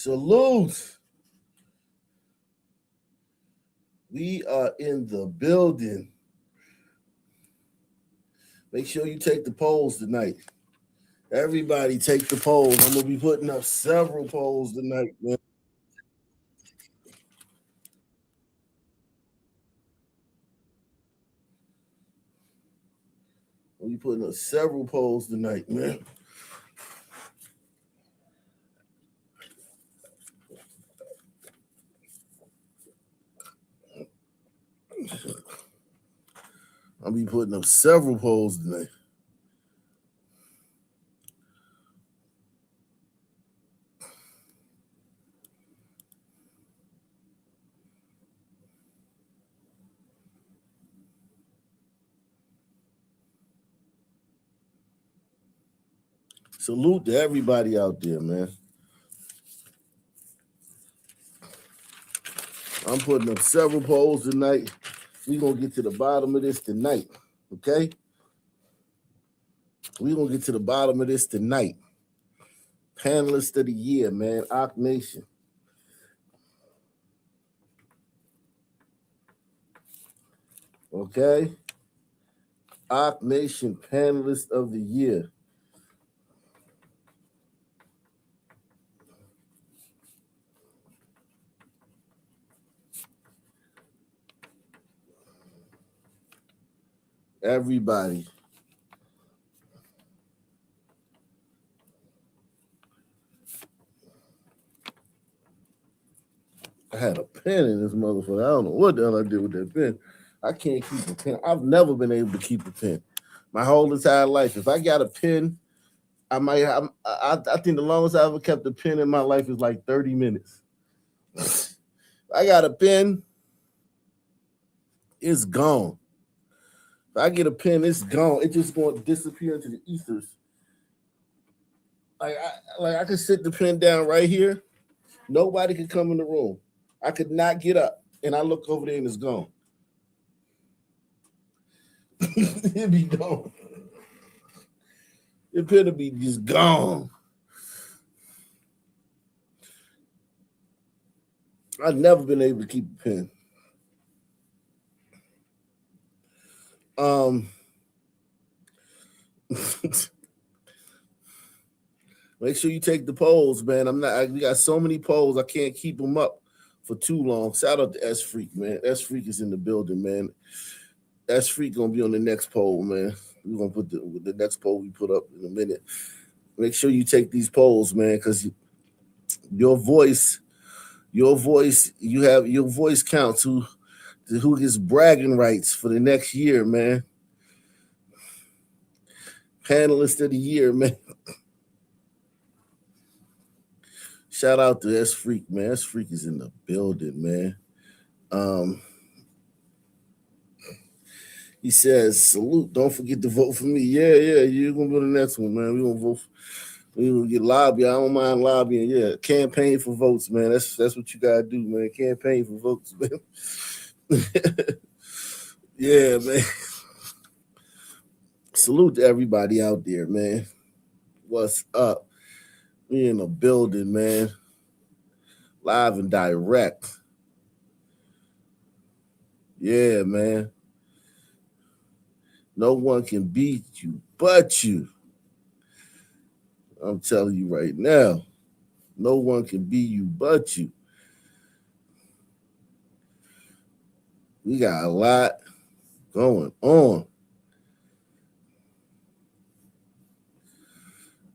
Salute. We are in the building. Make sure you take the polls tonight. Everybody take the polls. I'm going to be putting up several polls tonight, man. I'll be putting up several polls tonight, man. I'll be putting up several polls tonight. Salute to everybody out there, man. I'm putting up several polls tonight. We're going to get to the bottom of this tonight, okay? We're going to get to the bottom of this tonight. Panelist of the year, man. Ock Nation. Okay? Ock Nation Panelist of the year. Everybody. I had a pen in this motherfucker. I don't know what the hell I did with that pen. I can't keep a pen. I've never been able to keep a pen my whole entire life. If I got a pen, I think the longest I ever kept a pen in my life is like 30 minutes. I got a pen, it's gone. If I get a pen, it's gone. It's just going to disappear into the ethers. I could sit the pen down right here. Nobody could come in the room. I could not get up, and I look over there and it's gone. It'd be gone. It better be just gone. I've never been able to keep a pen. Make sure you take the polls, man. We got so many polls, I can't keep them up for too long. Shout out to S Freak, man. S Freak is in the building, man. S Freak gonna be on the next poll, man. We're gonna put the next poll we put up in a minute. Make sure you take these polls, man, because your voice, you have your voice counts. Who gets bragging rights for the next year, man. Panelist of the year, man. Shout out to S Freak, man. S Freak is in the building, man. He says, salute, don't forget to vote for me. Yeah, you're gonna be the next one, man. We're gonna vote. We're gonna get lobby. I don't mind lobbying. Yeah, campaign for votes, man. That's what you gotta do, man. Campaign for votes, man. Yeah, man. Salute to everybody out there, man. What's up? We in the building, man. Live and direct. Yeah, man. No one can beat you but you. I'm telling you right now. No one can beat you but you. We got a lot going on.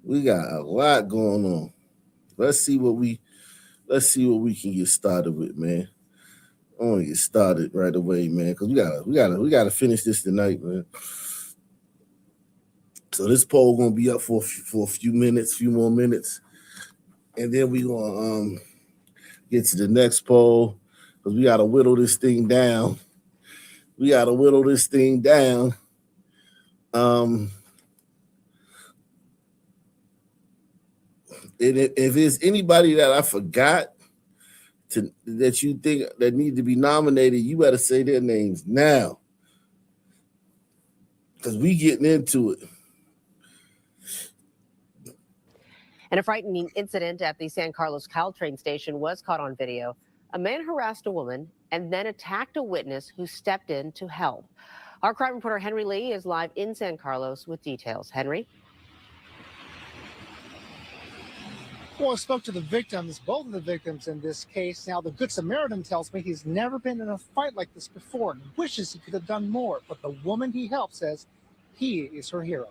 We got a lot going on. Let's see what we can get started with, man. I want to get started right away, man, because we gotta finish this tonight, man. So this poll gonna be up for a few more minutes, and then we gonna get to the next poll because we gotta whittle this thing down. And if there's anybody that I forgot that you think that need to be nominated, you better say their names now, because we getting into it. And a frightening incident at the San Carlos Caltrain station was caught on video. A man harassed a woman and then attacked a witness who stepped in to help. Our crime reporter Henry Lee is live in San Carlos with details. Henry? Well, I spoke to the victims, both of the victims in this case. Now, the Good Samaritan tells me he's never been in a fight like this before and wishes he could have done more. But the woman he helped says he is her hero.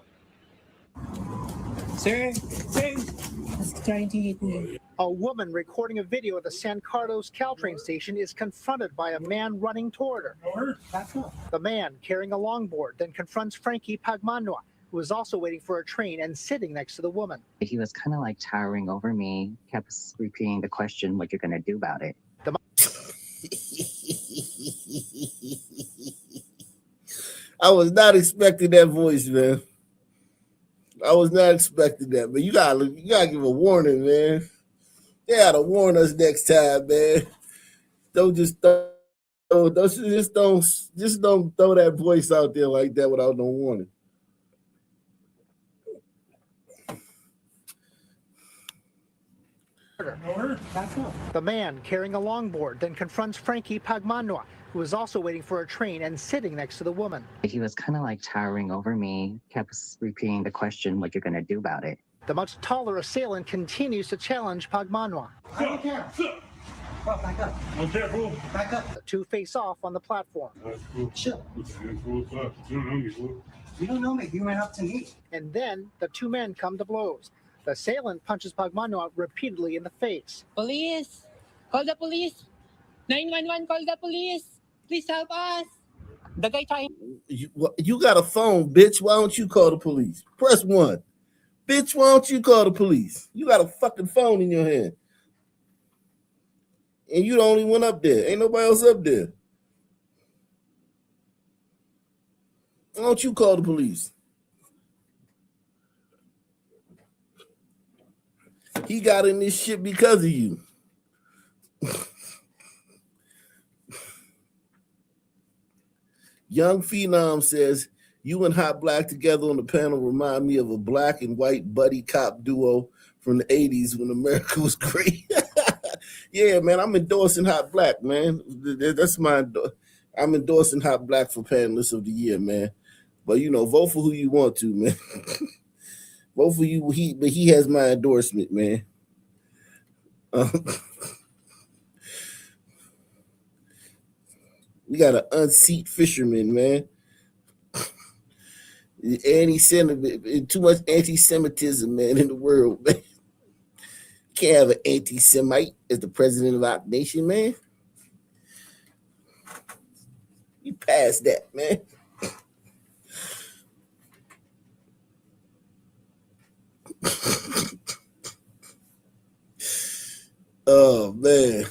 Sir, he's trying to hit me. A woman recording a video at the San Carlos Caltrain station is confronted by a man running toward her. The man, carrying a longboard, then confronts Frankie Pagmanua, who was also waiting for a train and sitting next to the woman. He was kind of like towering over me, kept repeating the question, what you're going to do about it. I was not expecting that voice, man. I was not expecting that, but you gotta give a warning, man. They gotta warn us next time, man. Don't throw that voice out there like that without no warning. The man, carrying a longboard, then confronts Frankie Pagmanua, who was also waiting for a train and sitting next to the woman. He was kind of like towering over me, kept repeating the question, what you're going to do about it. The much taller assailant continues to challenge Pagmanua. I don't care. Bro, back up. I'm careful. Back up. The two face off on the platform. Chill. You don't know me. You went up to me. And then the two men come to blows. The assailant punches Pagmanua repeatedly in the face. Police! Call the police! 911, call the police! Please help us! The guy trying... You got a phone, bitch. Why don't you call the police? Press 1. Bitch, why don't you call the police? You got a fucking phone in your hand. And you the only one up there. Ain't nobody else up there. Why don't you call the police? He got in this shit because of you. Young Phenom says, you and Hot Black together on the panel remind me of a black and white buddy cop duo from the 80s when America was great. Yeah, man, I'm endorsing Hot Black, man. I'm endorsing Hot Black for Panelist of the Year, man. But, vote for who you want to, man. Vote for you, but he has my endorsement, man. We got an unseat fisherman, man. Too much anti-Semitism, man, in the world, man. Can't have an anti-Semite as the president of our nation, man. You passed that, man. Oh, man.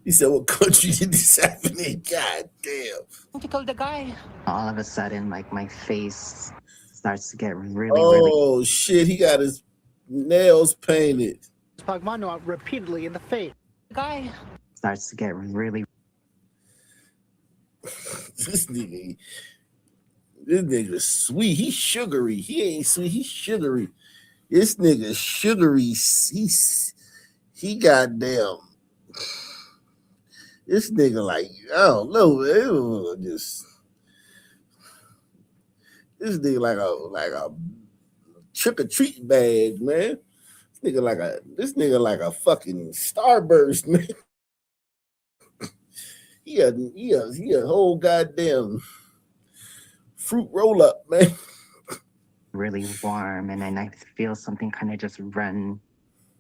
He said, what country did this happen in? God damn. to call the guy. All of a sudden, like, my face starts to get really, really... shit, he got his nails painted. Pagmanua repeatedly in the face. The guy starts to get really... This nigga's sweet. He's sugary. He ain't sweet. He's sugary. This nigga sugary. He goddamn. This nigga like, I don't know, man. This nigga like a trick or treat bag, man. This nigga like a fucking starburst, man. He a whole goddamn fruit roll up, man. Really warm, and then I feel something kind of just run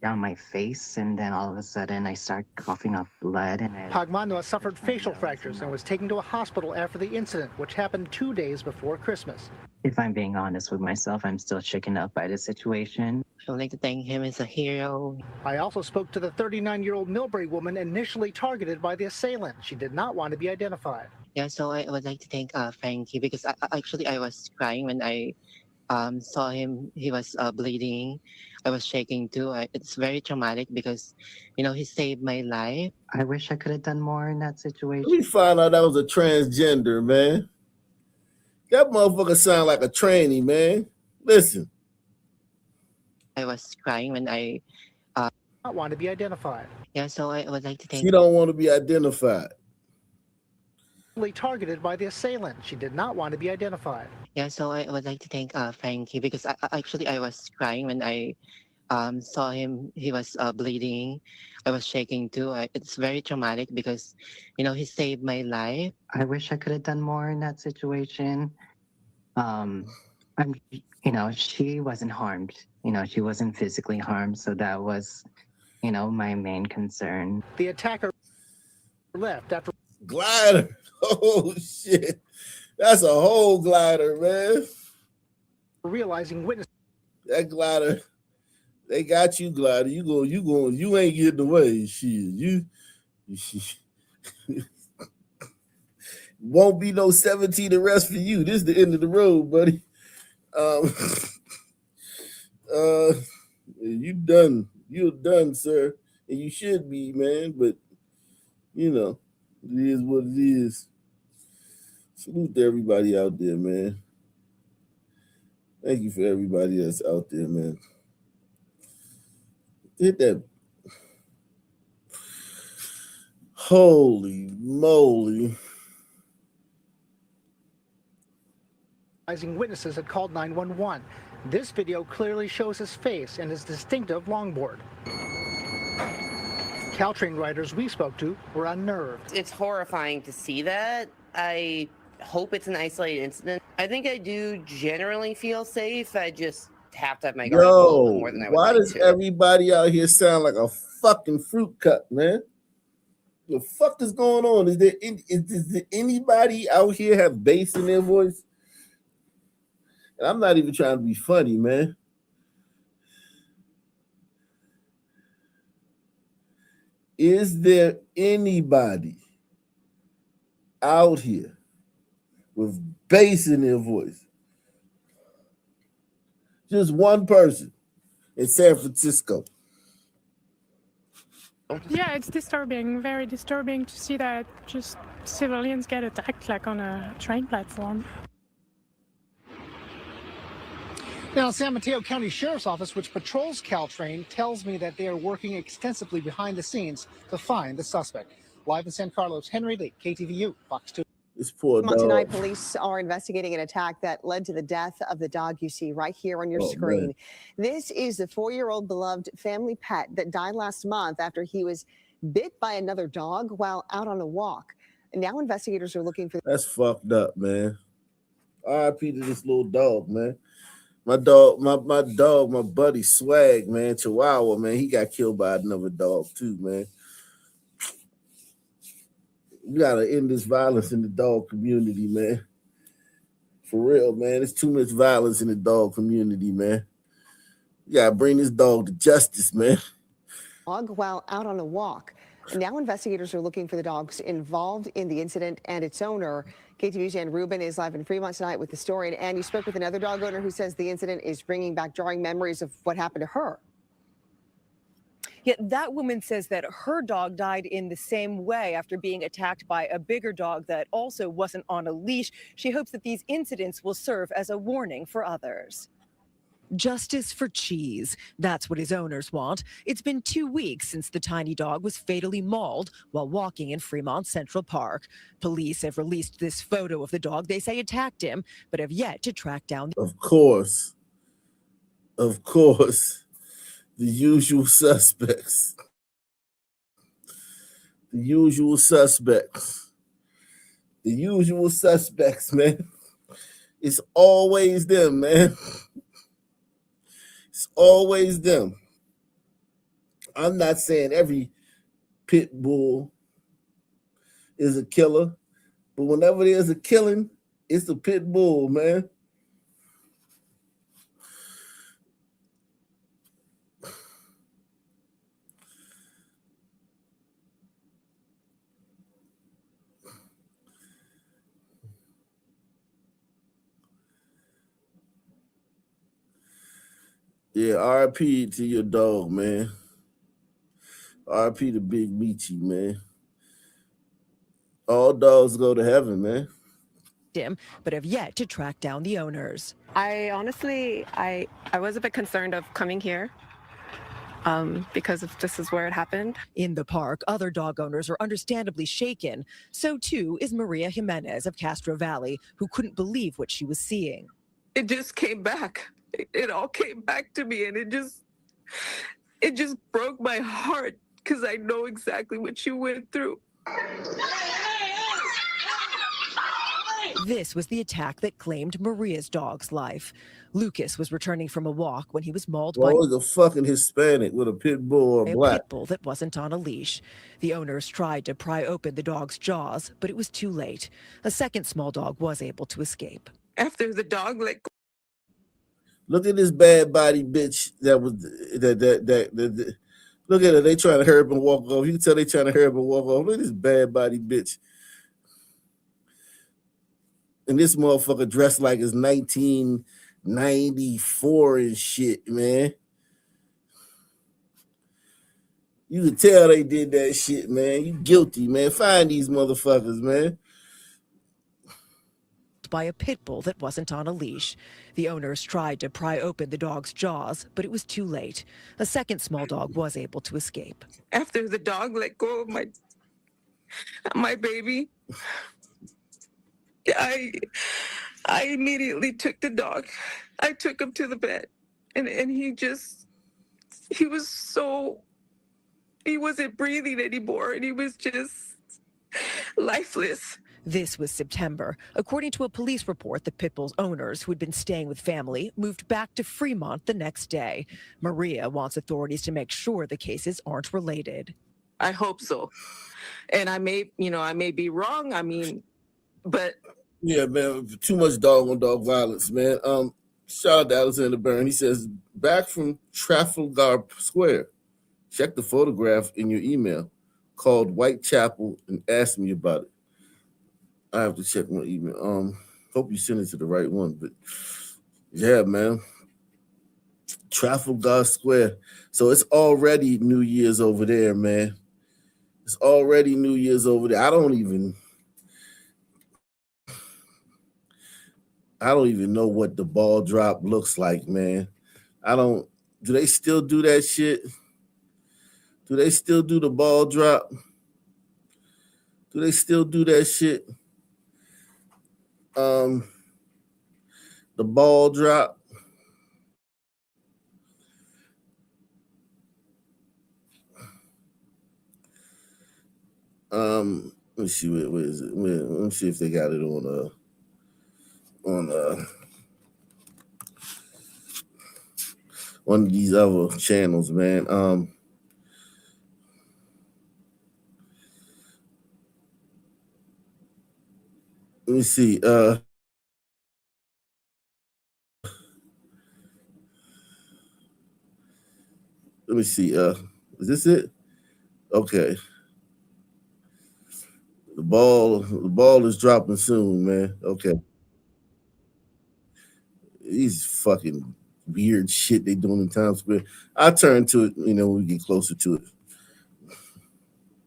down my face, and then all of a sudden I start coughing up blood. And Pagmanua suffered facial fractures and was taken to a hospital after the incident, which happened 2 days before Christmas. If I'm being honest with myself, I'm still shaken up by the situation. I would like to thank him as a hero. I also spoke to the 39-year-old Millbrae woman initially targeted by the assailant. She did not want to be identified. Yeah, so I would like to thank Frankie, because I was crying when I saw him. He was bleeding. I was shaking too. It's very traumatic because, he saved my life. I wish I could have done more in that situation. We found out that was a transgender, man. That motherfucker sound like a tranny, man. Listen. I was crying when I Not want to be identified. yeah. So I would like to thank She don't want to be identified. Targeted by the assailant. She did not want to be identified. yeah. So I would like to thank Frankie because actually I was crying when I saw him. He was bleeding. I was shaking too. It's very traumatic because, he saved my life. I wish I could have done more in that situation. Um, I'm, she wasn't harmed. She wasn't physically harmed, so that was, my main concern. The attacker left after Glider. Oh shit. That's a whole glider, man. realizing witnesses That glider. They got you, glider. You ain't getting away. Shit. You won't be no 17 arrest for you. This is the end of the road, buddy. You done. You're done, sir. And you should be, man. But it is what it is. Salute to everybody out there, man. Thank you for everybody that's out there, man. Hit that. Holy moly. witnesses had called 911. This video clearly shows his face and his distinctive longboard. Caltrain riders we spoke to were unnerved. It's horrifying to see that. I hope it's an isolated incident. I think I do generally feel safe. I just have to have my guard up a little bit more than I would why like does to. everybody out here sound like a fucking fruit cut, man? The fuck is going on? Is there anybody out here have bass in their voice? And I'm not even trying to be funny, man. Is there anybody out here with bass in their voice? Just one person in San Francisco. Yeah, it's disturbing, very disturbing to see that just civilians get attacked like on a train platform. Now, San Mateo County Sheriff's Office, which patrols Caltrain, tells me that they are working extensively behind the scenes to find the suspect. Live in San Carlos, Henry Lee, KTVU, Fox 2. This poor dog. Tonight, police are investigating an attack that led to the death of the dog you see right here on your screen. Man. This is the 4-year-old beloved family pet that died last month after he was bit by another dog while out on a walk. And now investigators are looking for. That's fucked up, man. R.I.P. to this little dog, man. My dog, my buddy Swag, man, Chihuahua, man, he got killed by another dog too, man. We gotta end this violence in the dog community, man. For real, man. There's too much violence in the dog community, man. We gotta bring this dog to justice, man. Dog while out on a walk. And now investigators are looking for the dogs involved in the incident and its owner. KTVU's Ann Rubin is live in Fremont tonight with the story. And Ann, you spoke with another dog owner who says the incident is bringing back jarring memories of what happened to her. Yet that woman says that her dog died in the same way after being attacked by a bigger dog that also wasn't on a leash. She hopes that these incidents will serve as a warning for others. Justice for Cheese. That's what his owners want. It's been 2 weeks since the tiny dog was fatally mauled while walking in Fremont Central Park. Police have released this photo of the dog they say attacked him, but have yet to track down. Of course, the usual suspects. The usual suspects, man. It's always them, man. It's always them. I'm not saying every pit bull is a killer, but whenever there's a killing, it's a pit bull, man. Yeah, RP to your dog, man. RP to Big Meaty, man. All dogs go to heaven, man. victim, but have yet to track down the owners. I honestly, I was a bit concerned of coming here because if this is where it happened. In the park, other dog owners are understandably shaken. So too is Maria Jimenez of Castro Valley, who couldn't believe what she was seeing. It just came back. It all came back to me, and it just broke my heart because I know exactly what you went through. This was the attack that claimed Maria's dog's life. Lucas was returning from a walk when he was mauled by a fucking Hispanic with a pit bull or a black. pit bull that wasn't on a leash. The owners tried to pry open the dog's jaws, but it was too late. A second small dog was able to escape. After the dog let go. Look at this bad body bitch that look at her. They trying to hurry up and walk off. You can tell they trying to hurry up and walk off. Look at this bad body bitch. And this motherfucker dressed like it's 1994 and shit, man. You could tell they did that shit, man. You guilty, man. Find these motherfuckers, man. By a pit bull that wasn't on a leash. The owners tried to pry open the dog's jaws, but it was too late. A second small dog was able to escape. After the dog let go of my baby, I immediately took the dog. I took him to the vet, and he wasn't breathing anymore, and he was just lifeless. This was September. According to a police report, the pit bull's owners, who had been staying with family, moved back to Fremont the next day. Maria wants authorities to make sure the cases aren't related. I hope so. And I may be wrong. But yeah, man, too much dog on dog violence, man. Shout out to Alexander Byrne. He says, back from Trafalgar Square. Check the photograph in your email. Called Whitechapel and asked me about it. I have to check my email. Hope you send it to the right one. But yeah, man. Trafalgar Square. So it's already New Year's over there, man. It's already New Year's over there. I don't even know what the ball drop looks like, man. Do they still do that shit? Do they still do the ball drop? Do they still do that shit? The ball drop. Let me see where is it? Let me see if they got it on one of these other channels, man. Let me see. Let me see. Is this it? Okay. The ball is dropping soon, man. Okay. These fucking weird shit they doing in Times Square. I'll turn to it, when we get closer to it.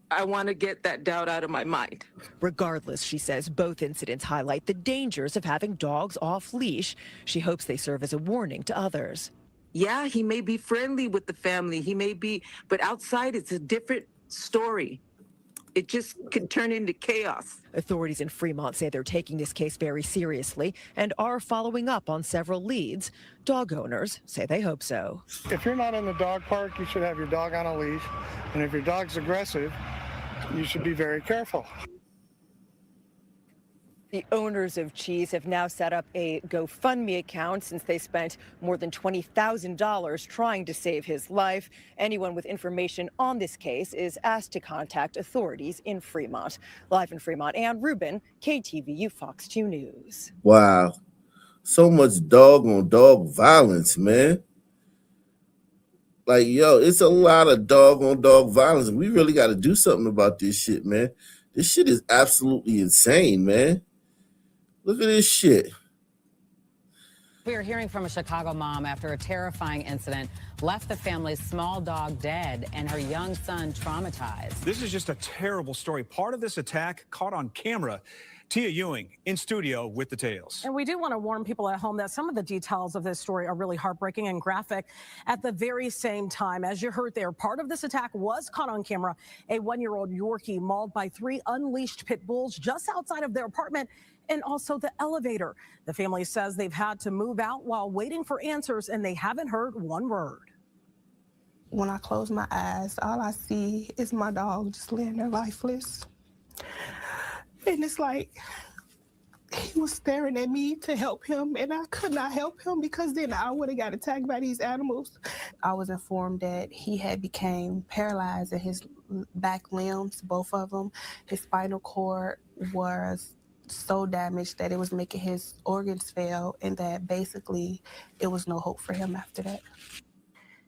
I want to get that doubt out of my mind. Regardless, she says both incidents highlight the dangers of having dogs off leash. She hopes they serve as a warning to others. Yeah, he may be friendly with the family. He may be, but outside it's a different story. It just could turn into chaos. Authorities in Fremont say they're taking this case very seriously and are following up on several leads. Dog owners say they hope so. If you're not in the dog park, you should have your dog on a leash. And if your dog's aggressive, you should be very careful. The owners of Cheese have now set up a GoFundMe account since they spent more than $20,000 trying to save his life. Anyone with information on this case is asked to contact authorities in Fremont. Live in Fremont, Ann Rubin, KTVU Fox 2 News. Wow. So much dog on dog violence, man. Like, yo, it's a lot of dog on dog violence. We really got to do something about this shit, man. This shit is absolutely insane, man. Look at this shit. We are hearing from a Chicago mom after a terrifying incident left the family's small dog dead and her young son traumatized. This is just a terrible story. Part of this attack caught on camera. Tia Ewing in studio with the tales. And we do want to warn people at home that some of the details of this story are really heartbreaking and graphic. At the very same time, as you heard there, part of this attack was caught on camera. A 1-year-old Yorkie mauled by 3 unleashed pit bulls just outside of their apartment and also the elevator. The family says they've had to move out while waiting for answers, and they haven't heard one word. When I close my eyes, all I see is my dog just laying there lifeless. And it's like he was staring at me to help him, and I could not help him because then I would have got attacked by these animals. I was informed that he had became paralyzed in his back limbs, both of them. His spinal cord was so damaged that it was making his organs fail, and that basically it was no hope for him after that.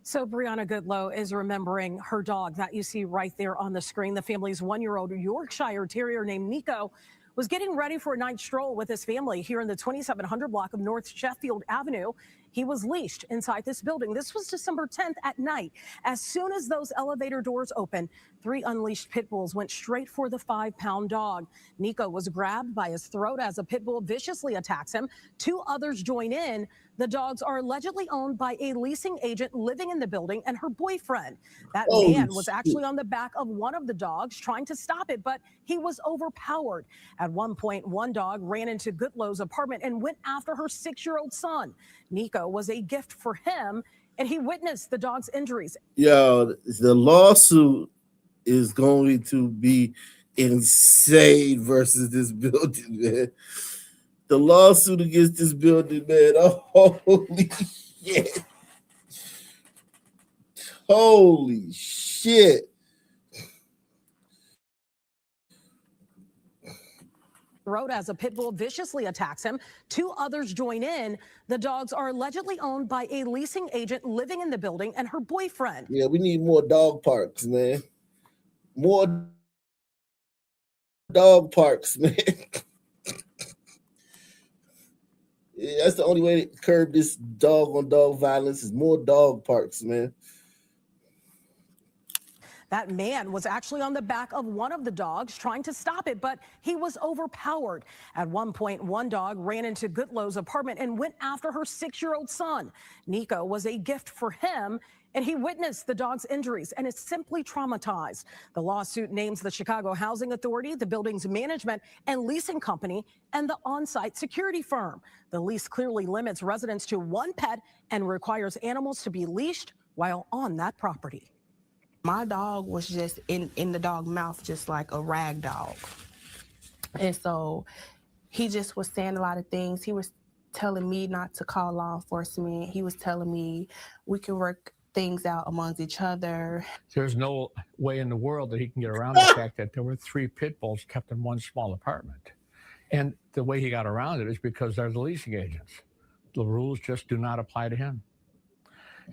So Brianna Goodlow is remembering her dog that you see right there on the screen. The family's 1-year-old Yorkshire Terrier named Nico was getting ready for a night stroll with his family here in the 2700 block of North Sheffield Avenue. He was leashed inside this building. This was December 10th at night. As soon as those elevator doors opened, 3 unleashed pit bulls went straight for the 5-pound dog. Nico was grabbed by his throat as a pit bull viciously attacks him. 2 others join in. The dogs are allegedly owned by a leasing agent living in the building and her boyfriend. That man was actually on the back of one of the dogs trying to stop it, but he was overpowered. At one point, one dog ran into Goodlow's apartment and went after her 6-year-old son. Nico was a gift for him, and he witnessed the dog's injuries. Yo, the lawsuit is going to be insane versus this building, man. The lawsuit against this building, man. Oh, holy shit. Holy shit. Throat as a pit bull viciously attacks him. 2 others join in. The dogs are allegedly owned by a leasing agent living in the building and her boyfriend. Yeah, we need more dog parks, man. More dog parks, man. Yeah, that's the only way to curb this dog-on-dog violence is more dog parks, man. That man was actually on the back of one of the dogs trying to stop it, but he was overpowered. At one point, one dog ran into Goodlow's apartment and went after her 6-year-old son. Nico was a gift for him, and he witnessed the dog's injuries and is simply traumatized. The lawsuit names the Chicago Housing Authority, the building's management and leasing company, and the on-site security firm. The lease clearly limits residents to 1 pet and requires animals to be leashed while on that property. My dog was just in the dog mouth, just like a rag dog. And so he just was saying a lot of things. He was telling me not to call law enforcement. He was telling me we can work things out amongst each other. There's no way in the world that he can get around the fact that there were 3 pit bulls kept in one small apartment. And the way he got around it is because they're the leasing agents. The rules just do not apply to him.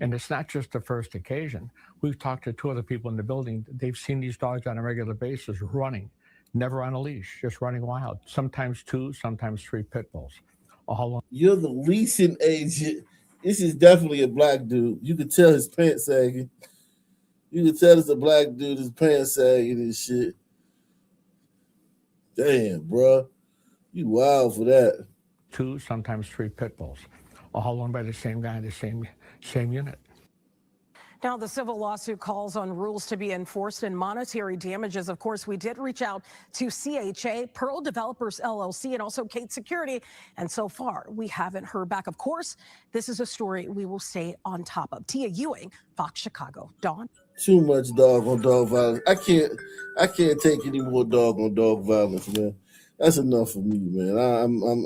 And it's not just the first occasion. We've talked to 2 other people in the building. They've seen these dogs on a regular basis running, never on a leash, just running wild. Sometimes 2, sometimes 3 pit bulls. You're the leasing agent. This is definitely a black dude. You can tell his pants sagging. You can tell it's a black dude, his pants sagging and shit. Damn, bro. You wild for that. 2, sometimes 3 pit bulls, all owned by the same guy in the same unit. Now, the civil lawsuit calls on rules to be enforced and monetary damages. Of course, we did reach out to CHA, Pearl Developers LLC, and also Kate Security. And so far, we haven't heard back. Of course, this is a story we will stay on top of. Tia Ewing, Fox Chicago. Dawn. Too much dog-on-dog violence. I can't take any more dog-on-dog violence, man. That's enough for me, man.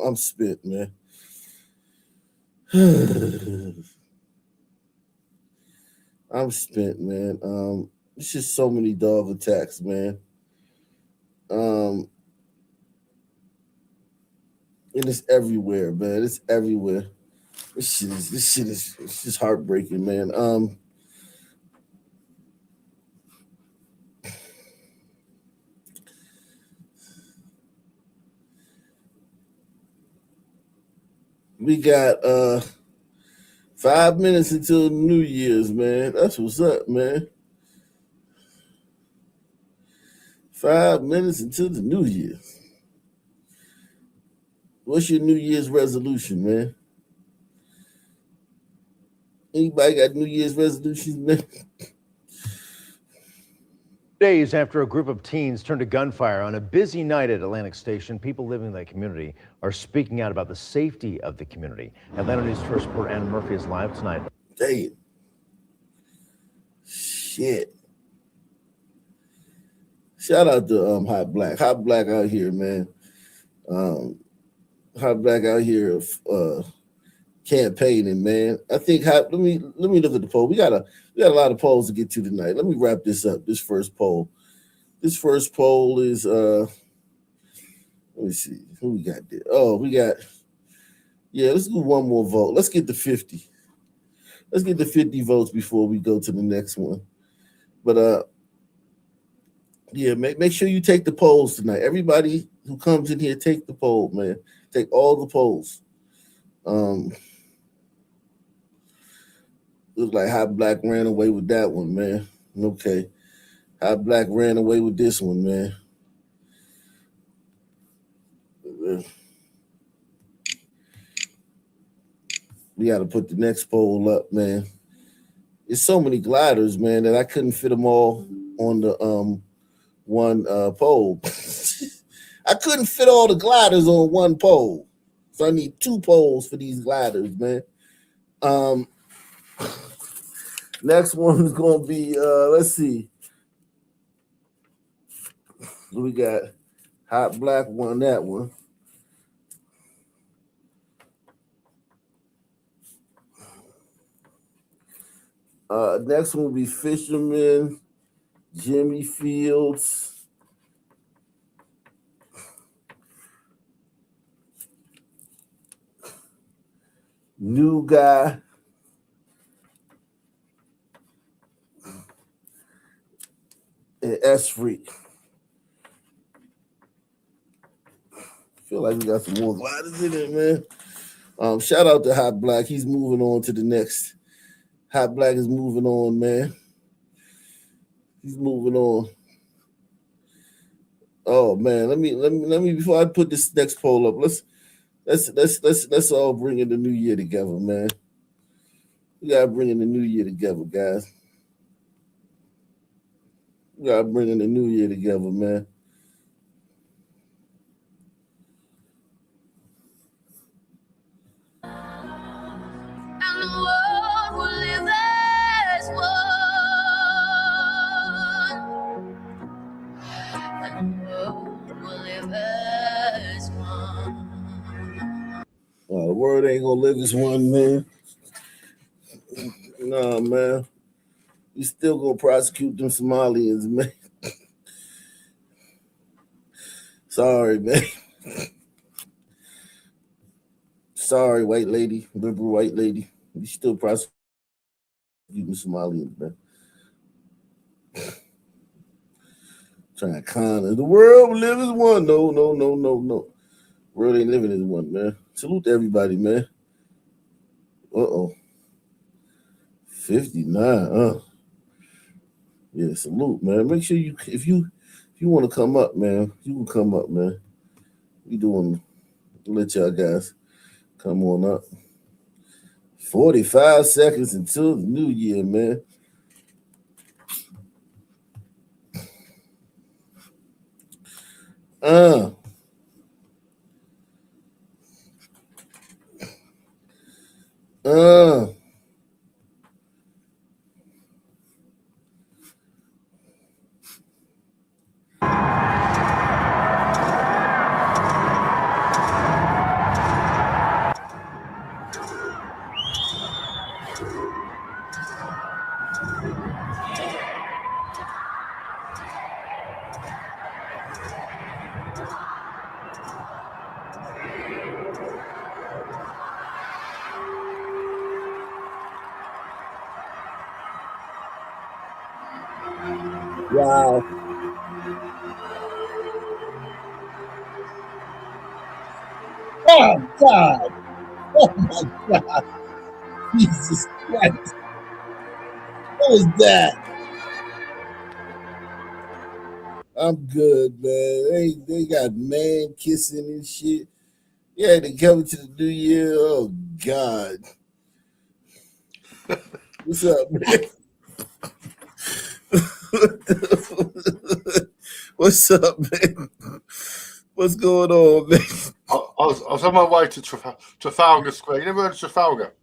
I'm spent, man. I'm spent, man. It's just so many dog attacks, man. And it's everywhere, man. It's everywhere. This shit is it's just heartbreaking, man. We got 5 minutes until New Year's, man. That's what's up, man. 5 minutes until the New Year's. What's your New Year's resolution, man? Anybody got New Year's resolutions, man? Days after a group of teens turned to gunfire on a busy night at Atlantic Station, people living in that community are speaking out about the safety of the community. Atlanta News First reporter Anna Murphy is live tonight. Damn. Shit. Shout out to Hot Black. Hot Black out here, man. Hot Black out here campaigning, man. I think let me look at the poll. We got a lot of polls to get to tonight. Let me wrap this up. This first poll. This first poll is let me see who we got there. Oh, we got let's do one more vote. Let's get to 50. Let's get to 50 votes before we go to the next one. But make sure you take the polls tonight. Everybody who comes in here, take the poll, man. Take all the polls. Looks like Hot Black ran away with that one, man. Okay. Hot Black ran away with this one, man. We got to put the next poll up, man. There's so many gliders, man, that I couldn't fit them all on the one poll. I couldn't fit all the gliders on one poll. So I need 2 polls for these gliders, man. Next one is going to be, let's see. We got Hot Black won that one. Next one will be Fisherman, Jimmy Fields. New Guy. And S Freak. Feel like we got some more gliders in it, man. Shout out to Hot Black. He's moving on to the next. Hot Black is moving on, man. He's moving on. Oh man, let me before I put this next poll up, let's all bring in the new year together, man. We gotta bring in the new year together, guys. We gotta bring in the new year together, man. And the world will live as one. And the world will live as one. The world ain't gonna live as one, man. Nah, man. We still gonna prosecute them Somalians, man. Sorry, man. Sorry, white lady, liberal white lady. We still prosecuting Somalians, man. Trying to con us. The world will live as one. No. World ain't living as one, man. Salute to everybody, man. 59, Yeah, salute, man. Make sure if you want to come up, man, you can come up, man. Let y'all guys come on up. 45 seconds until the new year, man. Wow. Oh, God. Oh, my God. Jesus Christ. What was that? I'm good, man. They got man kissing and shit. Yeah, they coming to the new year. Oh God. What's up, man? What's up, man? What's going on, man? I was on my way to Trafalgar Square. You never heard of Trafalgar?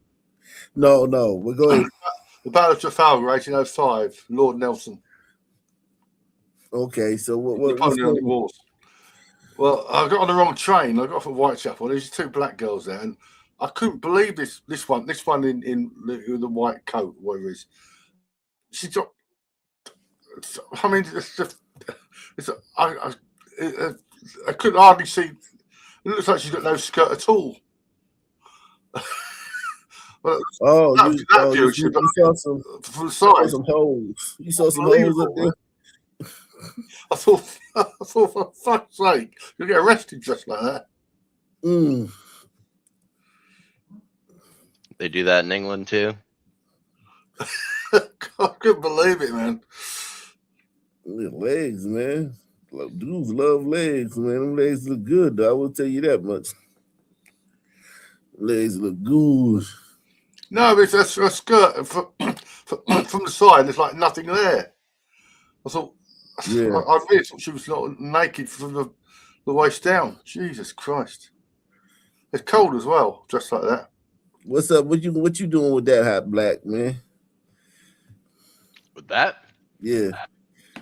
No, we're going. The Battle of Trafalgar, 1805, Lord Nelson. Okay, so what's Napoleonic going on? Wars. Well, I got on the wrong train. I got off at Whitechapel. There's two black girls there, and I couldn't believe this one in the white coat, whatever it is. She got. I mean, I couldn't hardly see. It looks like she's got no skirt at all. Well, you saw some from the side. some holes. You saw some holes up there. I thought, for fuck's sake, you'll get arrested just like that. They do that in England too. I couldn't believe it, man. Legs, man. Dudes love legs, man. Them legs look good, though. I will tell you that much. Legs look good. No, but it's a skirt from the side. There's like nothing there. I thought, yeah. I really thought she was not naked from the waist down. Jesus Christ! It's cold as well, just like that. What's up? What you doing with that hot black, man? With that? Yeah.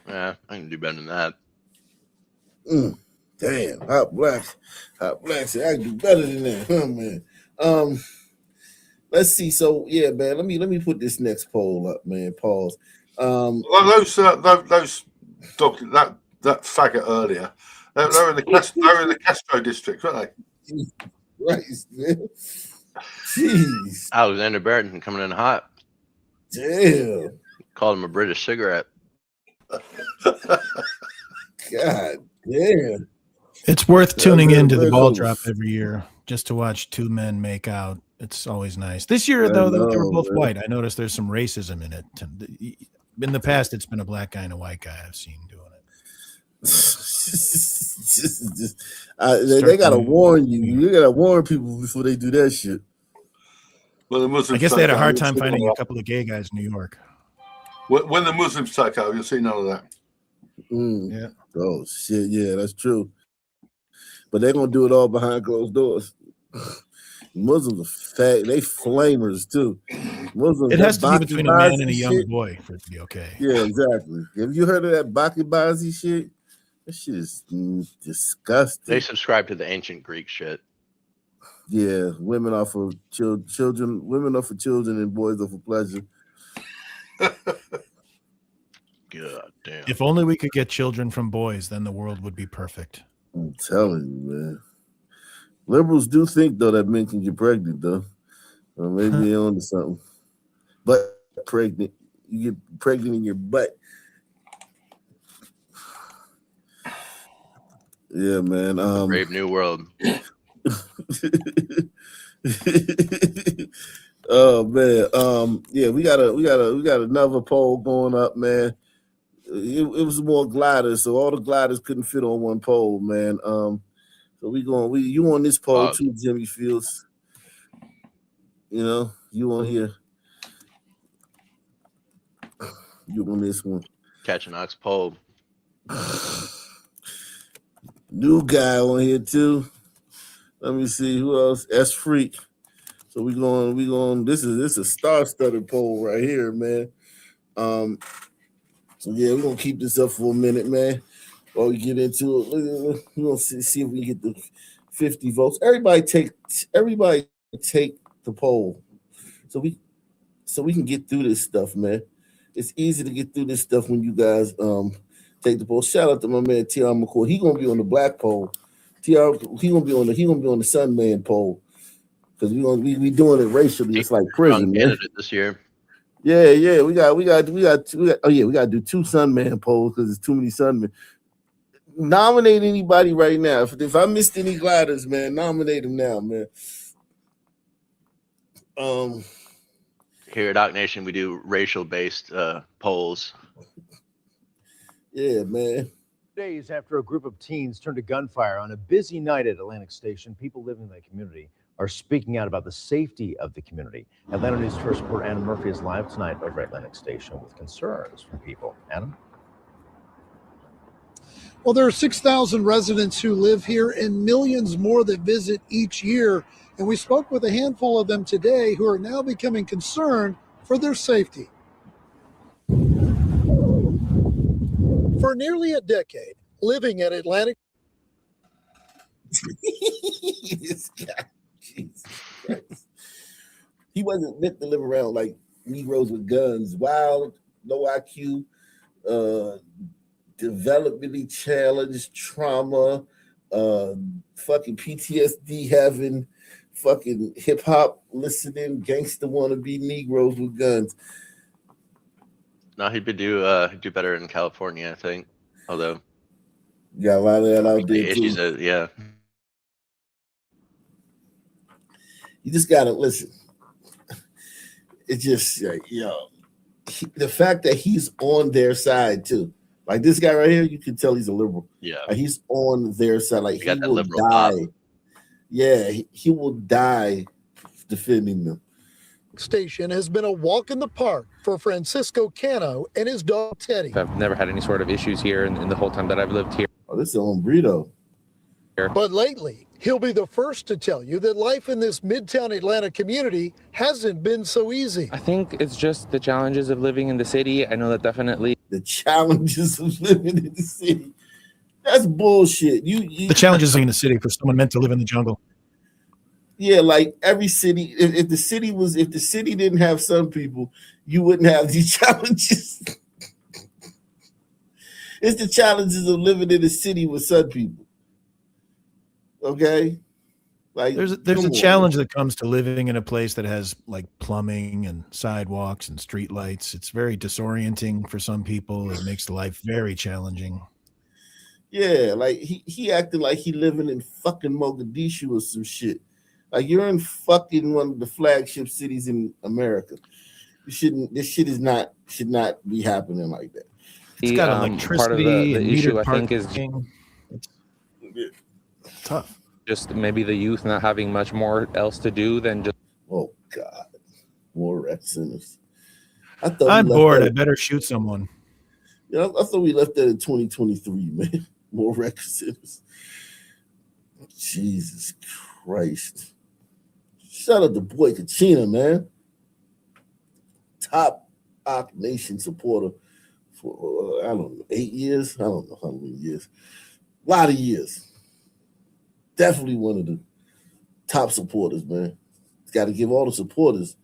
Yeah, I can do better than that. Damn, hot black. Said I can do better than that, huh, man? Let's see. So yeah, man. Let me put this next poll up, man. Pause. Well, those dogs, that faggot earlier, they're in the Castro district, weren't they? Right, man. Jeez. Alexander Barrington coming in hot. Damn. Called him a British cigarette. God damn. It's worth tuning into the ball drop every year just to watch two men make out. It's always nice. This year, though, they were both white. I noticed there's some racism in it. In the past, it's been a black guy and a white guy I've seen doing it. They gotta warn you. You gotta warn people before they do that shit. Well, the Muslims I guess they had a hard time finding a couple of gay guys in New York. When the Muslims take over, you'll see none of that. Yeah. Oh shit. Yeah, that's true. But they're gonna do it all behind closed doors. Muslims are fat. They flamers too. Muslims. It has to be between a man and a young boy for it to be okay. Yeah, exactly. Have you heard of that Bakibazi shit? That shit is disgusting. They subscribe to the ancient Greek shit. Yeah, women are for children. Women are for children, and boys are for pleasure. God damn. If only we could get children from boys, then the world would be perfect. I'm telling you, man. Liberals do think though that men can get pregnant though. Or maybe they're onto something. But pregnant, you get pregnant in your butt. Yeah, man. Brave new world. Oh man. Yeah, we got another poll going up, man. It was more gliders, so all the gliders couldn't fit on one pole, man. So you on this pole too, Jimmy Fields. You know, you on here. You on this one. Catch an ox pole. New guy on here too. Let me see who else. S Freak. So we going. This is a star-studded poll right here, man. So yeah, we're gonna keep this up for a minute, man. While we get into it, we're gonna see if we get the 50 votes. Everybody take the poll, so we can get through this stuff, man. It's easy to get through this stuff when you guys take the poll. Shout out to my man TR McCoy. He gonna be on the black poll. He gonna be on the Sun Man poll because we doing it racially. It's like prison, man. Candidate this year. Yeah. We got to do two Sun Man polls because there's too many Sun Men. Nominate anybody right now. If I missed any gliders, man, nominate them now, man. Here at Doc Nation, we do racial-based polls. Yeah, man. Days after a group of teens turned to gunfire on a busy night at Atlantic Station, people living in the community are speaking out about the safety of the community. Atlanta News First reporter Anna Murphy is live tonight over at Atlantic Station with concerns from people. Anna? Well, there are 6,000 residents who live here and millions more that visit each year. And we spoke with a handful of them today who are now becoming concerned for their safety. For nearly a decade, living at Atlantic. This guy, Jesus Christ. He wasn't meant to live around like Negroes with guns, wild, low IQ, developmentally challenged, trauma, fucking PTSD having, fucking hip hop listening, gangster wannabe Negroes with guns. No, he'd do better in California, I think. Although, got a lot of that out there issues, too. yeah. You just gotta listen. It's just the fact that he's on their side too. Like this guy right here, you can tell he's a liberal. Yeah, like he's on their side. Like he got that will liberal die. pop. Yeah, he will die defending them. Station has been a walk in the park for Francisco Cano and his dog Teddy. I've never had any sort of issues here in the whole time that I've lived here. Oh, this is Hombrito. But lately, he'll be the first to tell you that life in this Midtown Atlanta community hasn't been so easy. I think it's just the challenges of living in the city. I know that definitely. The challenges of living in the city. That's bullshit. You The challenges in the city for someone meant to live in the jungle. Yeah, like every city, if the city didn't have some people, you wouldn't have these challenges. It's the challenges of living in a city with some people. Okay? Like There's a challenge that comes to living in a place that has like plumbing and sidewalks and street lights. It's very disorienting for some people. It makes life very challenging. Yeah, like he acted like he living in fucking Mogadishu or some shit. Like you're in fucking one of the flagship cities in America. This shit should not be happening like that. It's got electricity. Part of the and issue, metered I think, is parking. It's tough. just maybe the youth not having much more else to do than just. Oh God, more rec centers. I'm bored. I better shoot someone. Yeah, I thought we left that in 2023, man. More rec centers. Jesus Christ. Shout out to Boy Kachina, man. Top Ock Nation supporter for, I don't know, 8 years? I don't know how many years. A lot of years. Definitely one of the top supporters, man. Got to give all the supporters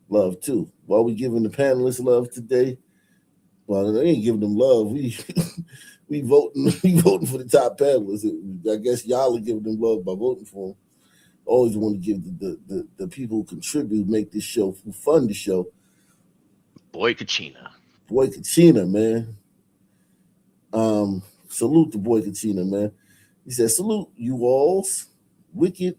love, too. While we giving the panelists love today, well, they ain't giving them love. We voting for the top panelists. I guess y'all are giving them love by voting for them. Always want to give the people who contribute, make this show, who fund the show. Boy Kachina, man. Salute to Boy Kachina, man. He said, salute you alls, wicked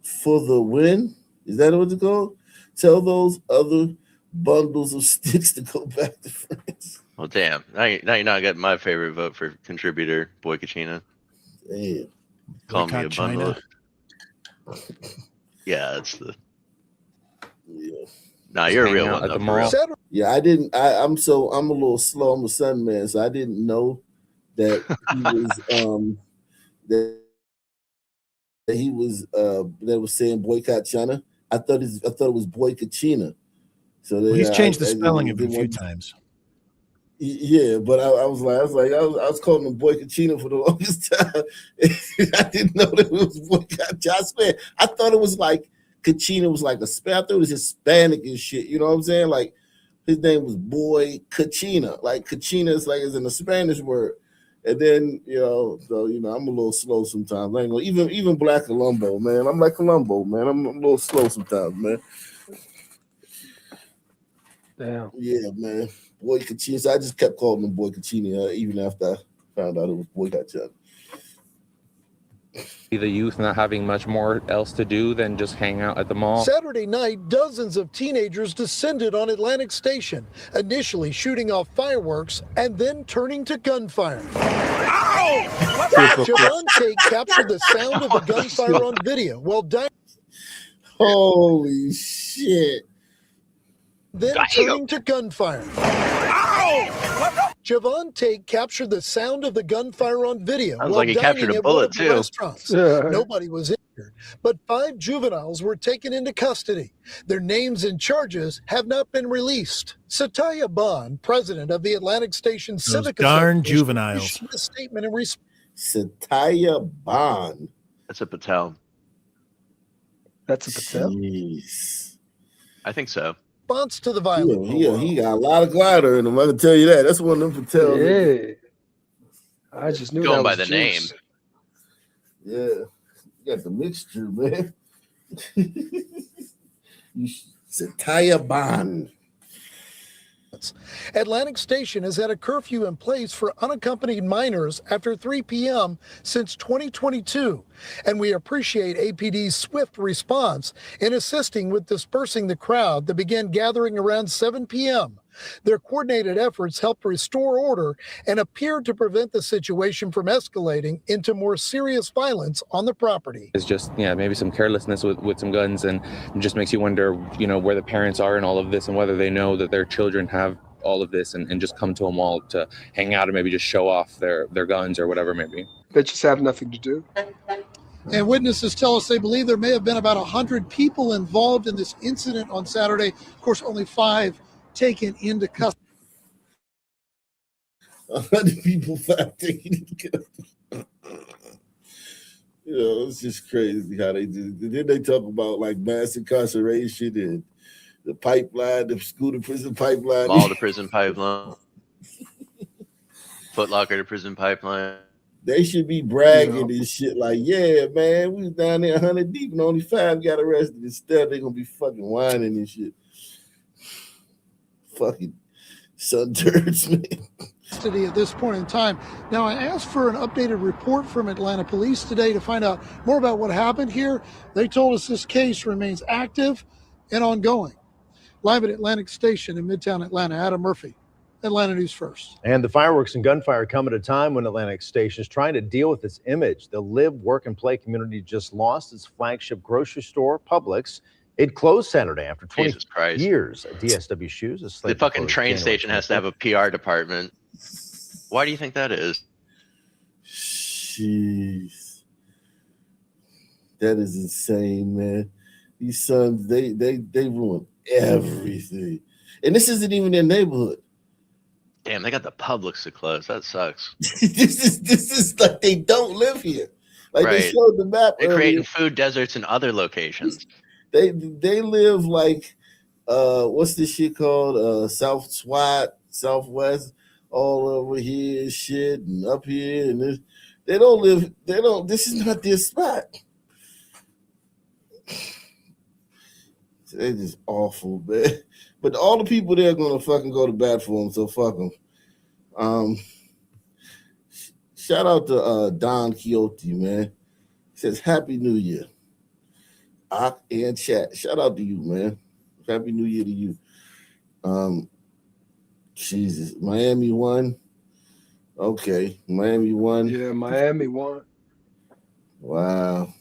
for the win. Is that what it's called? Tell those other bundles of sticks to go back to France. Well, damn. Now you're not getting my favorite vote for contributor, Boy Kachina. Damn. Call me a bundle. China. Yeah, that's the. Yeah. Nah, you're a real one. At the Though, mall. for real. Yeah, I'm a little slow. I'm a sun man, so I didn't know that he was that was saying boycott China. I thought it was Boy Kachina. So He's changed the spelling of it a few times. Yeah, but I was calling him Boy Kachina for the longest time. I didn't know that it was boycott China. I swear, I thought it was like Kachina was like a spell. I thought it was Hispanic and shit. You know what I'm saying? Like his name was Boy Kachina. Like Kachina is like is in a Spanish word. And then I'm a little slow sometimes. I ain't gonna, even Black Columbo, man. I'm like Columbo, man. I'm a little slow sometimes, man. Damn. Yeah, man. Boy Kachina. So I just kept calling him Boy Kachina even after I found out it was Boy Kachina. The youth not having much more else to do than just hang out at the mall. Saturday night, dozens of teenagers descended on Atlantic Station, initially shooting off fireworks and then turning to gunfire. Javante captured the sound of the gunfire on video while dying. Holy shit. Then turning to gunfire. Javante captured the sound of the gunfire on video Sounds while like he captured dining a at one bullet, of the too. restaurants. Nobody was injured, but 5 juveniles were taken into custody. Their names and charges have not been released. Satya Bond, president of the Atlantic Station Those Civic darn Association, juveniles. issued a statement in response. Satya Bond. That's a Patel. That's a Patel? Jeez. I think so. Response to the violence. He got a lot of glider in him. I can tell you that. That's one of them Patel. Yeah. I just knew Going that by was the name. juice. Yeah. You got the mixture, man. Satya Bond. Atlantic Station has had a curfew in place for unaccompanied minors after 3 p.m. since 2022, and we appreciate APD's swift response in assisting with dispersing the crowd that began gathering around 7 p.m. Their coordinated efforts helped restore order and appeared to prevent the situation from escalating into more serious violence on the property. It's just, maybe some carelessness with some guns, and it just makes you wonder, where the parents are in all of this and whether they know that their children have all of this and just come to a mall to hang out and maybe just show off their guns or whatever it may be. They just have nothing to do. And witnesses tell us they believe there may have been about 100 people involved in this incident on Saturday. Of course, only 5 taken into custody. 100 people, 5 taken into custody. It's just crazy how they do. Then they talk about like mass incarceration and the pipeline, the school to prison pipeline. Mall to prison pipeline. Foot Locker to prison pipeline. They should be bragging and shit like, yeah, man, we was down there 100 deep and only 5 got arrested. Instead, they're going to be fucking whining and shit. Fucking sun-turds, man. At this point in time. Now, I asked for an updated report from Atlanta Police today to find out more about what happened here. They told us this case remains active and ongoing. Live at Atlantic Station in Midtown Atlanta, Adam Murphy, Atlanta News First. And the fireworks and gunfire come at a time when Atlantic Station is trying to deal with its image. The live, work, and play community just lost its flagship grocery store, Publix. It closed Saturday after 20 years. DSW Shoes is The fucking train station has to have a PR department. Why do you think that is? Jeez. That is insane, man. These sons, they ruin everything. And this isn't even their neighborhood. Damn, they got the Publix to close. That sucks. This is like they don't live here. Like Right. they showed the map. They're earlier. creating food deserts in other locations. They live like what's this shit called? South SWAT, Southwest, all over here and shit, and up here and this. This is not their spot. They're just awful, man. But all the people there are gonna fucking go to bat for them, so fuck them. Shout out to Don Quixote, man. He says Happy New Year. And chat. Shout out to you, man. Happy New Year to you. Jesus. Miami won. Okay. Miami won. Yeah, Miami won. Wow.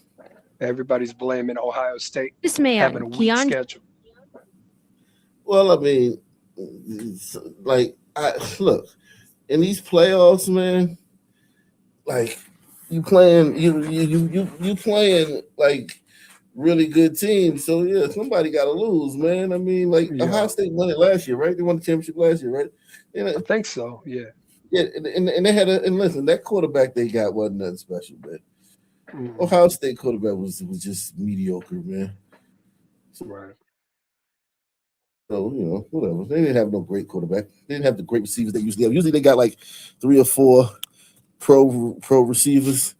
Everybody's blaming Ohio State. This man, having a weak Keon. schedule. Well, I mean, look, in these playoffs, man, like you playing like really good teams. So yeah, somebody got to lose, man. I mean, like Ohio State won it last year, right? They won the championship last year, right? I think so. Yeah. Yeah, and they had and listen, that quarterback they got wasn't nothing special, man. Ohio State quarterback was just mediocre, man. Right. So, whatever. They didn't have no great quarterback. They didn't have the great receivers they usually have. Usually they got like 3 or 4 pro receivers.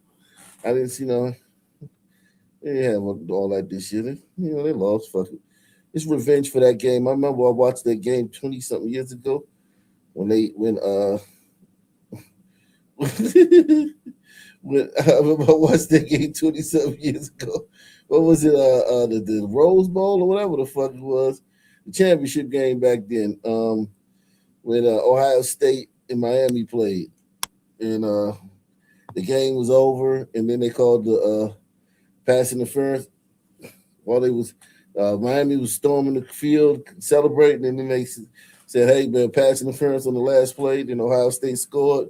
I didn't see no. They didn't have all that this year. They lost. Fuck it. It's revenge for that game. I remember I watched that game 20-something years ago when when I watched that game 27 years ago. What was it? The Rose Bowl or whatever the fuck it was, the championship game back then. When Ohio State and Miami played, and the game was over, and then they called the pass interference while they was Miami was storming the field celebrating, and then they said, "Hey man, pass interference on the last play." Then Ohio State scored,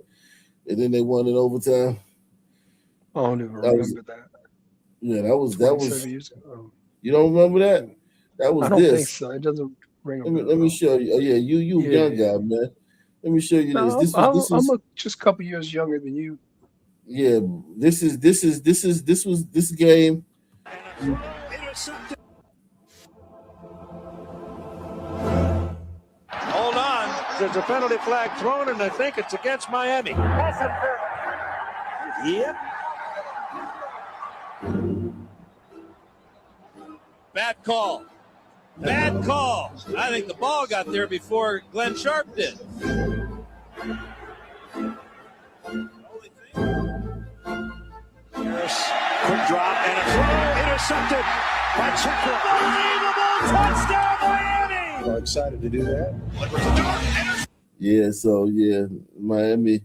and then they won in overtime. I don't even remember that. Yeah, that was 27 years ago. You don't remember that? That was I don't this. think so. It doesn't ring a bell. Let me show you. Oh yeah, you Yeah, young guy, man. Let me show you No, this. I'm just a couple years younger than you. Yeah, this game. Hold on. There's a penalty flag thrown, and I think it's against Miami. Yep. Bad call. Bad call. I think the ball got there before Glenn Sharp did. Harris, quick drop and a throw intercepted by Checker. Unbelievable touchdown, Miami! Are excited to do that. Yeah, so yeah, Miami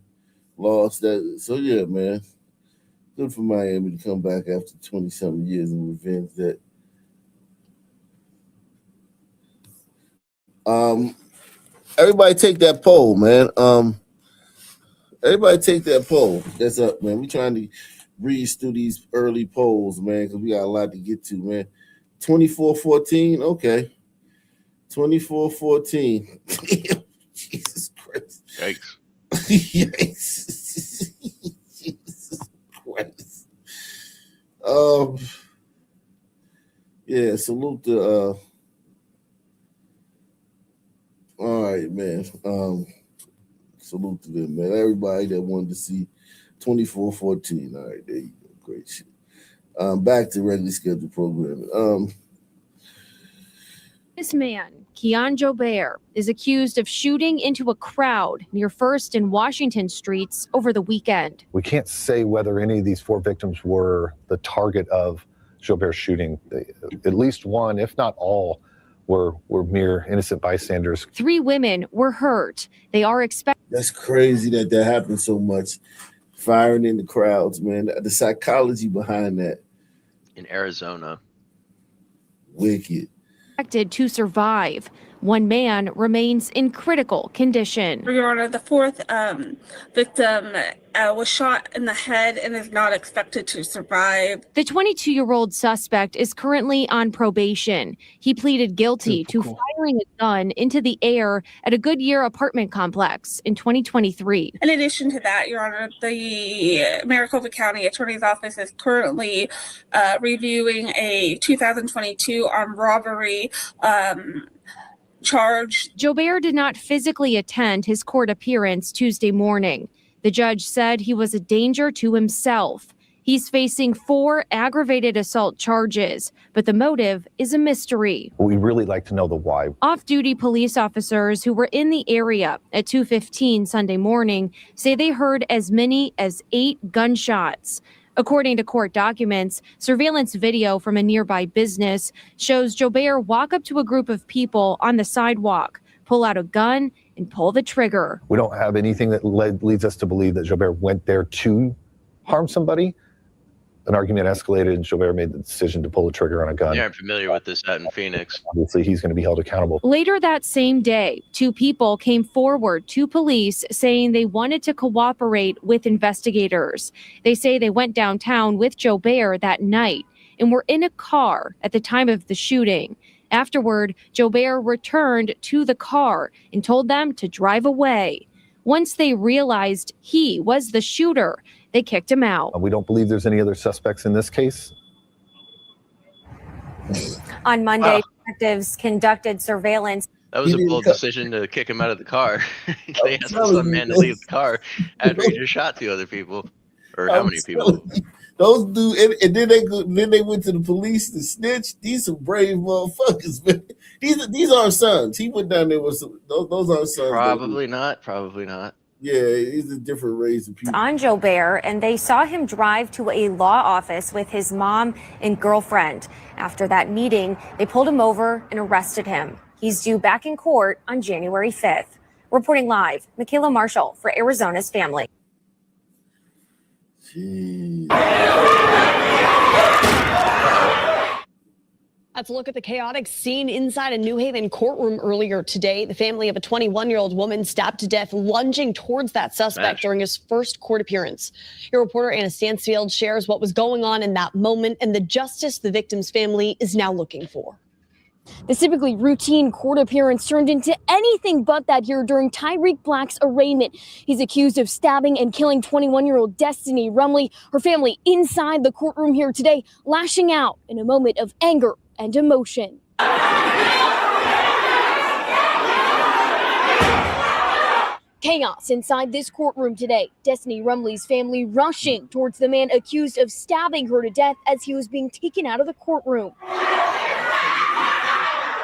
lost that. So yeah, man, good for Miami to come back after 20-something years and revenge that. Everybody take that poll, man. Everybody take that poll. That's up, man. We trying to breeze through these early polls, man, because we got a lot to get to, man. 24-14, okay. 24-14. Jesus Christ. Yikes. Yikes. Jesus Christ. Yeah, salute to all right, man. Salute to them, man. Everybody that wanted to see 24-14. All right, there you go. Great shit. Back to regularly scheduled programming. This man, Keon Jobert, is accused of shooting into a crowd near First and Washington streets over the weekend. We can't say whether any of these 4 victims were the target of Jobert's shooting. At least one, if not all, were mere innocent bystanders. 3 women were hurt. They are expected. That's crazy that happens so much. Firing in the crowds, man. The psychology behind that. In Arizona. Wicked. Expected to survive. One man remains in critical condition. Your Honor, the 4th victim was shot in the head and is not expected to survive. The 22-year-old suspect is currently on probation. He pleaded guilty to firing a gun into the air at a Goodyear apartment complex in 2023. In addition to that, Your Honor, the Maricopa County Attorney's Office is currently reviewing a 2022 armed robbery charge. Jobert did not physically attend his court appearance Tuesday morning. The judge said he was a danger to himself. He's facing 4 aggravated assault charges, but the motive is a mystery. We really like to know the why. Off-duty police officers who were in the area at 2:15 Sunday morning say they heard as many as 8 gunshots. According to court documents, surveillance video from a nearby business shows Jobert walk up to a group of people on the sidewalk, pull out a gun, and pull the trigger. We don't have anything that leads us to believe that Jobert went there to harm somebody. An argument escalated and Jobert made the decision to pull the trigger on a gun. Yeah, I'm familiar with this out in Phoenix. Obviously, he's going to be held accountable. Later that same day, 2 people came forward to police saying they wanted to cooperate with investigators. They say they went downtown with Jobert that night and were in a car at the time of the shooting. Afterward, Jobert returned to the car and told them to drive away. Once they realized he was the shooter, they kicked him out. We don't believe there's any other suspects in this case. On Monday, detectives conducted surveillance. That was a bold decision to kick him out of the car. They asked some man to leave the car after he just shot 2 other people. Or how many people? Those dudes, and then they went to the police to snitch. These some brave motherfuckers, man. These aren't sons. He went down there with those aren't sons. Probably not. Probably not. Yeah, it's a different race of people. On Joe Bear, and they saw him drive to a law office with his mom and girlfriend. After that meeting, they pulled him over and arrested him. He's due back in court on January 5th. Reporting live, Michaela Marshall for Arizona's Family. Let's look at the chaotic scene inside a New Haven courtroom earlier today. The family of a 21-year-old woman stabbed to death, lunging towards that suspect during his first court appearance. Your reporter Anna Stansfield shares what was going on in that moment and the justice the victim's family is now looking for. The typically routine court appearance turned into anything but that here during Tyreek Black's arraignment. He's accused of stabbing and killing 21-year-old Destiny Rumley. Her family inside the courtroom here today, lashing out in a moment of anger and emotion. Chaos inside this courtroom today. Destiny Rumley's family rushing towards the man accused of stabbing her to death as he was being taken out of the courtroom.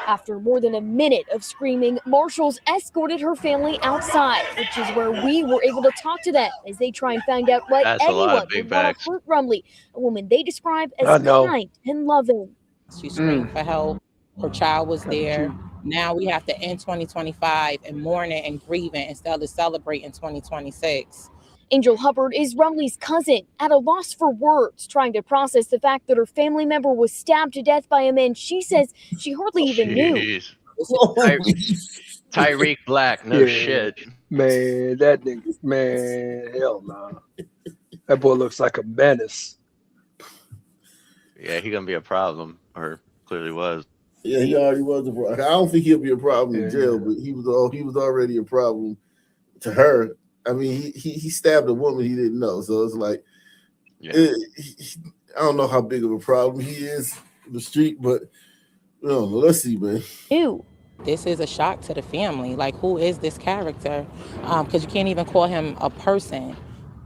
After more than a minute of screaming, marshals escorted her family outside, which is where we were able to talk to them as they try and find out what anyone would want to hurt Rumley, a woman they describe as kind and loving. She screamed for help. Her child was there. Now we have to end 2025 and mourn it and grieve it instead of celebrating 2026. Angel Hubbard is Rumley's cousin, at a loss for words, trying to process the fact that her family member was stabbed to death by a man she says she hardly even knew. Tyreek Black, no shit. Man, that nigga, man, hell no. That boy looks like a menace. Yeah, he gonna be a problem, or clearly was. Yeah, he already was a problem. I don't think he'll be a problem in jail, but he was already a problem to her. I mean, he stabbed a woman he didn't know, so it's like, I don't know how big of a problem he is in the street, but let's see, man. Ew. This is a shock to the family. Like, who is this character? Because you can't even call him a person.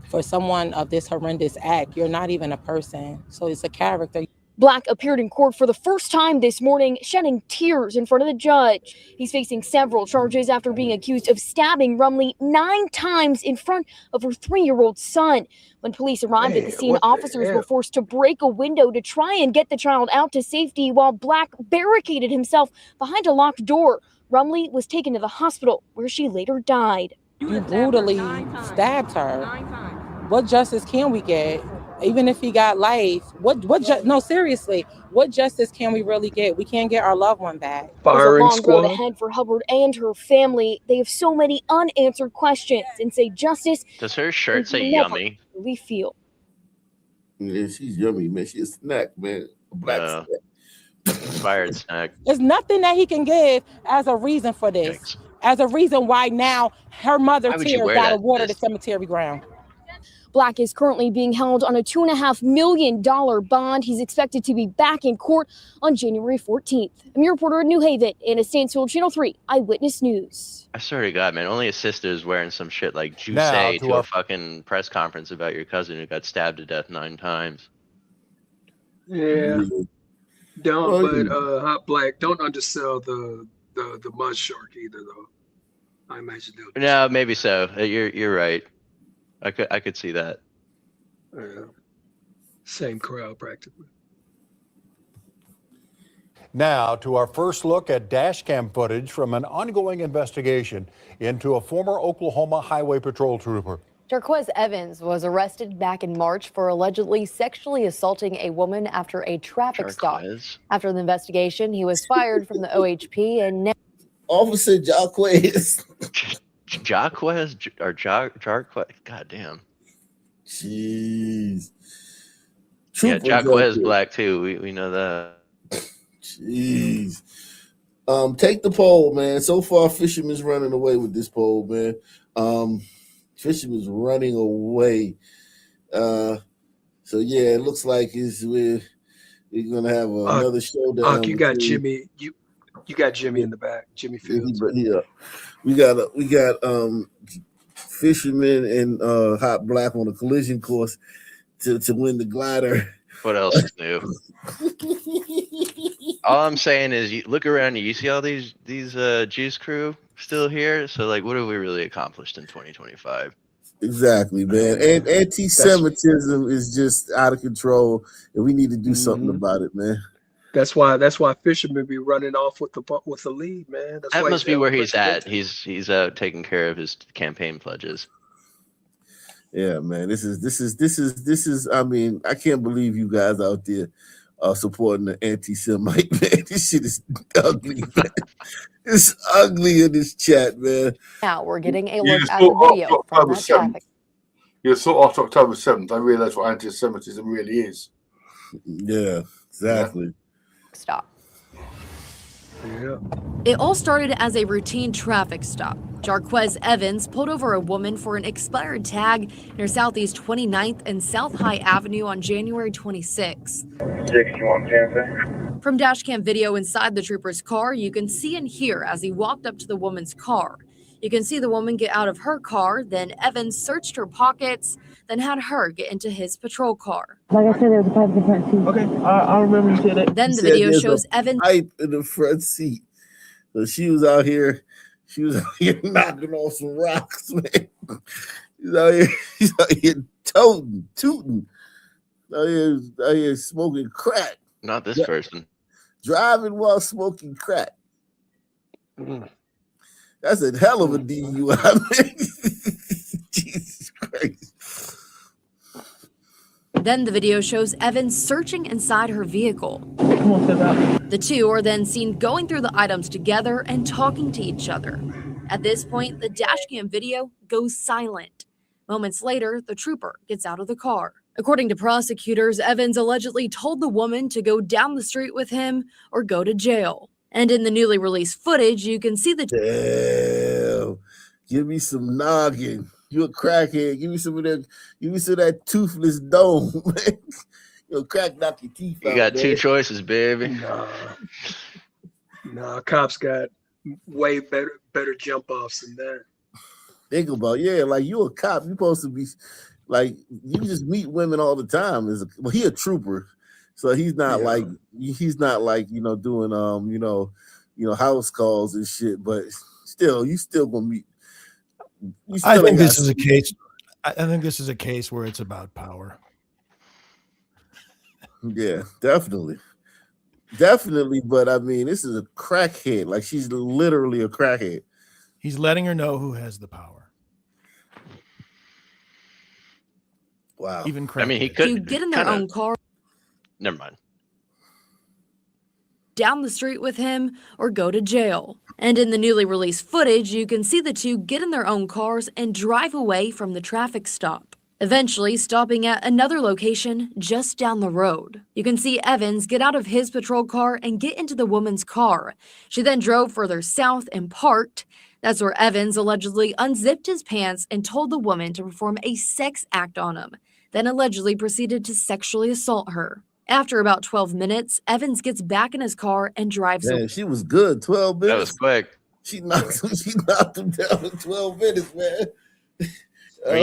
For someone of this horrendous act, you're not even a person. So it's a character. Black appeared in court for the first time this morning, shedding tears in front of the judge. He's facing several charges after being accused of stabbing Rumley 9 times in front of her 3-year-old son. When police arrived at the scene, officers were forced to break a window to try and get the child out to safety while Black barricaded himself behind a locked door. Rumley was taken to the hospital where she later died. You brutally stabbed her. What justice can we get? Even if he got life, no, seriously, what justice can we really get? We can't get our loved one back. There's a long road ahead for Hubbard and her family. They have so many unanswered questions and say justice. Does her shirt say yummy? We feel. Yeah, she's yummy, man. She's a snack, man. A black snack. Inspired snack. There's nothing that he can give as a reason for this. As a reason why now her mother tears got to water the cemetery ground. Black is currently being held on a $2.5 million bond. He's expected to be back in court on January 14th. I'm your reporter in New Haven, Anna Stansfield, Channel 3 Eyewitness News. I swear to God, man, only a sister's wearing some shit like Juice to a fucking press conference about your cousin who got stabbed to death 9 times. Yeah. Don't, but Hot Black, don't undersell the mud shark either, though. I imagine they'll. No, maybe so. You're right. I could see that. Yeah. Same crowd practically. Now to our first look at dash cam footage from an ongoing investigation into a former Oklahoma Highway Patrol trooper. Jarquez Evans was arrested back in March for allegedly sexually assaulting a woman after a traffic stop. After the investigation, he was fired from the OHP and now Officer Jarquez. Jarquez or Jarquez? God damn. Jeez. Yeah, Jarquez Black too. We know that. Jeez. Take the poll, man. So far, Fisherman's running away with this poll, man. Fisherman's running away. So yeah, it looks like we're gonna have another showdown. You got Jimmy. You got Jimmy in the back. Jimmy Fields. Yeah. We got Fisherman and Hot Black on a collision course to win the glider. What else is new? All I'm saying is, you look around, you see all these Juice Crew still here. So like, what have we really accomplished in 2025? Exactly, man. And anti-Semitism is just out of control, and we need to do something about it, man. That's why Fisherman be running off with the lead, man. That's That why must be where he's at. presidential. He's out taking care of his campaign pledges. Yeah, man. This is. I mean, I can't believe you guys out there supporting the anti-Semite, man. This shit is ugly, man. It's ugly in this chat, man. Now we're getting a You look just at thought the video after from October that 7th. traffic. You thought after October 7th, they realised what anti-Semitism really is. Yeah, exactly. Stop. Yeah. It all started as a routine traffic stop. Jarquez Evans pulled over a woman for an expired tag near Southeast 29th and South High Avenue on January 26. 61 From dashcam video inside the trooper's car, you can see and hear as he walked up to the woman's car. You can see the woman get out of her car, then Evans searched her pockets, then had her get into his patrol car. Like I said, there was a pipe in the front seat. Okay, I remember you said that. Then the Said video there's shows a Evans pipe in the front seat. So she was out here knocking off some rocks, man. She's out here tooting. Out here smoking crack. Not this person. Driving while smoking crack. That's a hell of a DUI, man. Jesus Christ. Then the video shows Evans searching inside her vehicle. The two are then seen going through the items together and talking to each other. At this point, the dashcam video goes silent. Moments later, the trooper gets out of the car. According to prosecutors, Evans allegedly told the woman to go down the street with him or go to jail. And in the newly released footage, you can see the Damn. Give me some noggin. You a crackhead. Give me some of that toothless dome, man. You'll crack knock your teeth out. You got man. two choices, baby. Nah, cops got way better jump offs than that. Think about like you a cop. You supposed to be like you just meet women all the time. Well, he a trooper, so he's not doing house calls and shit. But still, you still gonna meet. I think this is a case. I think this is a case where it's about power. Yeah, definitely. But I mean, this is a crackhead. Like she's literally a crackhead. He's letting her know who has the power. Wow. Even I mean, he could to get in their own car, Never mind. down the street with him, or go to jail. And in the newly released footage, you can see the two get in their own cars and drive away from the traffic stop, eventually stopping at another location just down the road. You can see Evans get out of his patrol car and get into the woman's car. She then drove further south and parked. That's where Evans allegedly unzipped his pants and told the woman to perform a sex act on him, then allegedly proceeded to sexually assault her. After about 12 minutes, Evans gets back in his car and drives away. Man, she was good. 12 minutes. That was quick. She knocked him down in 12 minutes, man.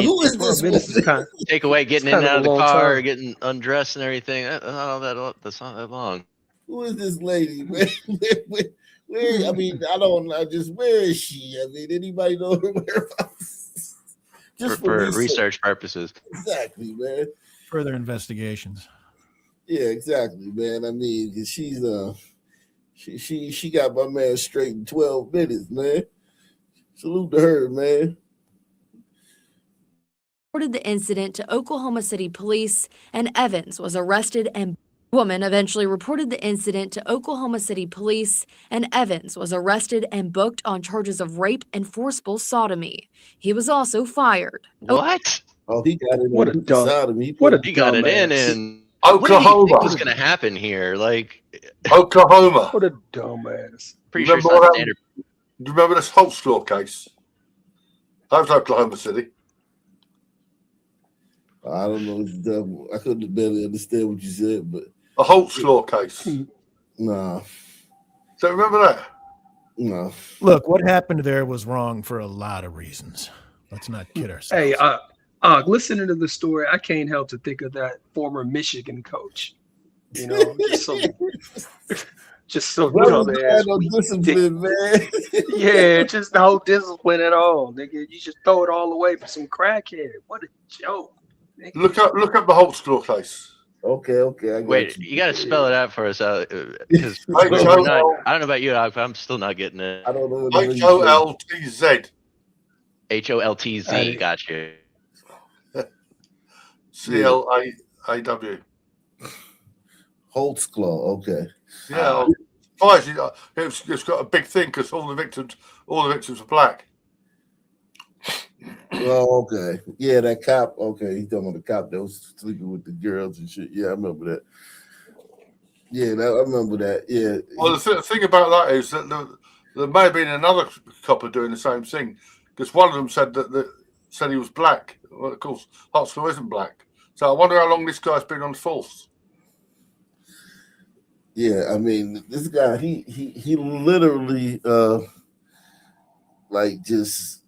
Who is this? Take away getting in kind and of out of a the long car, time. getting undressed and everything. That's not that long. Who is this lady, man? Where? I mean, where is she? I mean, anybody know her whereabouts? Just For research purposes. Exactly, man. Further investigations. Yeah, exactly, man. I mean, 'cause she's she got my man straight in 12 minutes, man. Salute to her, man. Reported the incident to Oklahoma City police, and Evans was arrested and woman eventually reported the incident to Oklahoma City police, and Evans was arrested and booked on charges of rape and forcible sodomy. He was also fired. What? Oh, he got it. What a dumb. Sodomy. He got it in Oklahoma. What do you think was going to happen here? Like Oklahoma. What a dumbass. Pretty sure it's Remember not what standard. Do you remember this Holtz law case? That was Oklahoma City. I don't know. I couldn't barely understand what you said, but A Holtz law case. nah. So remember that? No. Look, what happened there was wrong for a lot of reasons. Let's not kid ourselves. Hey, listening to the story, I can't help to think of that former Michigan coach. You know, just some Just so Brothers dumb don't ass have no weak. discipline, man. Yeah, just no discipline at all, nigga. You just throw it all away for some crackhead. What a joke, nigga. Look up the Holtzclaw case. Okay, I got Wait, you. you got to spell it out for us, because H-O-L- we're not. I don't know about you, but I'm still not getting it. I don't know what the Holtz. Holtz. Got you. CLAW. Holtzclaw. Okay. Yeah, surprised it's got a big thing because all the victims are black. Oh, okay. Yeah, that cop. Okay, he's talking about the cop that was sleeping with the girls and shit. Yeah, I remember that. Yeah, I remember that. Yeah. Well, the thing about that is that there may have been another couple doing the same thing because one of them said said he was black. Well, of course, Holtzclaw isn't black. So I wonder how long this guy's been on force. Yeah, I mean, this guy, he literally like just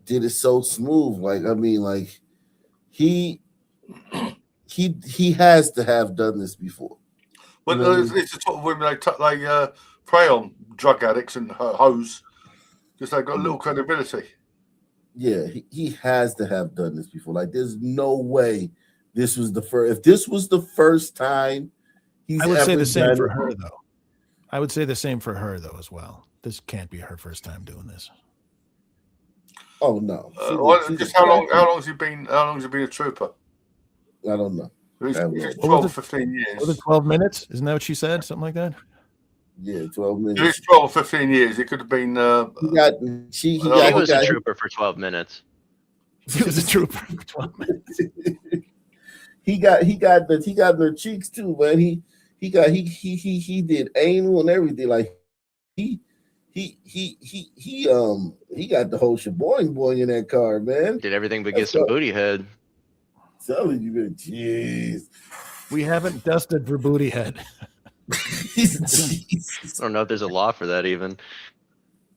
did it so smooth. Like, I mean, like he has to have done this before. But it's the sort of women they prey on drug addicts and hoes because they've got little credibility. Yeah, he has to have done this before. Like, there's no way this was the first. If this was the first time I would say the same for her, though. I would say the same for her, though, as well. This can't be her first time doing this. Oh no! Just how long has he been? How long has he been a trooper? I don't know. It's 12, 15 years. Was it 12 minutes? Isn't that what she said? Something like that? Yeah, 12 minutes. It's 12, 15 years. It could have been. He was a trooper for 12 minutes. He was a trooper for 12 minutes. He got in her cheeks too, man. He did anal and everything. Like he got the whole sheboing in that car, man. Did everything but get some booty head. Telling you, man, jeez. We haven't dusted for booty head. I don't know if there's a law for that even.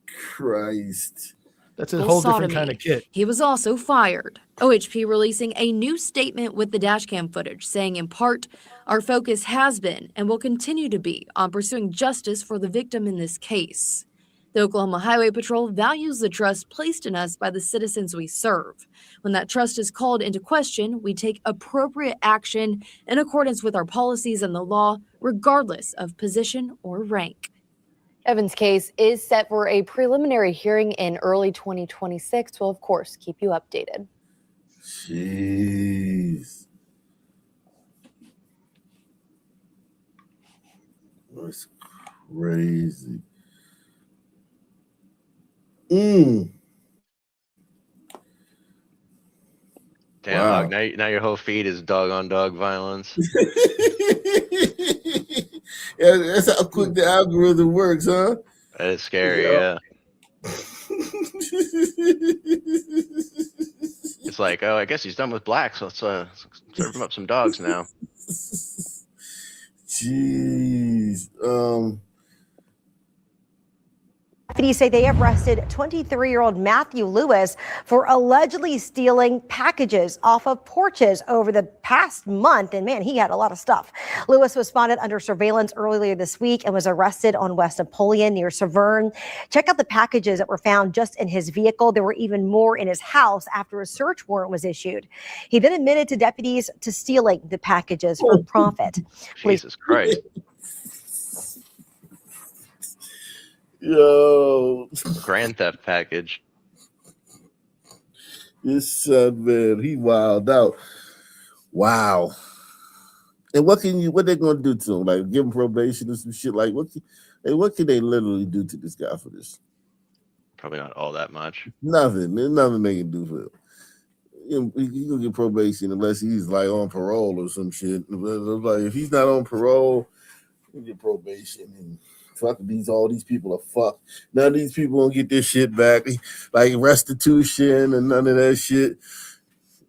Christ. That's a whole different kind of kit. He was also fired. OHP releasing a new statement with the dashcam footage, saying in part, "Our focus has been and will continue to be on pursuing justice for the victim in this case. The Oklahoma Highway Patrol values the trust placed in us by the citizens we serve. When that trust is called into question, we take appropriate action in accordance with our policies and the law, regardless of position or rank." Evan's case is set for a preliminary hearing in early 2026. We'll, of course, keep you updated. Jeez. That's crazy. Damn, Wow. dog, now your whole feed is dog on dog violence. Yeah, that's how quick the algorithm works, huh? That is scary, yeah. It's like, oh, I guess he's done with blacks. Let's serve him up some dogs now. Jeez. Deputies say they have arrested 23-year-old Matthew Lewis for allegedly stealing packages off of porches over the past month. And man, he had a lot of stuff. Lewis was spotted under surveillance earlier this week and was arrested on West Napoleon near Severn. Check out the packages that were found just in his vehicle. There were even more in his house after a search warrant was issued. He then admitted to deputies to stealing the packages for profit. Jesus Christ. Yo. Grand theft package. This son, man, he wild out. Wow. And what they gonna do to him? Like give him probation or some shit? Like what can they literally do to this guy for this? Probably not all that much. Nothing. There's nothing they can do for him. He gonna get probation unless he's like on parole or some shit. Like if he's not on parole, he'll get probation and fuck all these people are fucked. None of these people gonna get their shit back, like restitution and none of that shit.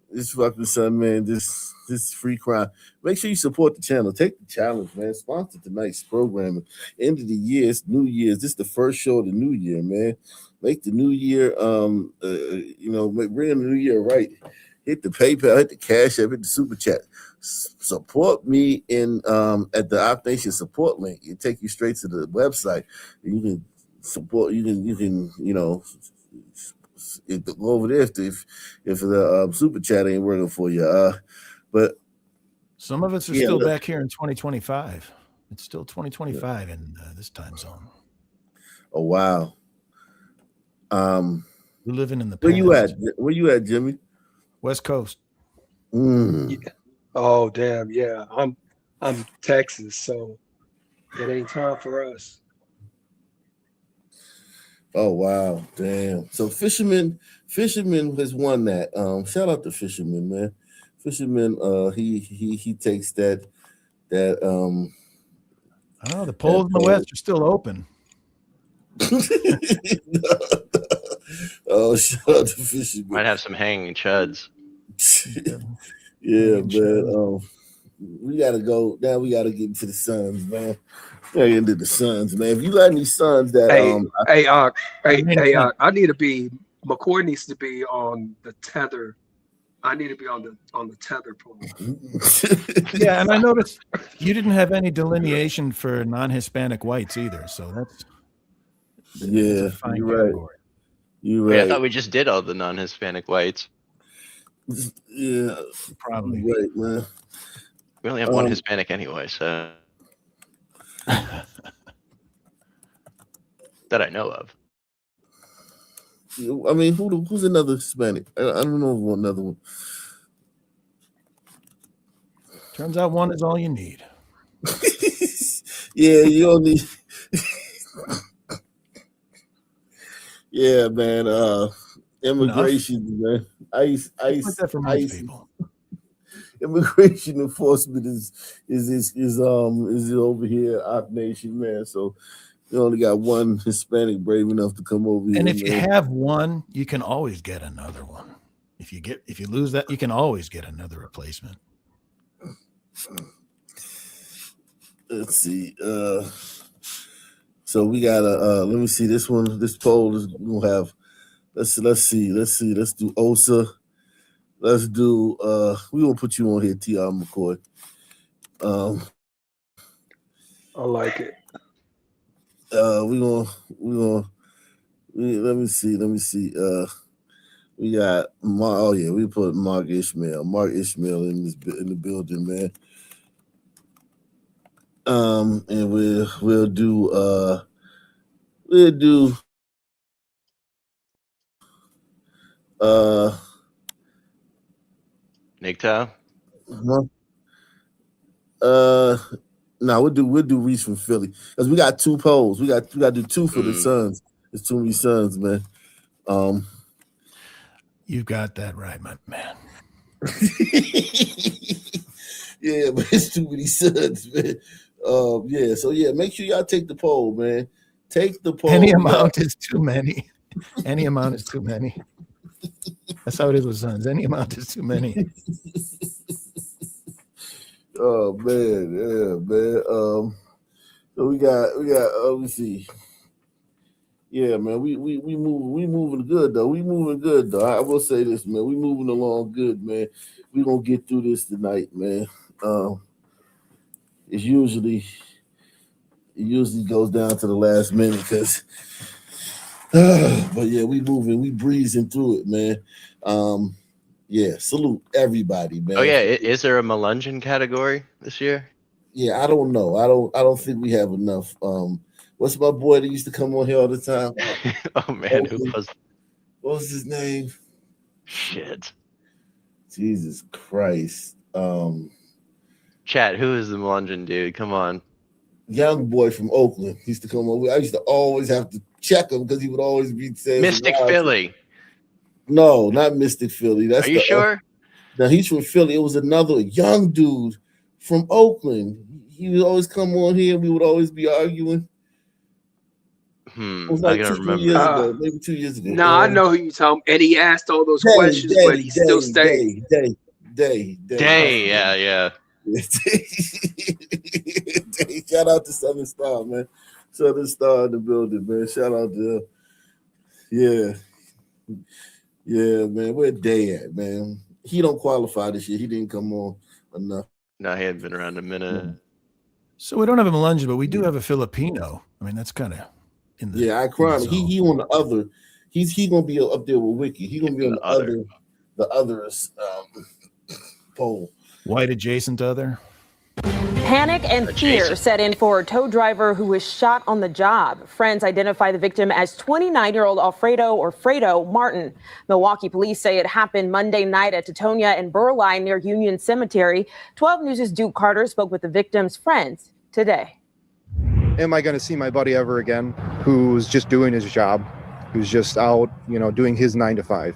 This fucking son, man, this free crime. Make sure you support the channel. Take the challenge, man. Sponsor tonight's programming. End of the year, it's New Year's. This is the first show of the new year, man. Make the new year, bring the new year right. Hit the PayPal, hit the Cash App, hit the Super Chat. support me in at the Op Nation support link. It take you straight to the website. You can support. You can go over there if the super chat ain't working for you. But some of us are still back here in 2025. It's still 2025 in this time zone. Oh wow. We're living in the past. Where you at, Jimmy? West Coast. Yeah. Oh damn, yeah. I'm Texas, so it ain't time for us. Oh wow, damn. So Fisherman has won that. Shout out to Fisherman, man. Fisherman, he takes that I don't know, the polls in the West are still open. Oh, shout out to Fisherman. Might have some hanging chuds. Yeah, man. We gotta go. Now we gotta get into the Suns, man. Gotta get into the Suns, man. If you got any Suns that I need to be McCoy needs to be on the tether. I need to be on the tether pool. Yeah, and I noticed you didn't have any delineation for non-Hispanic whites either, so that's a fine category. You're right. Yeah, I thought we just did all the non-Hispanic whites. Yeah, probably right, man. We only have one Hispanic anyway, so that I know of. I mean, who's another Hispanic? I don't know another one. Turns out one is all you need. Yeah, you don't need. Yeah, man. Immigration, man. ICE. Immigration enforcement is over here, Op Nation, man. So you only got one Hispanic brave enough to come over here. And if you have one, you can always get another one. If you lose that, you can always get another replacement. Let's see. So we got let me see this one. This poll is gonna have. Let's see. Let's do Osa. Let's do. We gonna put you on here, T.R. McCoy. I like it. Let me see. We got we put Mark Ishmael in the building, man. And we'll do Nicktow? No, we'll do Reese from Philly because we got two polls. We got to do two for the Suns. It's too many Suns, man. You got that right, my man. Yeah, but it's too many Suns, man. Yeah. So yeah, make sure y'all take the poll, man. Take the poll. Any amount is too many. Any amount is too many. That's how it is with Suns. Any amount is too many. Oh man, yeah, man. So we got. Let me see. Yeah, man, we moving good though. We moving good though. I will say this, man. We moving along good, man. We gonna get through this tonight, man. It usually goes down to the last minute because, but yeah, we moving, we breezing through it, man. Yeah, salute everybody, man. Oh yeah, is there a Melungeon category this year? Yeah, I don't know. I don't think we have enough. What's my boy that used to come on here all the time? Oh man, who was? What was his name? Shit. Jesus Christ. Chat, who is the Melungeon dude? Come on. Young boy from Oakland. He used to come over. I used to always have to check him because he would always be saying Mystic Philly. No, not Mystic Philly. That's Are you sure? Now he's from Philly. It was another young dude from Oakland. He would always come on here and we would always be arguing. It was like I gotta 2 remember. years ago, maybe 2 years ago. No, I know who you talking. And he asked all those questions, but he still stayed. Day. Yeah. Shout out to Southern Star, man. Southern Star in the building, man. Shout out to yeah, man. Where Day at, man? He don't qualify this year. He didn't come on. enough. No, he hadn't been around a minute. So we don't have a Melungeon, but we do have a Filipino. I mean, that's kind of in the Iconic. He on the other. He's gonna be up there with Wiki. He's gonna be on the other's pole. White adjacent other. Panic and fear set in for a tow driver who was shot on the job. Friends identify the victim as 29-year-old Alfredo or Fredo Martin. Milwaukee police say it happened Monday night at Teutonia and Burleigh near Union Cemetery. 12 News' Duke Carter spoke with the victim's friends today. Am I going to see my buddy ever again, who's just doing his job, who's just out, doing his 9 to 5?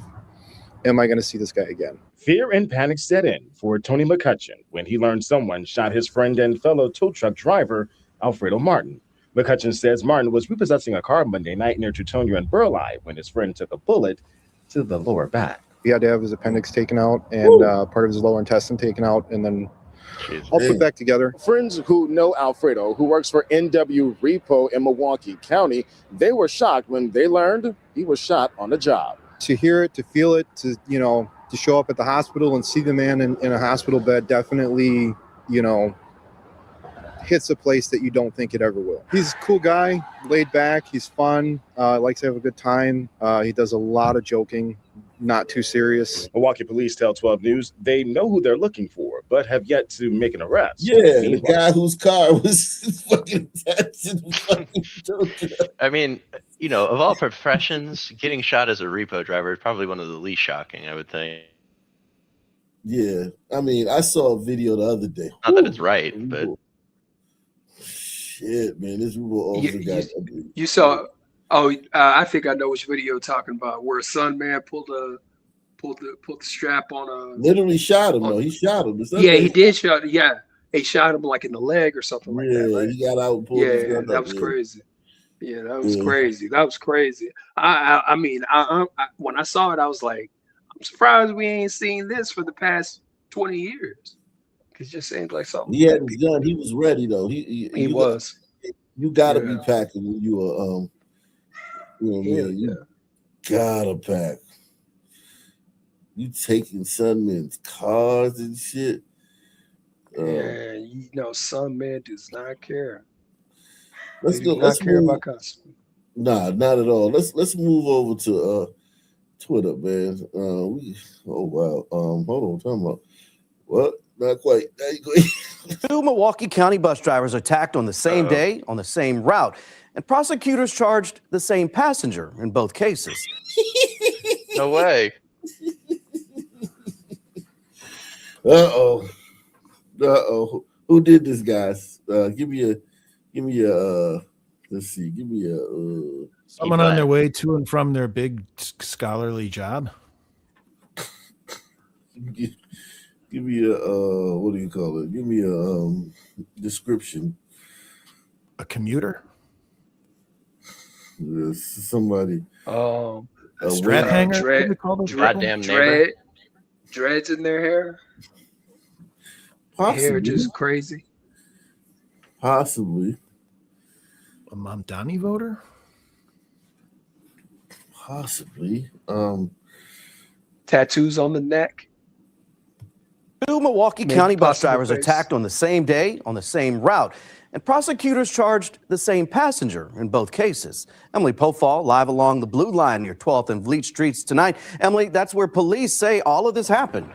Am I going to see this guy again? Fear and panic set in for Tony McCutcheon when he learned someone shot his friend and fellow tow truck driver, Alfredo Martin. McCutcheon says Martin was repossessing a car Monday night near Teutonia and Burleigh when his friend took a bullet to the lower back. He had to have his appendix taken out and part of his lower intestine taken out and then all put back together. Friends who know Alfredo, who works for NW Repo in Milwaukee County, they were shocked when they learned he was shot on the job. To hear it, to feel it, to show up at the hospital and see the man in a hospital bed definitely, hits a place that you don't think it ever will. He's a cool guy, laid back, he's fun, likes to have a good time. He does a lot of joking, not too serious. Milwaukee police tell 12 News they know who they're looking for, but have yet to make an arrest. Yeah, the guy whose car was fucking attached to the fucking tow truck. I mean, of all professions, getting shot as a repo driver is probably one of the least shocking, I would think. Yeah, I mean, I saw a video the other day. Not that it's right, but shit, man, this Uber officer guy. You saw? Oh, I think I know which video you're talking about, where a son man pulled the strap on a. Literally shot him though. He shot him. Yeah, he did shot. Yeah, he shot him like in the leg or something like that. Right? He got out and pulled his gun that up, was crazy. Yeah, that was crazy. That was crazy. I mean, when I saw it, I was like, I'm surprised we ain't seen this for the past 20 years. It just seems like something. He had his gun. He was ready though. He was. You gotta be packing when you are you gotta pack. You taking some men's cars and shit. Some man does not care. Let's go. Let's care about customers. Nah, not at all. Let's move over to Twitter, man. Hold on, talking about what? Not quite. There you go. 2 Milwaukee County bus drivers attacked on the same day on the same route, and prosecutors charged the same passenger in both cases. No way. Uh-oh. Who did this, guys? Give me a let's see. Give me a someone on their way to and from their big scholarly job. Give me a what do you call it? Give me a description. A commuter? Yes, somebody. A strap hanger? Goddamn neighbor. Dreads in their hair. Possibly. Hair just crazy. Possibly. A Mamdani voter? Possibly. Tattoos on the neck. 2 Milwaukee County bus drivers attacked on the same day on the same route, and prosecutors charged the same passenger in both cases. Emily Pofall live along the Blue Line near 12th and Vliet Streets tonight. Emily, that's where police say all of this happened.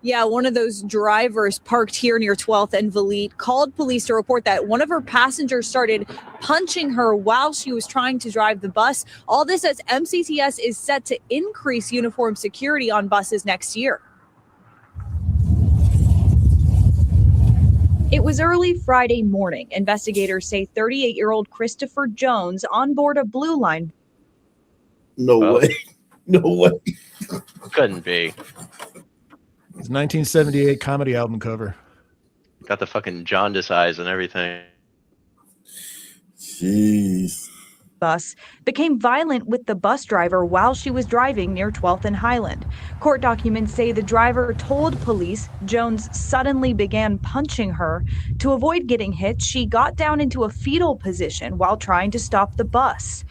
Yeah, one of those drivers parked here near 12th and Vliet called police to report that one of her passengers started punching her while she was trying to drive the bus. All this as MCTS is set to increase uniform security on buses next year. It was early Friday morning. Investigators say 38-year-old Christopher Jones on board a Blue Line. No way. No way. Couldn't be. It's 1978 comedy album cover. Got the fucking jaundice eyes and everything. Jeez. Bus became violent with the bus driver while she was driving near 12th and Highland. Court documents say the driver told police Jones suddenly began punching her. To avoid getting hit, she got down into a fetal position while trying to stop the bus.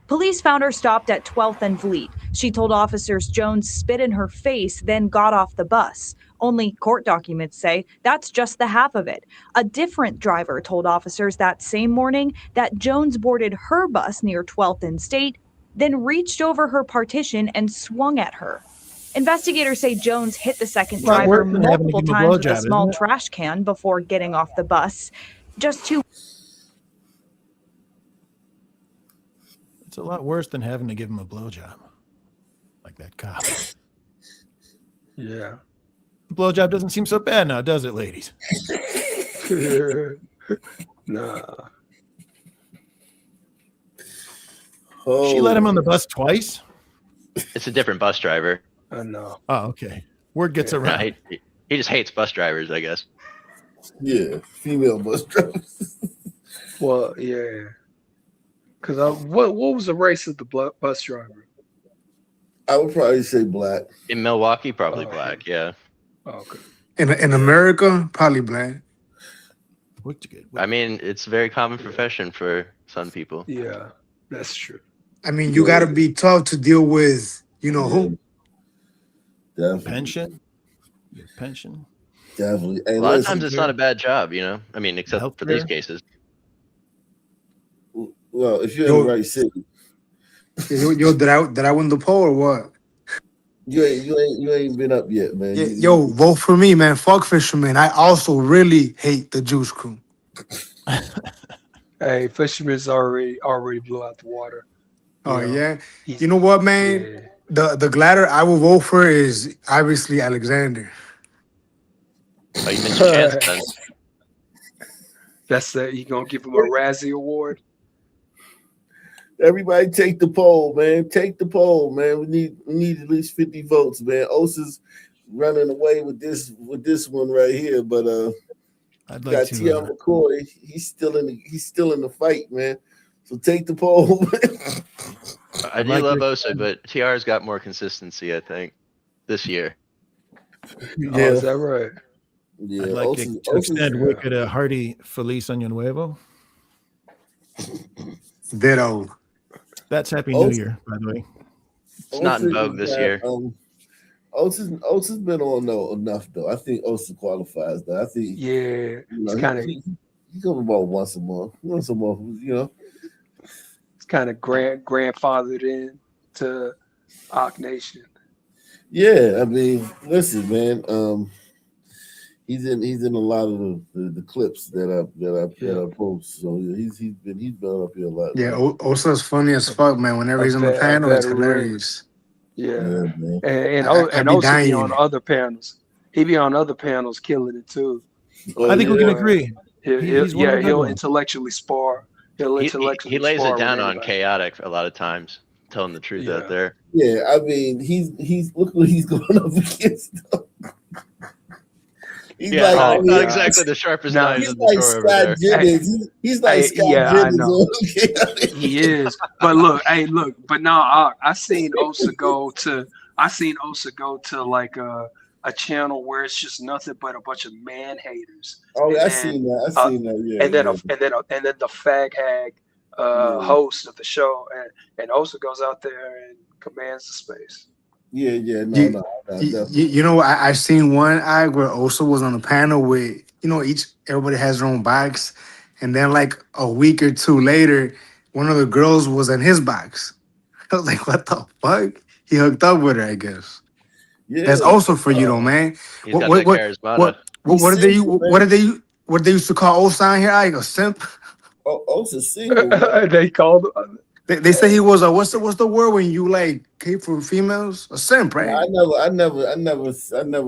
Police found her stopped at 12th and Vliet. She told officers Jones spit in her face, then got off the bus. Only court documents say that's just the half of it. A different driver told officers that same morning that Jones boarded her bus near 12th and State, then reached over her partition and swung at her. Investigators say Jones hit the second driver multiple times with a small trash can before getting off the bus. Just 2. It's a lot worse than having to give him a blowjob, like that cop. Yeah. Blowjob doesn't seem so bad now, does it, ladies? Nah. She let him on the bus twice? It's a different bus driver. I know. Oh, okay. Word gets around. He just hates bus drivers, I guess. Yeah, female bus drivers. Well, yeah. Because what was the race of the bus driver? I would probably say black. In Milwaukee, probably black. Yeah. Oh, okay. In America, probably black. I mean, it's a very common profession for some people. Yeah, that's true. I mean, you got to be tough to deal with, who. Definitely. Pension. Definitely. A lot of times it's not a bad job, I mean, except for these cases. Well, if you're in the right city. Yo, did I win the poll or what? You ain't been up yet, man. Yo, vote for me, man. Fuck Fisherman. I also really hate the Juice Crew. Hey, Fisherman's already blew out the water. Oh yeah. You know what, man? Yeah. The glider I will vote for is obviously Alexander. Oh, you mentioned Chance then. That's that. You gonna give him a Razzie Award? Everybody take the poll, man. Take the poll, man. We need at least 50 votes, man. Osa's running away with this one right here, but I'd like got T.R. McCoy. He's still in the fight, man. So take the poll. I do love Osa, but TR's got more consistency, I think, this year. Yeah, oh, is that right? Yeah, I'd like to extend Wicked a hearty Feliz Año Nuevo. Ditto. That's Happy New Year, by the way. It's not in vogue this year. Osa's been on enough though. I think Osa qualifies though. I think it's kind of he comes about once a month. It's kind of grandfathered in to Ock Nation. Yeah, I mean, listen, man. He's in a lot of the clips that I post. So he's been up here a lot. Yeah, Osa's funny as fuck, man. Whenever he's on the panel, it's hilarious. Yeah, man. And Osa be on other panels. He be on other panels killing it too. I think we can agree. He'll intellectually spar. He lays it down on Chaotic a lot of times, telling the truth out there. Yeah, I mean, he's look what he's going up against. He's not exactly the sharpest knives in the drawer over there. He's like Scott Jennings. He is. But look, but now I seen Osa go to like a channel where it's just nothing but a bunch of man haters. Oh, I seen that. Yeah. And then the fag hag host of the show, and Osa goes out there and commands the space. Yeah, no. I seen one eye where Osa was on a panel with, everybody has their own box. And then like a week or two later, one of the girls was in his box. I was like, what the fuck? He hooked up with her, I guess. Yeah. That's also for you though, man. What did they used to call Osa on here? A simp? Oh, Osa's single. They called They say he was a what's the word when you like came for females? A simp, right? I never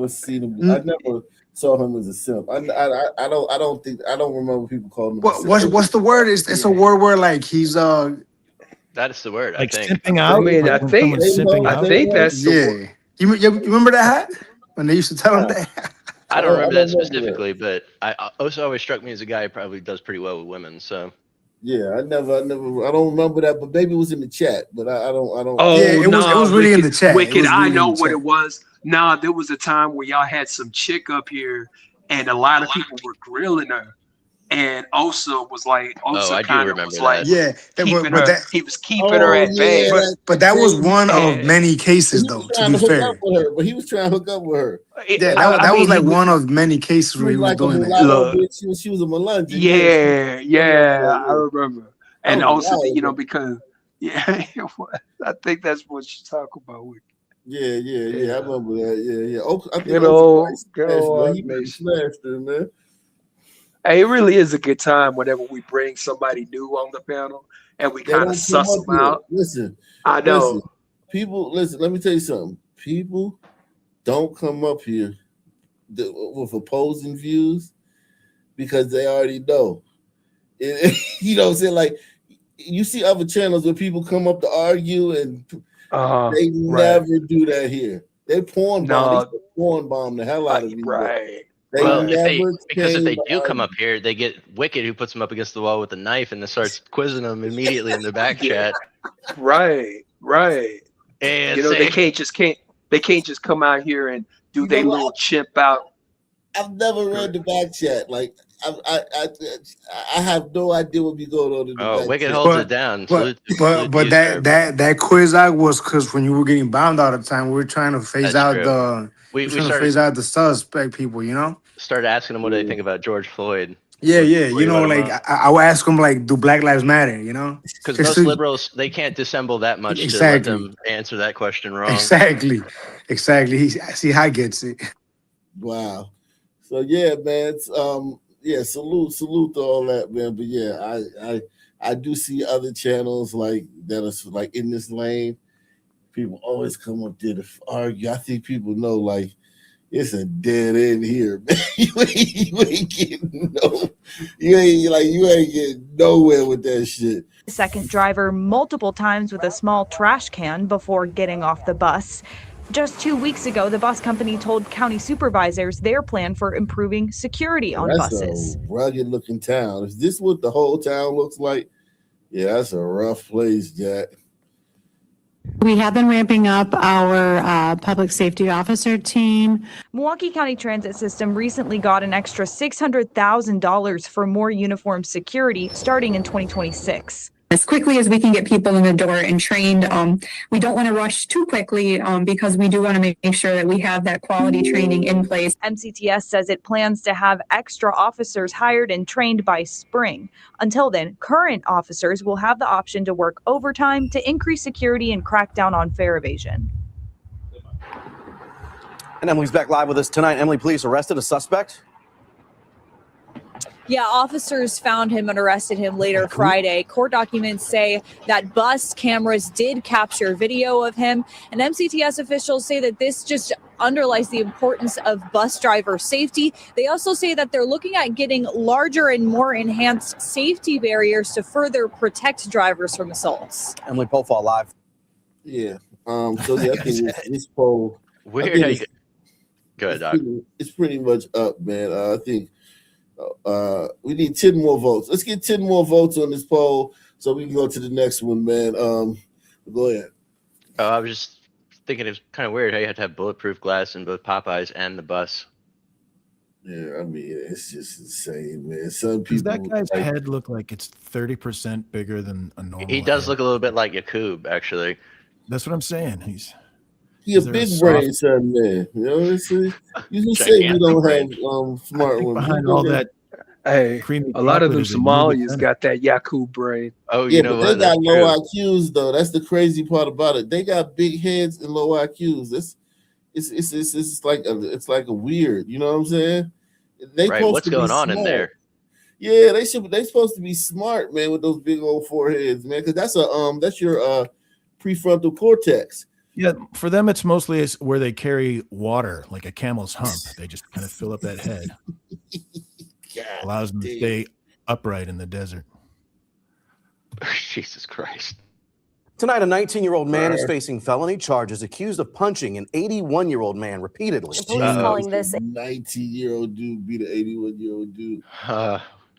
seen him. I never saw him as a simp. I don't remember people calling him. What's the word? It's a word where like he's That's the word. Like I think. simping out. I mean, I think that's the word. You remember that when they used to tell him that? I don't remember that specifically, but Osa always struck me as a guy who probably does pretty well with women. So. Yeah, I don't remember that, but maybe it was in the chat. But I don't. Oh, yeah, it was really in the chat. Wicked, I know what it was. Nah, there was a time where y'all had some chick up here, and a lot of people were grilling her, and Osa was like, I do kind of remember was that. like, Yeah, keeping but her. that, He was keeping her at bay. but that was one of And many cases, He though. was To trying be to hook fair, up with her, but he was trying to hook up with her. yeah, I that mean, was he like one of many cases She where was he was like a doing that. mulatto Look, bitch. She was a Melungeon. yeah, I remember. That And was also, wild, bro. because I think that's what she's talking about. Yeah. I remember that. Yeah. I think Good Oprah old smashed, man. Roc He really Nation. smashed her, man. Hey, it really is a good time whenever we bring somebody new on the panel and we They kind of don't come suss up them here. out. Listen. I know. People, listen, let me tell you something. People don't come up here with opposing views because they already know. You know what I'm saying? Like, you see other channels where people come up to argue and they never do that here. They porn bomb. They porn bomb the hell out of you. Right. They never if they do come up here, they get Wicked, who puts them up against the wall with a knife and then starts quizzing them immediately in the back chat. Right. And they can't just come out here and do their little chimp out. I've never read the back chat. Like I have no idea what be going on in the back Wicked chat. holds it down. But that quiz I was because when you were getting bombed all the time, we were trying to phase That's out true. the We trying to started- phase out the suspect people, you know. Started asking them what they think about George Floyd. Yeah. before You you know, let 'em like up. I would ask them like, do Black Lives Matter? You know, Because most liberals, they can't dissemble that much to let them answer that question wrong. Exactly. See how he gets it. Wow. So yeah, man. It's, salute to all that, man. But yeah, I do see other channels like that are like in this lane. People always come up there to argue. I think people know like it's a dead end here, man. You ain't getting nowhere with that shit. Second driver multiple times with a small trash can before getting off the bus. Just 2 weeks ago, the bus company told county supervisors their plan for improving security on buses. A rugged looking town. Is this what the whole town looks like? Yeah, that's a rough place, Jack. We have been ramping up our public safety officer team. Milwaukee County Transit System recently got an extra $600,000 for more uniform security starting in 2026. As quickly as we can get people in the door and trained, we don't want to rush too quickly because we do want to make sure that we have that quality training in place. MCTS says it plans to have extra officers hired and trained by spring. Until then, current officers will have the option to work overtime to increase security and crack down on fare evasion. And Emily's back live with us tonight. Emily, police arrested a suspect. Yeah, officers found him and arrested him later Friday. Court documents say that bus cameras did capture video of him. And MCTS officials say that this just underlies the importance of bus driver safety. They also say that they're looking at getting larger and more enhanced safety barriers to further protect drivers from assaults. Emily Pofall live. Yeah. So yeah, I think this poll. Weird. Go ahead, Doc. It's pretty much up, man. I think we need 10 more votes. Let's get 10 more votes on this poll so we can go to the next one, man. Go ahead. I was just thinking it was kind of weird how you had to have bulletproof glass in both Popeyes and the bus. Yeah, I mean, it's just insane, man. Some Does people. that guy's head look like it's 30% bigger than a normal? He does look a little bit like Yakub, actually. That's what I'm saying. He a big brain son, man. You know what I'm saying? You can say we don't have smart women. Behind all that, hey, a lot of them Somalians got that Yakub brain. Oh, yeah, but they got low IQs though. That's the crazy part about it. They got big heads and low IQs. It's like a weird. You know what I'm saying? Right. What's going on in there? Yeah, they supposed to be smart, man, with those big old foreheads, man. Because that's your prefrontal cortex. Yeah, for them, it's mostly where they carry water, like a camel's hump. They just kind of fill up that head. Allows them to stay upright in the desert. Jesus Christ. Tonight, a 19-year-old man is facing felony charges accused of punching an 81-year-old man repeatedly. Police calling this a 19-year-old dude beat an 81-year-old dude.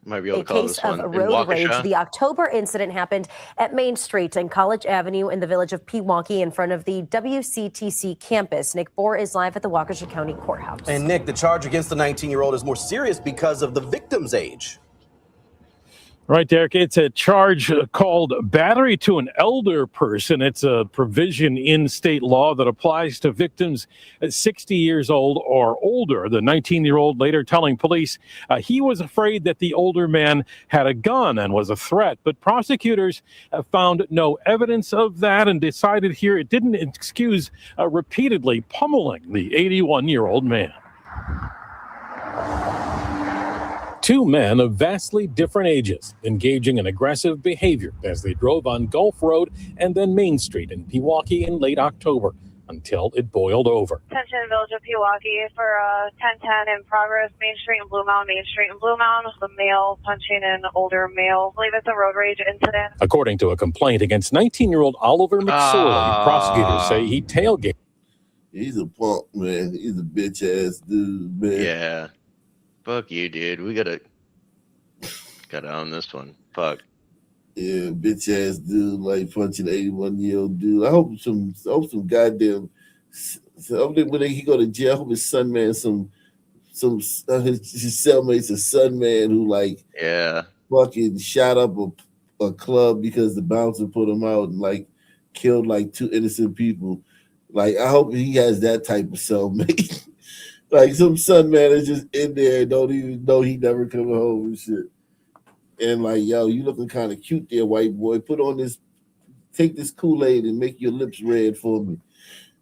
Might be able a to call case this one of in road rage. Waukesha. The October incident happened at Main Street and College Avenue in the village of Pewaukee in front of the WCTC campus. Nick Bohr is live at the Waukesha County Courthouse. And Nick, the charge against the 19-year-old is more serious because of the victim's age. Right, Derek. It's a charge called battery to an elder person. It's a provision in state law that applies to victims 60 years old or older. The 19-year-old later telling police he was afraid that the older man had a gun and was a threat. But prosecutors found no evidence of that and decided here it didn't excuse repeatedly pummeling the 81-year-old man. Two men of vastly different ages engaging in aggressive behavior as they drove on Gulf Road and then Main Street in Pewaukee in late October until it boiled over. Attention Village of Pewaukee for 1010 in progress, Main Street and Blue Mound, Main Street and Blue Mound. The male punching an older male. I believe it's a road rage incident. According to a complaint against 19-year-old Oliver McSorley, prosecutors say he tailgated. He's a punk, man. He's a bitch ass dude, man. Yeah. Fuck you, dude. We gotta own this one. Fuck. Yeah, bitch ass dude, like punching an 81-year-old dude. I hope some goddamn. When he go to jail, I hope his son man, his cellmate's a son man who like fucking shot up a club because the bouncer put him out and like killed like 2 innocent people. Like I hope he has that type of cellmate. Like some son man is just in there and don't even know he never coming home and shit. And like, yo, you looking kind of cute there, white boy. Take this Kool-Aid and make your lips red for me.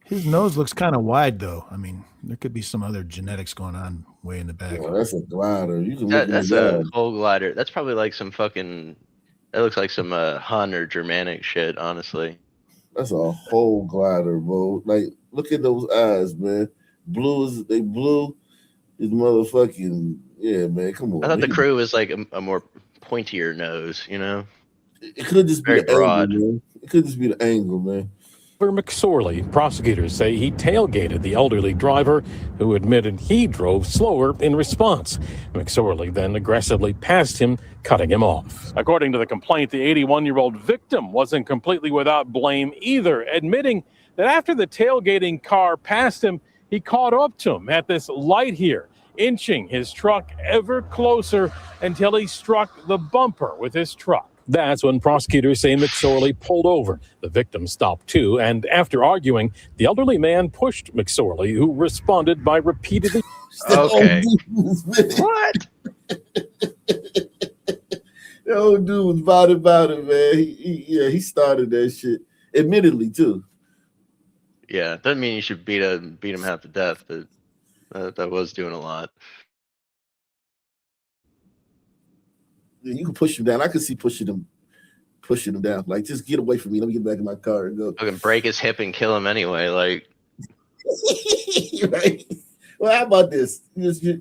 His nose looks kind of wide, though. I mean, there could be some other genetics going on way in the back. Oh, that's a glider. You can That's a whole glider. That's probably like some fucking. That looks like some Hun or Germanic shit, honestly. That's a whole glider, bro. Like, look at those eyes, man. Blue is motherfucking man. Come on. I thought the crew was like a more pointier nose, you know. It could just be very the broad. angle, man. It could just be the angle, man. For McSorley, prosecutors say he tailgated the elderly driver who admitted he drove slower in response. McSorley then aggressively passed him, cutting him off. According to the complaint, the 81-year-old victim wasn't completely without blame either, admitting that after the tailgating car passed him, he caught up to him at this light here, inching his truck ever closer until he struck the bumper with his truck. That's when prosecutors say McSorley pulled over. The victim stopped too, and after arguing, the elderly man pushed McSorley, who responded by repeatedly. Okay. What? The old dude was about it, man. He started that shit. Admittedly, too. Yeah, doesn't mean you should beat him half to death, but that was doing a lot. Yeah, you can push him down. I can see pushing him down. Like, just get away from me. Let me get back in my car and go. I can break his hip and kill him anyway. Like, right. Well, how about this?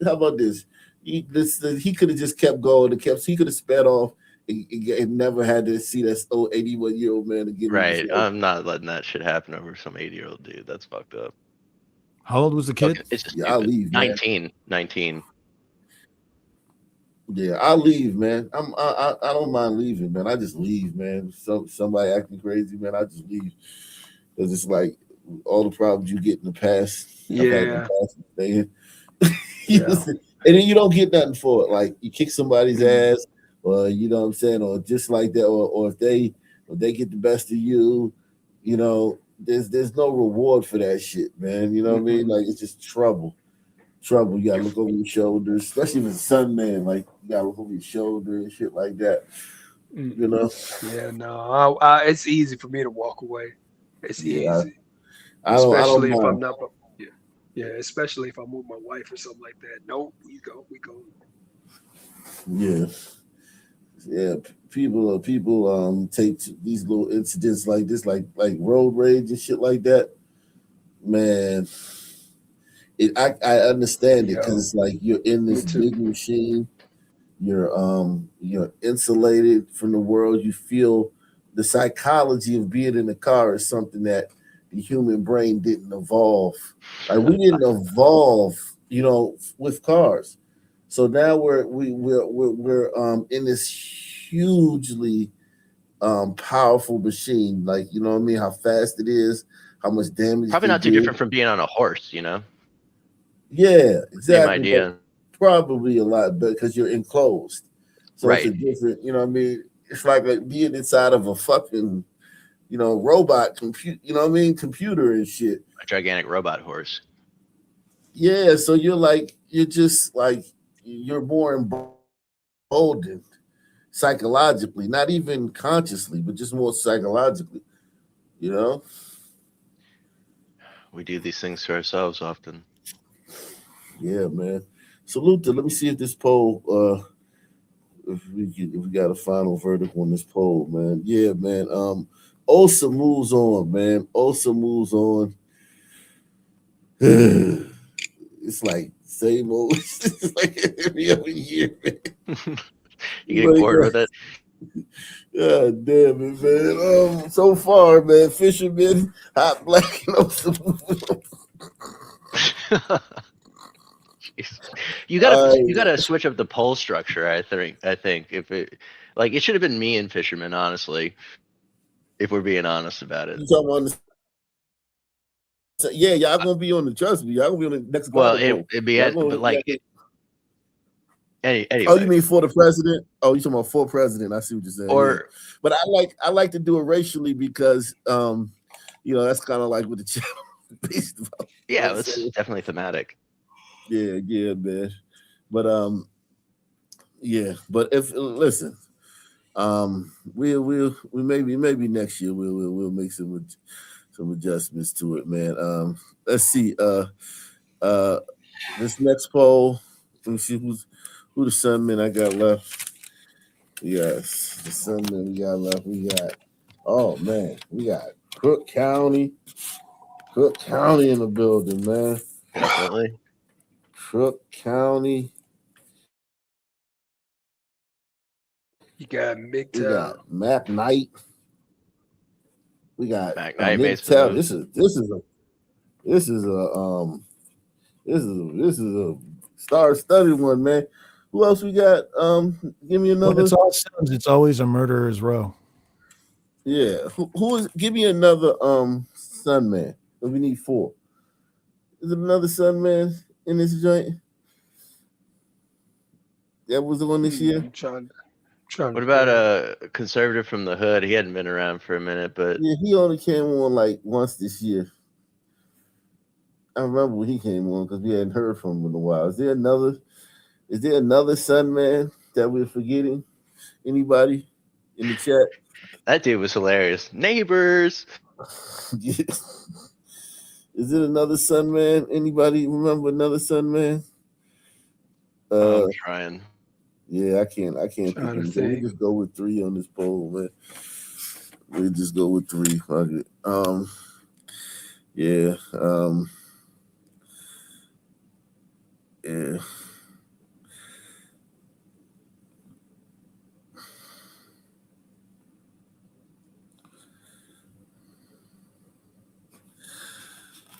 How about this? He could have just kept going and he could have sped off and never had to see that old 81-year-old man again. right. I'm not letting that shit happen over some 80-year-old dude. That's fucked up. How old was the kid? It's just I'll leave. 19. Yeah, I'll leave, man. I don't mind leaving, man. I just leave, man. Somebody acting crazy, man. I just leave. Because it's like all the problems you get in the past. Yeah. And then you don't get nothing for it. Like you kick somebody's ass, or you know what I'm saying, or just like that, or if they get the best of you, you know, there's no reward for that shit, man. You know what I mean? Like it's just trouble. You gotta look over your shoulders, especially if it's a son man. Like you gotta look over your shoulder and shit like that. You know? Yeah, no, it's easy for me to walk away. It's easy, especially if I'm not. Yeah, especially if I'm with my wife or something like that. No, we go. Yeah. People take these little incidents like this, like road rage and shit like that. Man, I understand it because it's like you're in this big machine. You're insulated from the world. You feel the psychology of being in the car is something that the human brain didn't evolve. Like we didn't evolve, you know, with cars. So now we're in this hugely powerful machine. Like, you know what I mean? How fast it is, how much damage. Probably not too different from being on a horse, you know? Yeah, exactly. Same idea. Probably a lot better because you're enclosed. So it's a different, you know what I mean? It's like being inside of a fucking, robot computer and shit. A gigantic robot horse. Yeah, so you're more emboldened psychologically, not even consciously, but just more psychologically, We do these things to ourselves often. Yeah, man. Salute to. Let me see if this poll, if we got a final verdict on this poll, man. Yeah, man. Osa moves on, man. Osa moves on. It's like same old. It's like every other year, man. You get bored with it? God damn it, man. So far, man, Fisherman, Hot Black, and Osa moving on. You gotta switch up the poll structure. I think if it should have been me and Fisherman, honestly, if we're being honest about it. You talking about yeah, y'all gonna be on the trust me. Y'all gonna be on the next. Well, it'd be anyway. Oh, you mean for the president? Oh, you talking about for president? I see what you're saying. Or, but I like to do it racially because that's kind of like what the channel is based about. Yeah, it's definitely thematic. Yeah, man. But But if listen, we maybe next year we'll make some adjustments to it, man. Let's see. This next poll. Let me see who the Sunmen I got left. Yes, the Sunmen we got left. We got. Oh man, we got Cook County in the building, man. Definitely. Cook County. You got MGTOW. We got Mac Knight. We got Mac Knight. MGTOW. This is a star-studded one, man. Who else we got? Give me another. When it's all Suns, it's always a murderer's row. Yeah. Who is? Give me another Sun man. We need 4. Is it another Sun man in this joint? That was the one this year. I'm trying What about a conservative from the hood? He hadn't been around for a minute, but yeah, he only came on like once this year. I remember when he came on because we hadn't heard from him in a while. Is there another Sun man that we're forgetting? Anybody in the chat? that dude was hilarious. Neighbors. Is it another Sun man? Anybody remember another Sun man? I'm trying. Yeah, I can't think of it. We just go with 3 on this poll, man. We just go with 3. Fuck it. Yeah. Yeah.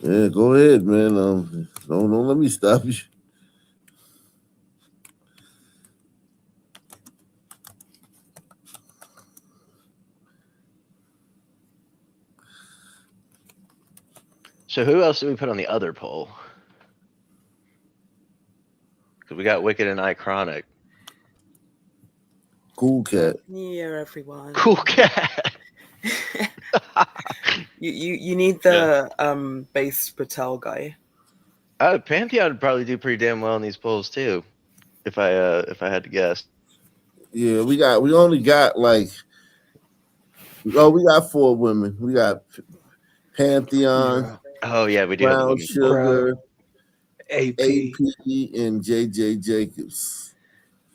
Yeah, go ahead, man. Don't let me stop you. So who else did we put on the other poll? Because we got Wicked and Iconic. Cool Cat. Yeah, everyone. Cool Cat. You need the bass Patel guy. Pantheon would probably do pretty damn well in these polls too, if I had to guess. Yeah, we only got like, we got 4 women. We got Pantheon. Yeah. Oh yeah, we do. Brown Sugar, AP, and JJ Jacobs.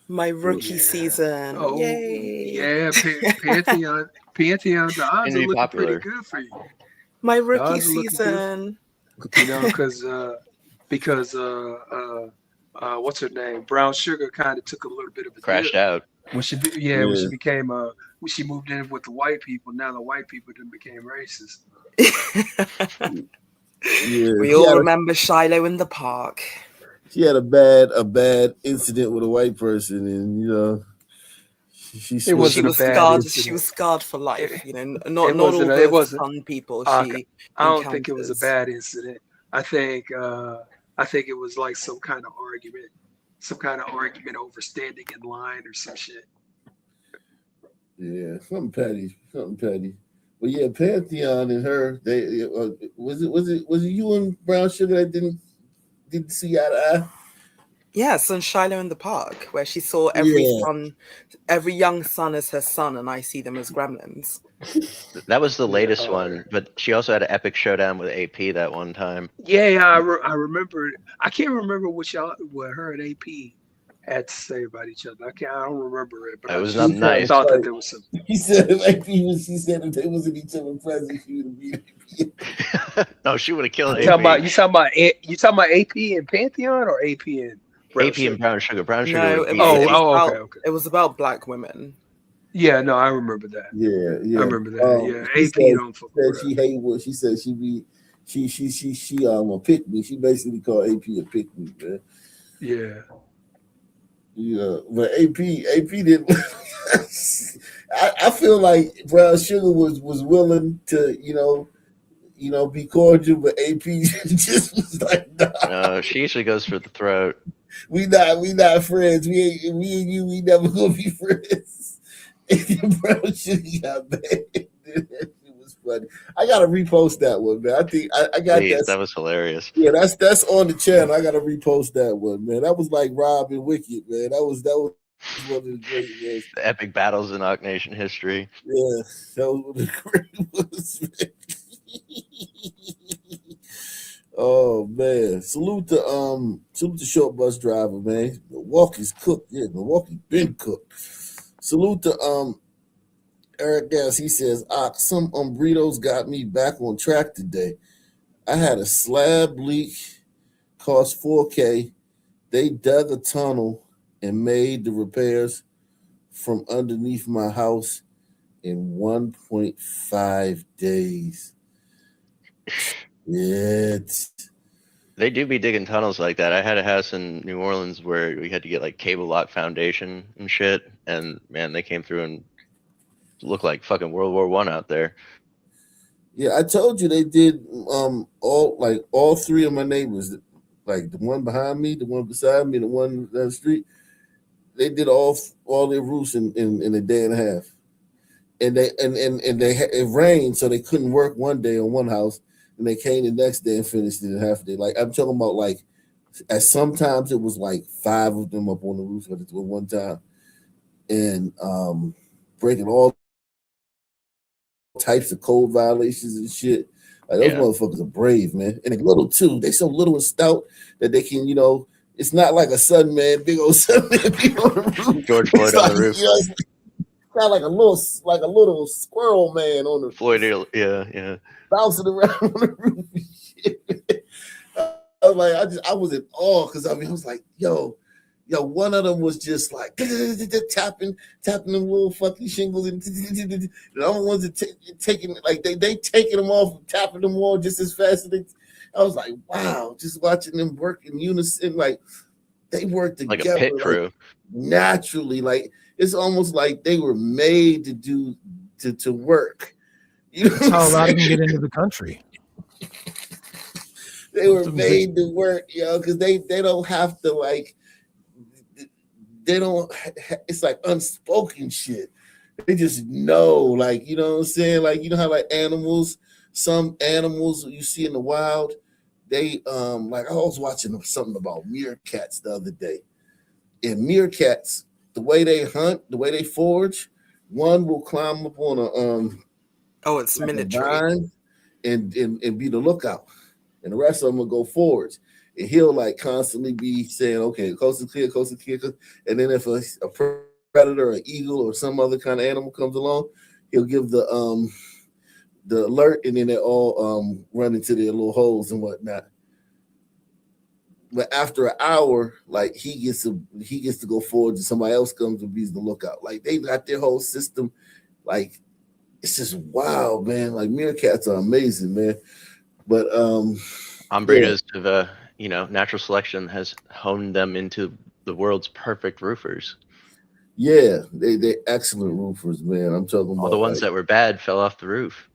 My rookie season. Oh, yay! Yeah, Pantheon. The odds are looking pretty good for you. My rookie season. Because what's her name? Brown Sugar kind of took a little bit of a crashed dip. out. When she became when she moved in with the white people. Now the white people then became racist. Yeah, we all remember Shiloh in the park. She had a bad incident with a white person, and she was scarred for life. Not all the fun people. I don't think it was a bad incident. I think it was like some kind of argument some kind of argument over standing in line or some shit. Yeah, something petty. But yeah, Pantheon and her, they was it you and Brown Sugar that didn't see eye to eye? Yes, and Shiloh in the Park, where she saw every young son as her son, and I see them as gremlins. That was the latest one, but she also had an epic showdown with AP that one time. Yeah, I remember. I can't remember what her and AP had to say about each other. I don't remember it, but It was not nice. Thought that there was some. He said she said if they wasn't each other present, she would have beat AP. No, she would have killed You AP. talking about AP and Pantheon or AP and AP and Brown Sugar. Brown Sugar. No, would beat okay. It was about black women. Yeah, no, I remember that. Yeah. I remember that. AP don't fuck with she hate what she said. She a pick me. She basically called AP a pick me, man. Yeah. Yeah, but AP didn't. I feel like Brown Sugar was willing to be cordial, but AP just was like, nah. No, she usually goes for the throat. We not friends. Me and you, we never gonna be friends. Brown Sugar got bad. It was funny. I gotta repost that one, man. I think I got Please, that was hilarious. Yeah, that's on the channel. I gotta repost that one, man. That was like Rob and Wicked, man. That was one of the great ones. The epic battles in Arc Nation history. Yeah, that was one of the great ones, man. Oh man. Salute to short bus driver, man. Milwaukee's cooked. Yeah, Milwaukee been cooked. Salute to Eric Gas. He says, some burritos got me back on track today. I had a slab leak, cost $4K. They dug a tunnel and made the repairs from underneath my house in 1.5 days. Yeah. They do be digging tunnels like that. I had a house in New Orleans where we had to get like cable lock foundation and shit, and man, they came through and looked like fucking World War I out there. Yeah, I told you they did all three of my neighbors, like the one behind me, the one beside me, the one down the street. They did all their roofs in a day and a half, and it rained, so they couldn't work one day on one house, and they came the next day and finished it in half a day. Like I'm talking about, like at sometimes it was like 5 of them up on the roof at one time, and breaking all types of code violations and shit. Like those motherfuckers are brave, man. And they're little too. They so little and stout that they can, it's not like a sudden man, big old sudden man be on the roof. George Floyd on the roof. It's got like a little squirrel man on the Floyd, yeah. Bouncing around on the roof and shit. I was like, I was in awe because I was like, yo, one of them was just like tapping them little fucking shingles, and the other ones are taking like they taking them off and tapping them all just as fast as they. I was like, wow, just watching them work in unison, like they work together like a pit crew, like, naturally. Like it's almost like they were made to work. That's how a lot of them get into the country. They were made to work, because they don't have to like. They don't. It's like unspoken shit. They just know, like, you know what I'm saying. Like, you know how like some animals you see in the wild, they like I was watching something about meerkats the other day. And meerkats, the way they hunt, the way they forage, one will climb up on a it's like military vine and be the lookout, and the rest of them will go forage. And he'll like constantly be saying, okay, coast is clear. And then if a predator, an eagle, or some other kind of animal comes along, he'll give the alert, and then they all run into their little holes and whatnot. But after an hour, like he gets to go forward, and somebody else comes and be the lookout. Like they got their whole system. Like it's just wild, man. Like meerkats are amazing, man. But breeders of natural selection has honed them into the world's perfect roofers. Yeah, they're excellent roofers, man. I'm talking about all the ones that were bad fell off the roof.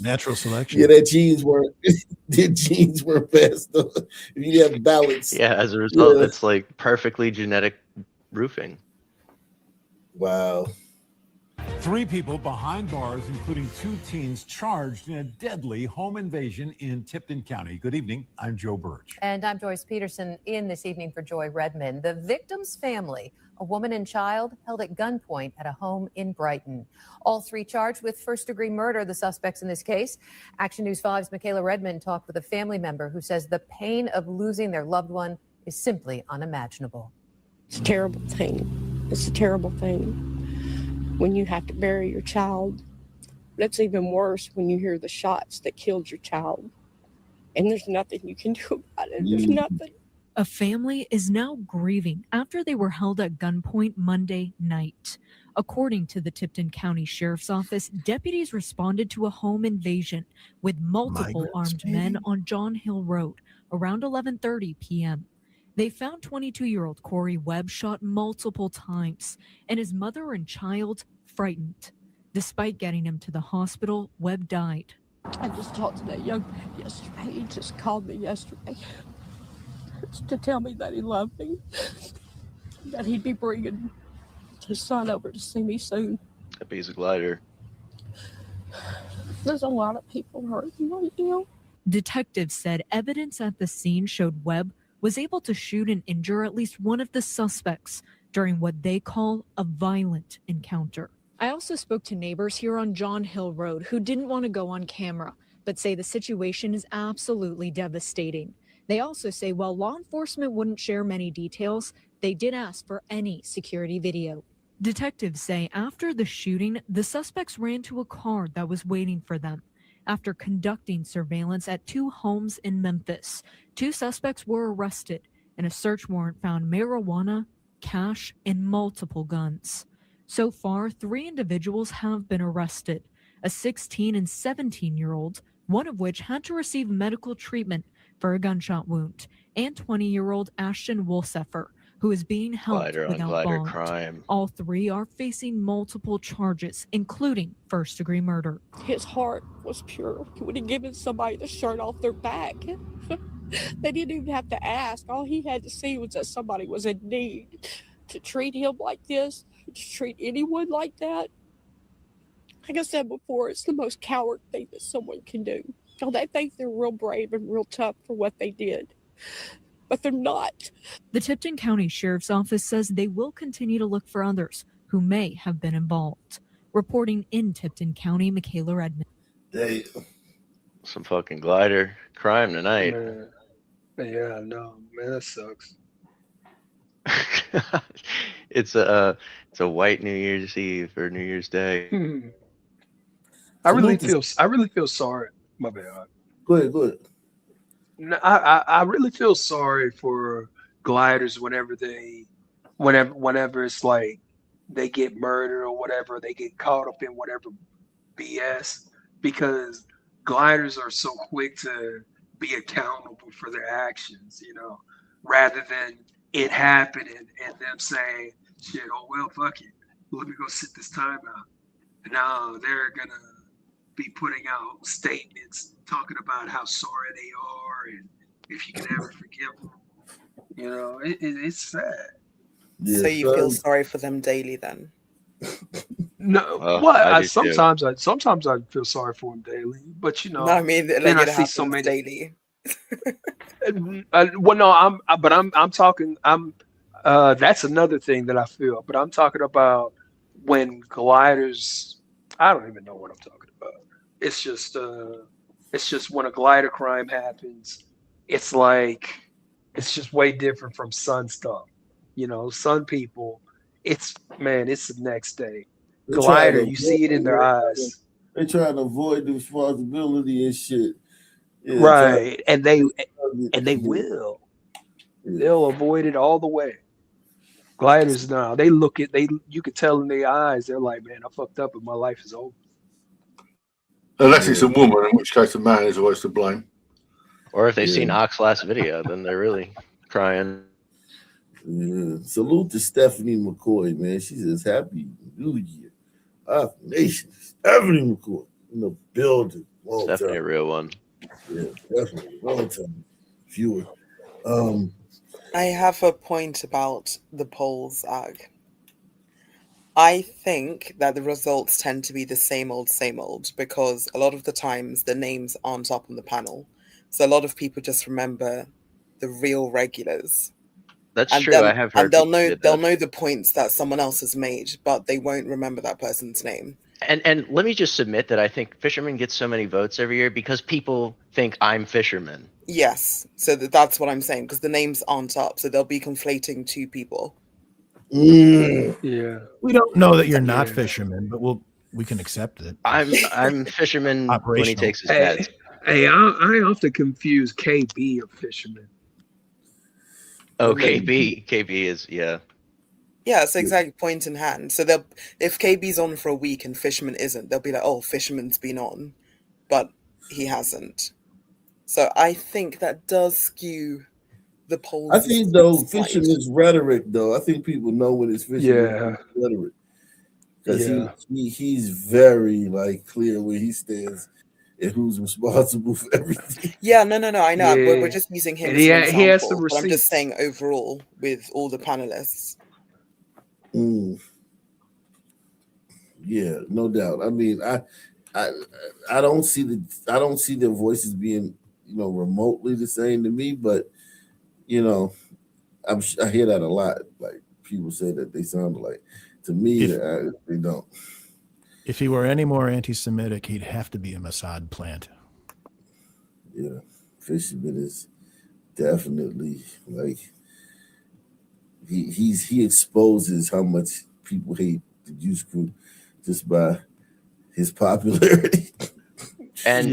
Natural selection. Yeah, their genes weren't their genes weren't passed on. If you have balance. Yeah, as a result, Yeah. it's like perfectly genetic roofing. Wow. 3 people behind bars, including 2 teens charged in a deadly home invasion in Tipton County. Good evening. I'm Joe Birch. And I'm Joyce Peterson in this evening for Joy Redmond. The victim's family, a woman and child, held at gunpoint at a home in Brighton. All 3 charged with first-degree murder, the suspects in this case. Action News 5's Michaela Redmond talked with a family member who says the pain of losing their loved one is simply unimaginable. It's a terrible thing. It's a terrible thing when you have to bury your child. But it's even worse when you hear the shots that killed your child. And there's nothing you can do about it. There's nothing. A family is now grieving after they were held at gunpoint Monday night. According to the Tipton County Sheriff's Office, deputies responded to a home invasion with multiple armed men on John Hill Road around 11:30 p.m. They found 22-year-old Corey Webb shot multiple times and his mother and child frightened. Despite getting him to the hospital, Webb died. I just talked to that young man yesterday. He just called me yesterday to tell me that he loved me, that he'd be bringing his son over to see me soon. That he's a glider. There's a lot of people hurting right now. Detectives said evidence at the scene showed Webb was able to shoot and injure at least one of the suspects during what they call a violent encounter. I also spoke to neighbors here on John Hill Road who didn't want to go on camera, but say the situation is absolutely devastating. They also say while law enforcement wouldn't share many details, they did ask for any security video. Detectives say after the shooting, the suspects ran to a car that was waiting for them. After conducting surveillance at 2 homes in Memphis, 2 suspects were arrested, and a search warrant found marijuana, cash, and multiple guns. So far, 3 individuals have been arrested, a 16 and 17-year-old, one of which had to receive medical treatment for a gunshot wound, and 20-year-old Ashton Wolseffer, who is being held Glider on without glider bond. crime. All 3 are facing multiple charges, including first-degree murder. His heart was pure. He would have given somebody the shirt off their back. They didn't even have to ask. All he had to see was that somebody was in need. To treat him like this, to treat anyone like that, like I said before, it's the most coward thing that someone can do. Oh, they think they're real brave and real tough for what they did, but they're not. The Tipton County Sheriff's Office says they will continue to look for others who may have been involved. Reporting in Tipton County, Michaela Redmond. Some fucking glider crime tonight. Yeah, no, man, that sucks. It's a white New Year's Eve or New Year's Day. I really feel sorry. My bad. Go ahead. No, I really feel sorry for gliders whenever it's like they get murdered or whatever, they get caught up in whatever BS, because gliders are so quick to be accountable for their actions, rather than it happening and them saying, shit, oh well, fuck it, let me go sit this time out. Now they're gonna be putting out statements talking about how sorry they are and if you can ever forgive them. It's sad. So you feel sorry for them daily then? No, sometimes I feel sorry for them daily, but No, I mean, then I see so many daily. I'm talking. That's another thing that I feel, but I'm talking about when gliders. I don't even know what I'm talking about. It's just when a glider crime happens, it's just way different from sun stuff. Sun people, it's the next day. Glider, you see it in their eyes. They're trying to avoid the responsibility and shit. Yeah, right, and they will. They'll avoid it all the way. Gliders now, you could tell in their eyes, they're like, man, I fucked up and my life is over. Unless it's a woman, in which case the man is always to blame. Or if they've seen Ock's last video, then they're really crying. Yeah. Salute to Stephanie McCoy, man. She says, Happy New Year. Nation. Stephanie McCoy in the building. Stephanie, a real one. Yeah, definitely. Long time. Fewer. I have a point about the polls, Ag. I think that the results tend to be the same old, because a lot of the times the names aren't up on the panel. So a lot of people just remember the real regulars. That's And true. I have heard they'll people say they'll that. know the points that someone else has made, but they won't remember that person's name. And let me just submit that I think Fisherman gets so many votes every year because people think I'm Fisherman. Yes, so that's what I'm saying, because the names aren't up, so they'll be conflating two people. Yeah. We don't know that you're not Fisherman, but we can accept it. I'm Fisherman when he Operational. takes his meds. Hey, I often confuse KB of Fisherman. Oh, KB is Yeah, it's exactly point in hand. So they'll, if KB's on for a week and Fisherman isn't, they'll be like, "Oh, Fisherman's been on, but he hasn't." So I think that does skew the polls. I think though Fisherman's rhetoric, though, I think people know when it's Fisherman's rhetoric because he's very like clear where he stands and who's responsible for everything. Yeah, no. I know. Yeah. We're just using him And as an he has some example. But I'm just receipts. saying overall with all the panelists. Yeah, no doubt. I mean, I don't see their voices being remotely the same to me, but I hear that a lot. Like people say that they sound alike. To me, they don't. If he were any more anti-Semitic, he'd have to be a Mossad plant. Yeah, Fisherman is definitely like he exposes how much people hate the Jewish group just by his popularity. And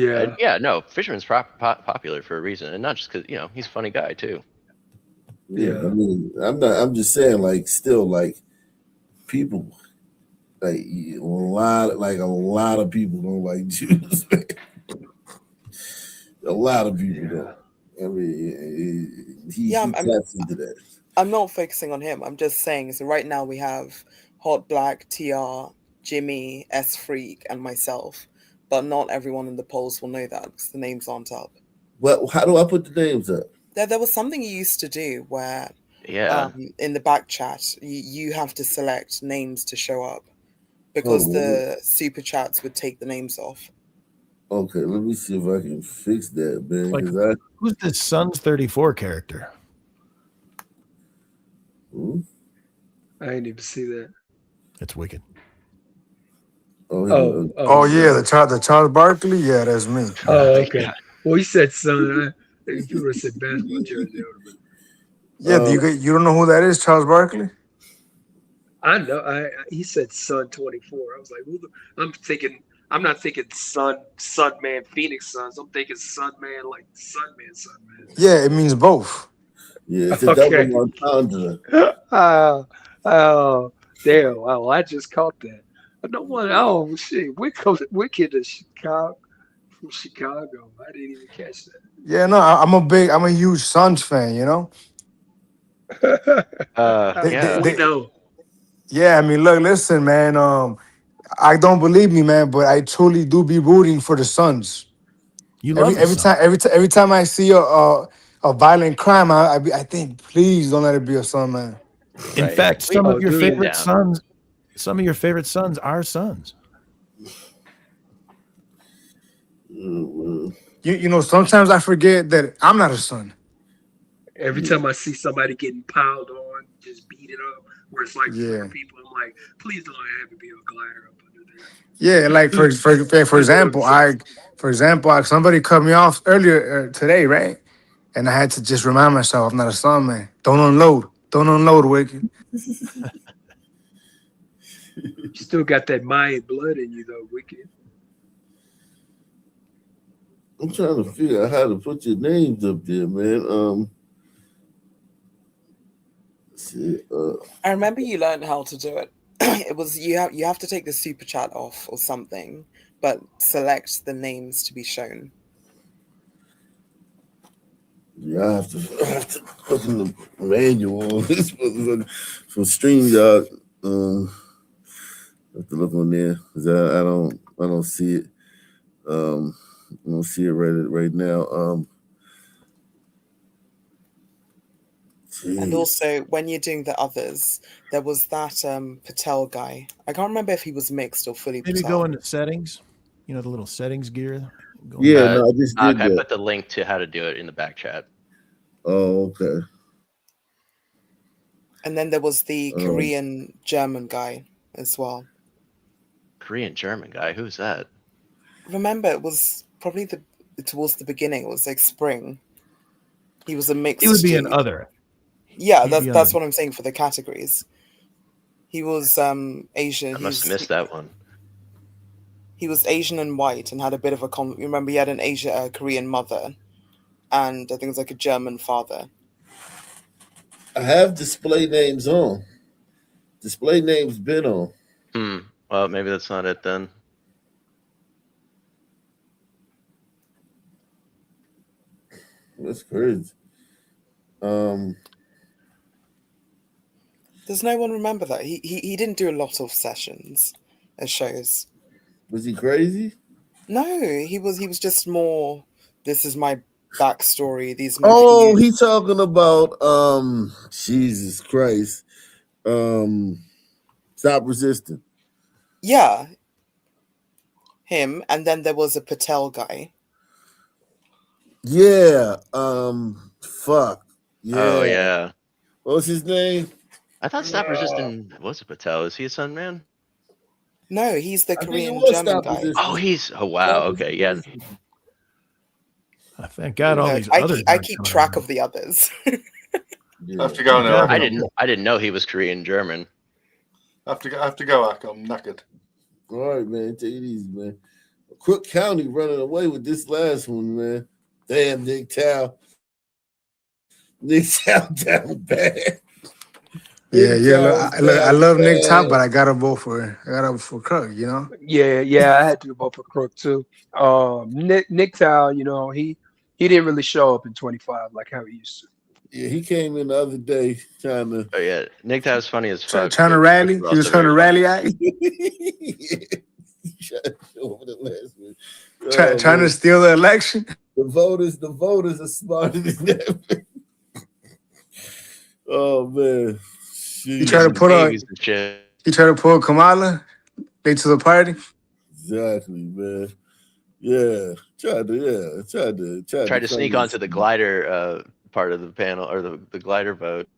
no, Fisherman's popular for a reason, and not just because he's a funny guy too. Yeah, I mean, I'm just saying, like, still, like, people, like a lot of people don't like Jews. A lot of people don't. I mean, he taps into that. I'm not focusing on him. I'm just saying. So right now we have Hot Black, TR, Jimmy, S Freak, and myself. But not everyone in the polls will know that because the names aren't up. Well, how do I put the names up? There was something you used to do where, in the back chat, you have to select names to show up because the super chats would take the names off. Okay, let me see if I can fix that, man. Who's the Suns 34 character? I didn't even see that. It's wicked. Yeah, the Charles Barkley. Yeah, that's me. Oh, okay. Well, he said son. If you would have said basketball jersey, Yeah, you don't know who that is, Charles Barkley? I know. He said Sun 24. I was like, I'm not thinking Sun Man, Phoenix Suns. I'm thinking Sun Man, like Sun Man. Yeah, it means both. Yeah, it's a double entendre. Oh, damn. Well, I just caught that. I don't want. Oh shit, Wicked is Chicago. From Chicago. I didn't even catch that. Yeah, no, I'm a huge Suns fan, we know. Yeah, I mean, look, listen, man. I don't believe me, man, but I truly do be rooting for the Suns. Every time I see a violent crime, I think, please don't let it be a Sun, man. In fact, some of your favorite sons are sons. Sometimes I forget that I'm not a son. Every time I see somebody getting piled on, just beat it up, where it's like 4 people, I'm like, please don't have it be a glider up under there. Yeah, like for example, somebody cut me off earlier today, right? And I had to just remind myself, I'm not a son, man. Don't unload, Wicked. You still got that Mayan blood in you, though, Wicked. I'm trying to figure out how to put your names up there, man. I remember you learned how to do it. It was you have to take the super chat off or something, but select the names to be shown. Yeah, I have to put in the manual on this for StreamYard. I have to look on there because I don't see it. I don't see it right now. And Jeez. also, when you're doing the others, there was that Patel guy. I can't remember if he was mixed or fully Maybe Patel. go into settings. You know, the little settings gear. Go Yeah, into- no, I just did Okay, I that. put the link to how to do it in the back chat. Oh, okay. And then there was the Korean German guy as well. Korean German guy, who's that? Remember, it was probably towards the beginning. It was like spring. He was a mixed. He would be an dude. other. Yeah, He'd be that's other. what I'm saying for the categories. He was Asian. I must have missed that one. He was Asian and white and had a bit of a remember he had an Korean mother, and I think it was like a German father. I have display names on. Display names been on. Well, maybe that's not it then. That's crazy. Does no one remember that? He didn't do a lot of sessions as shows. Was he crazy? No, he was just more. This is my backstory. These. Oh, he talking about Jesus Christ. Stop Resisting. Yeah. Him, and then there was a Patel guy. Yeah. Fuck. Yeah. Oh yeah. What was his name? I thought Stop Resisting was a Patel. Is he a Sun Man? No, he's the I think it Korean was German Stop guy. Resisting. Oh, he's. Oh wow. Okay, yeah. Thank God all Look, these I others. keep, I aren't keep coming track out. of the others. I have to go now. I didn't know he was Korean German. I have to go, Ak. I'm knackered. All right, man. Take it easy, man. Crook County running away with this last one, man. Damn, Nick Tow. Nick Tow down bad. Yeah, Nick yeah. Tow's Look, I down love Nick bad. Top, but I gotta vote for Crook. You know. Yeah, I had to vote for Crook too. Nick Tow, you know, he didn't really show up in 25 like how he used to. Yeah, he came in the other day trying to. Oh yeah, Nick Tow's funny as fuck. Trying to but rally. we're He was also trying to very rally funny. act. Over the last one. Trying to steal the election. The voters are smarter than that. Oh man. You try to put on. You try to pull Kamala late to the party. Exactly, man. Yeah. Tried Tried to sneak onto the glider part of the panel or the glider vote.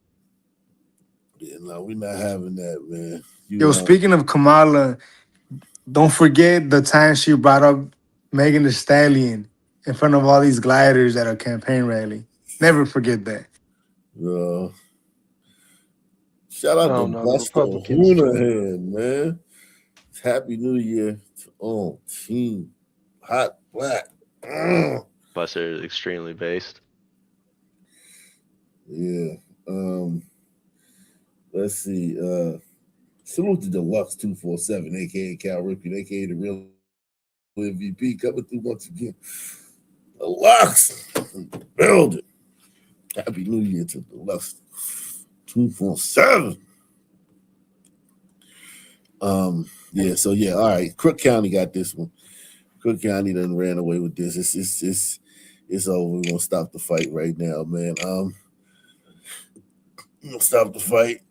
Yeah, no, we're not having that, man. Yo, speaking of Kamala, don't forget the time she brought up Megan Thee Stallion in front of all these gliders at a campaign rally. Never forget that. Shout out to The Buster Republicans. Hoonahan, man. Happy New Year to all team. Hot black. Buster is extremely based. Yeah. Let's see. Salute to Deluxe 247, aka Cal Ripken, aka the real MVP, coming through once again. Deluxe building. Happy New Year to Deluxe 247. Yeah, so yeah, all right. Crook County got this one. Crook County done ran away with this. It's over. We're gonna stop the fight right now, man. We're gonna stop the fight.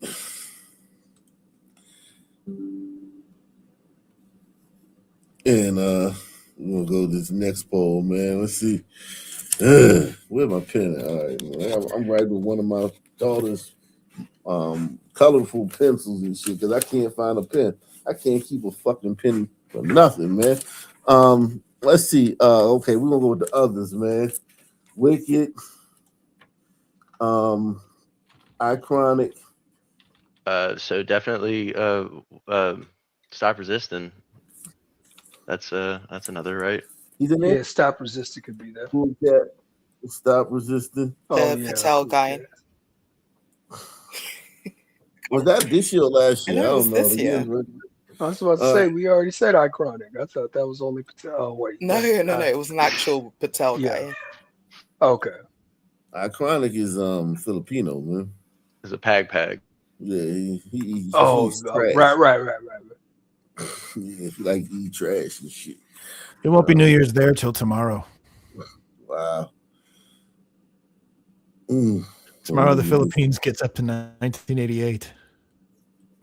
And we're gonna go to this next poll, man. Let's see. Where's my pen at? All right, man. I'm writing with one of my daughter's colorful pencils and shit because I can't find a pen. I can't keep a fucking pen for nothing, man. Let's see. Okay, we're gonna go with the others, man. Wicked, Iconic. So definitely Stop Resisting. That's another, right? He's in there. Yeah, Stop Resisting could be there. Cool Cat. Stop Resisting. The Patel guy. Was that this year or last year? I know it was don't know. this The year. years- I was about to say we already said Iconic. I thought that was only Patel. Oh wait. No. It was an actual Patel guy. Okay. Iconic is Filipino, man. It's a pag. Yeah, he's Oh, trash. right. Yeah, if you like to eat trash and shit. It won't be New Year's there till tomorrow. Wow. Tomorrow, the Philippines gets up to 1988.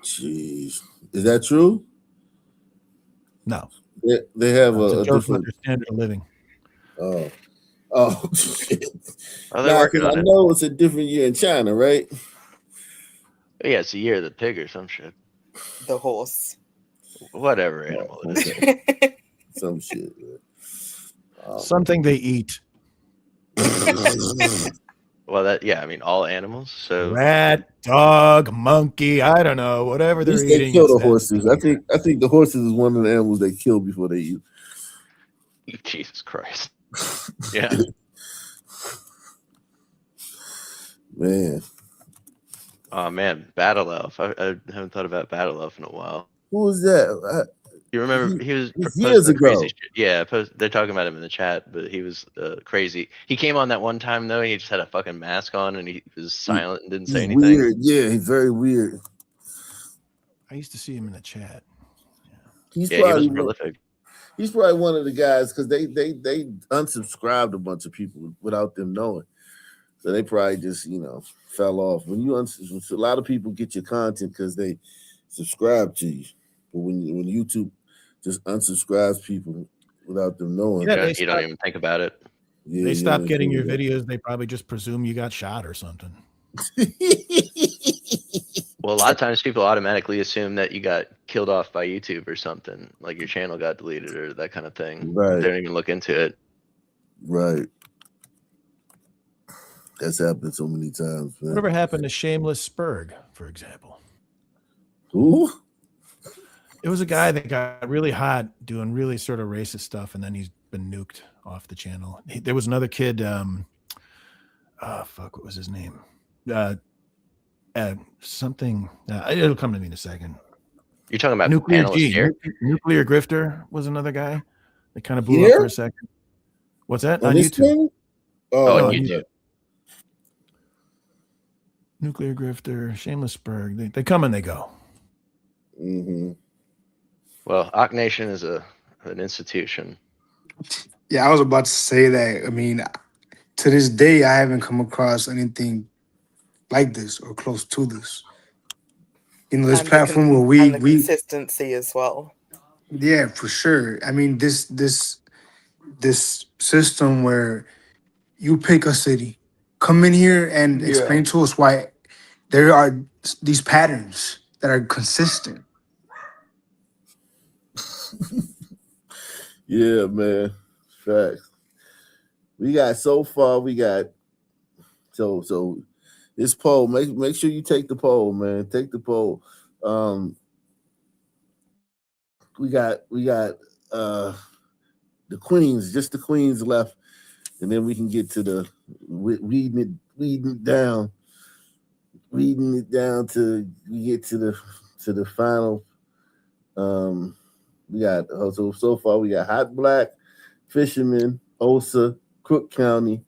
Jeez. Is that true? No. They have It's a joke different about their standard of living. Oh, shit. Oh, they're working because on I it. know it's a different year in China, right? Yeah, it's the year of the pig or some shit. The horse. Whatever animal it is. Some shit. Something they eat. Well, I mean, all animals. So Rat, dog, monkey, I don't know, whatever At they're least they eating. kill it's the that horses. thing. I think the horses is one of the animals they kill before they eat. Jesus Christ. Yeah. Man. Oh man, Battle Elf. I haven't thought about Battle Elf in a while. Who was that? You remember he was years posting ago. crazy shit. Yeah, they're talking about him in the chat, but he was crazy. He came on that one time though, and he just had a fucking mask on, and he was silent and didn't say He's anything. weird. Yeah, he's very weird. I used to see him in the chat. He's Yeah, he was prolific. He's probably one of the guys because they unsubscribed a bunch of people without them knowing. So they probably just fell off. When you a lot of people get your content because they subscribe to you, but when YouTube just unsubscribes people without them knowing, You don't even think about it. Yeah, They you stop don't getting think your about it. videos. They probably just presume you got shot or something. Well, a lot of times people automatically assume that you got killed off by YouTube or something, like your channel got deleted or that kind of thing. Right. They don't even look into it. Right. That's happened so many times, man. Whatever happened to Shameless Spurg, for example? Who? It was a guy that got really hot doing really sort of racist stuff, and then he's been nuked off the channel. There was another kid. What was his name? Something. It'll come to me in a second. You're talking about Nuclear Panelist G. here? Nuclear Grifter was another guy that kind of blew Here? up for a second. What's that? On On this YouTube. channel? Oh, on yeah. YouTube. Nuclear Grifter, Shameless Spurg. They come and they go. Mm-hmm. Well, Ock Nation is an institution. Yeah, I was about to say that. I mean, to this day, I haven't come across anything like this or close to this. This And platform where and the we consistency as well. yeah, for sure. I mean, this system where you pick a city, come in here and explain to us why there are these patterns that are consistent. Yeah, man. Facts. We got so this poll, make sure you take the poll, man. Take the poll. We got the queens, just the queens left, and then we can get to the weeding it down to we get to the final. We got so far we got Hot Black, Fisherman, Osa, Cook County,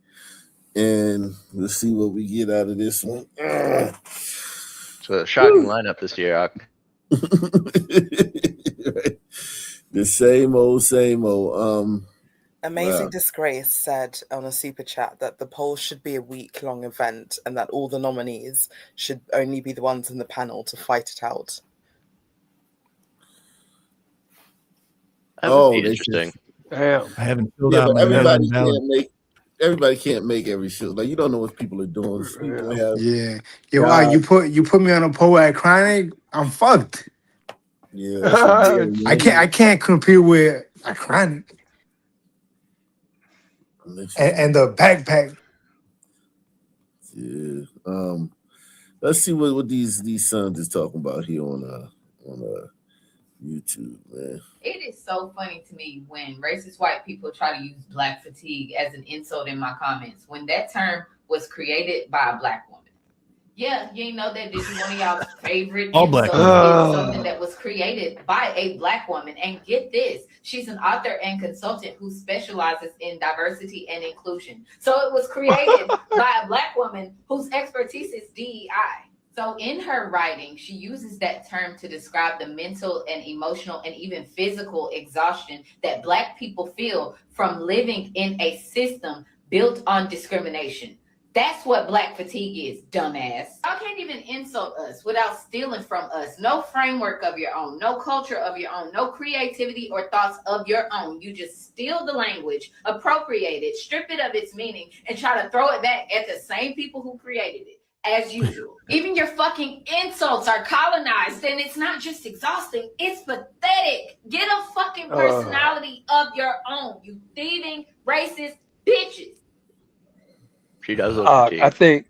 and let's see what we get out of this one. It's a shocking lineup this year, Ock. The same old. Amazing Wow. Disgrace said on a super chat that the poll should be a week-long event and that all the nominees should only be the ones in the panel to fight it out. That would be they interesting. Damn. I haven't filled Yeah, out but my everybody can't make every show. Like you don't know what people are doing. People have, Yeah. Wow, you put me on a poll at Chronic, I'm fucked. yeah, that's a deal, I man. can't compete with Chronic and the backpack. Yeah. Let's see what these sons is talking about here on YouTube, man. It is so funny to me when racist white people try to use black fatigue as an insult in my comments when that term was created by a black woman. Yeah, you ain't know that. This is one of y'all's favorite All black insults. women. It's something that was created by a black woman. And get this, she's an author and consultant who specializes in diversity and inclusion. So it was created by a black woman whose expertise is DEI. So in her writing, she uses that term to describe the mental and emotional and even physical exhaustion that Black people feel from living in a system built on discrimination. That's what Black fatigue is, dumbass. Y'all can't even insult us without stealing from us. No framework of your own, no culture of your own, no creativity or thoughts of your own. You just steal the language, appropriate it, strip it of its meaning, and try to throw it back at the same people who created it, as usual. Even your fucking insults are colonized, and it's not just exhausting, it's pathetic. Get a fucking personality of your own, you thieving, racist bitches. She does look I think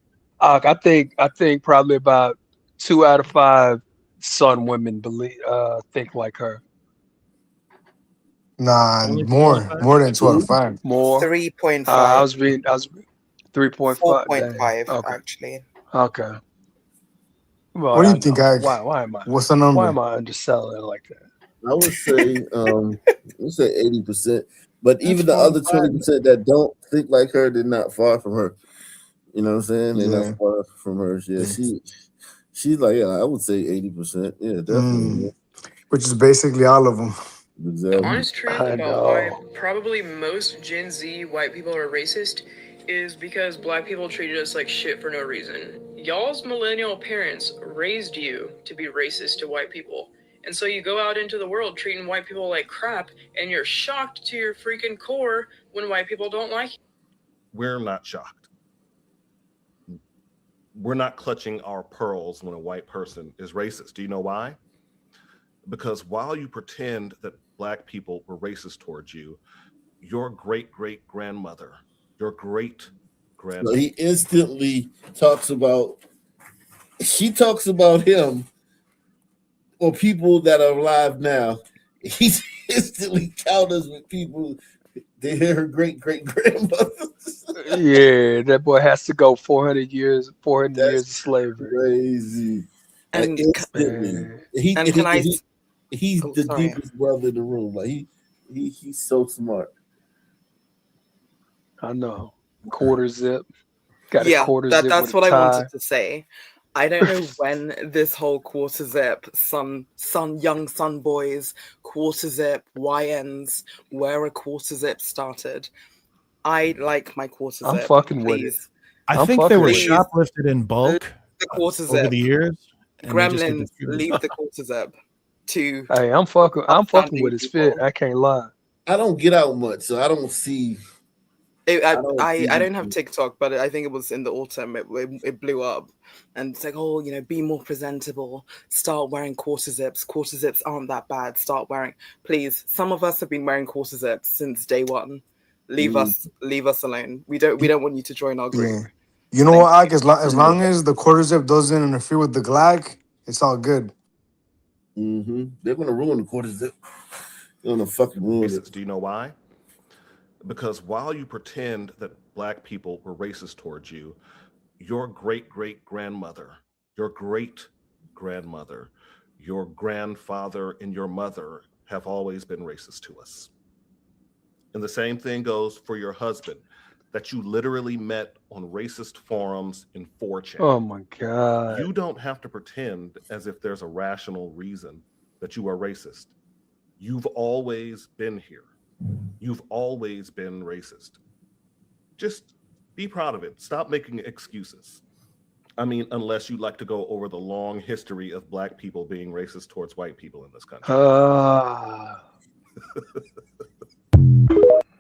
probably about 2 out of 5 Sun women think like her. Nah, more than 2 out of 5. More. 3.5. I was 3.5. 4.5 actually. Okay. Well, What do you think, Ike? Why am I? What's the number? Why am I underselling it like that? I would say, let's say 80%. But even the other 20% that don't think like her, they're not far from her. You know what I'm saying? They're not far from her. Yeah, she's like, I would say 80%. Yeah, definitely. Which is basically all of them. Exactly. The honest truth about why probably most Gen Z white people are racist is because Black people treated us like shit for no reason. Y'all's millennial parents raised you to be racist to white people. And so you go out into the world treating white people like crap, and you're shocked to your freaking core when white people don't like you. We're not shocked. We're not clutching our pearls when a white person is racist. Do you know why? Because while you pretend that Black people were racist towards you, your great-great-grandmother, your great-grandmother. So he instantly talks about him or people that are alive now. He instantly counters with people they hear her great-great-grandmother. Yeah, that boy has to go 400 years of slavery. Crazy. And instantly. He's the deepest brother in the room. Like he's so smart. I know. Quarter zip. Got a quarter zip. That's with what a I wanted tie. to say. I don't know when this whole quarter zip, young sun boys, quarter zip, YNs, wear a quarter zip started. I like my quarter zip. I'm fucking with it. I think they were shoplifted in bulk The quarter over zip. the years. and they just get Gremlins, distributed. leave the quarter zip. To Hey, I'm fucking with his fit. I can't lie. I don't get out much, so I don't see. I don't have TikTok, but I think it was in the autumn. It blew up, and it's like, oh, be more presentable. Start wearing quarter zips. Quarter zips aren't that bad. Start wearing, please. Some of us have been wearing quarter zips since day one. Leave us alone. We don't want you to join our group. Yeah. You know what, Ike? As long as the quarter zip doesn't interfere with the Glock, it's all good. Mm-hmm. They're gonna ruin the quarter zip. They're gonna fucking ruin it. Do you know why? Because while you pretend that Black people were racist towards you, your great-great-grandmother, your great-grandmother, your grandfather, and your mother have always been racist to us. And the same thing goes for your husband, that you literally met on racist forums in 4chan. Oh my God. You don't have to pretend as if there's a rational reason that you are racist. You've always been here. You've always been racist. Just be proud of it. Stop making excuses. I mean, unless you'd like to go over the long history of Black people being racist towards white people in this country.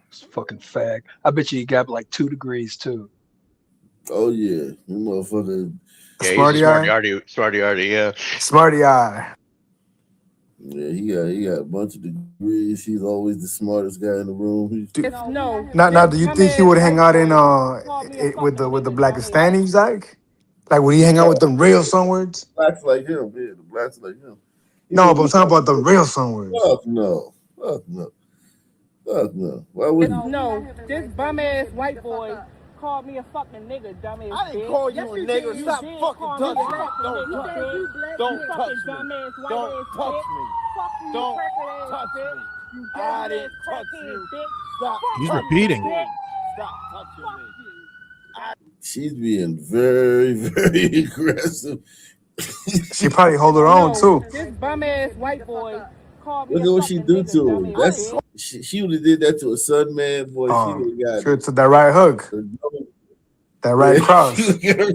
It's fucking fag. I bet you he got like 2 degrees too. Oh yeah, you motherfucker. Yeah, Smarty he's a eye. smarty arty, yeah. Smarty eye. Yeah, he got a bunch of degrees. He's always the smartest guy in the room. Now, do you think he would hang out in with the Blackistani, Zach? Like, would he hang out with them real Sunwords? Blacks like him, yeah. The blacks like him. No, but I'm talking about the real Sunwords. Fuck no. Fuck no. Fuck no. Why would you? No, this bum ass white boy called me a fucking nigga, dumbass. I didn't call you a nigga. Stop fucking touching me. Don't touch me. Don't touch me. Don't touch me. I didn't touch you. Stop. He's repeating. Stop touching me. She's being very, very aggressive. She probably hold her own too. This bum ass white boy called me Look a at what she fucking do nigga, to dumb him. ass That's bitch. she would have did that to a son, man. Boy, she would have got Sure took that right hook. That right cross. She would get her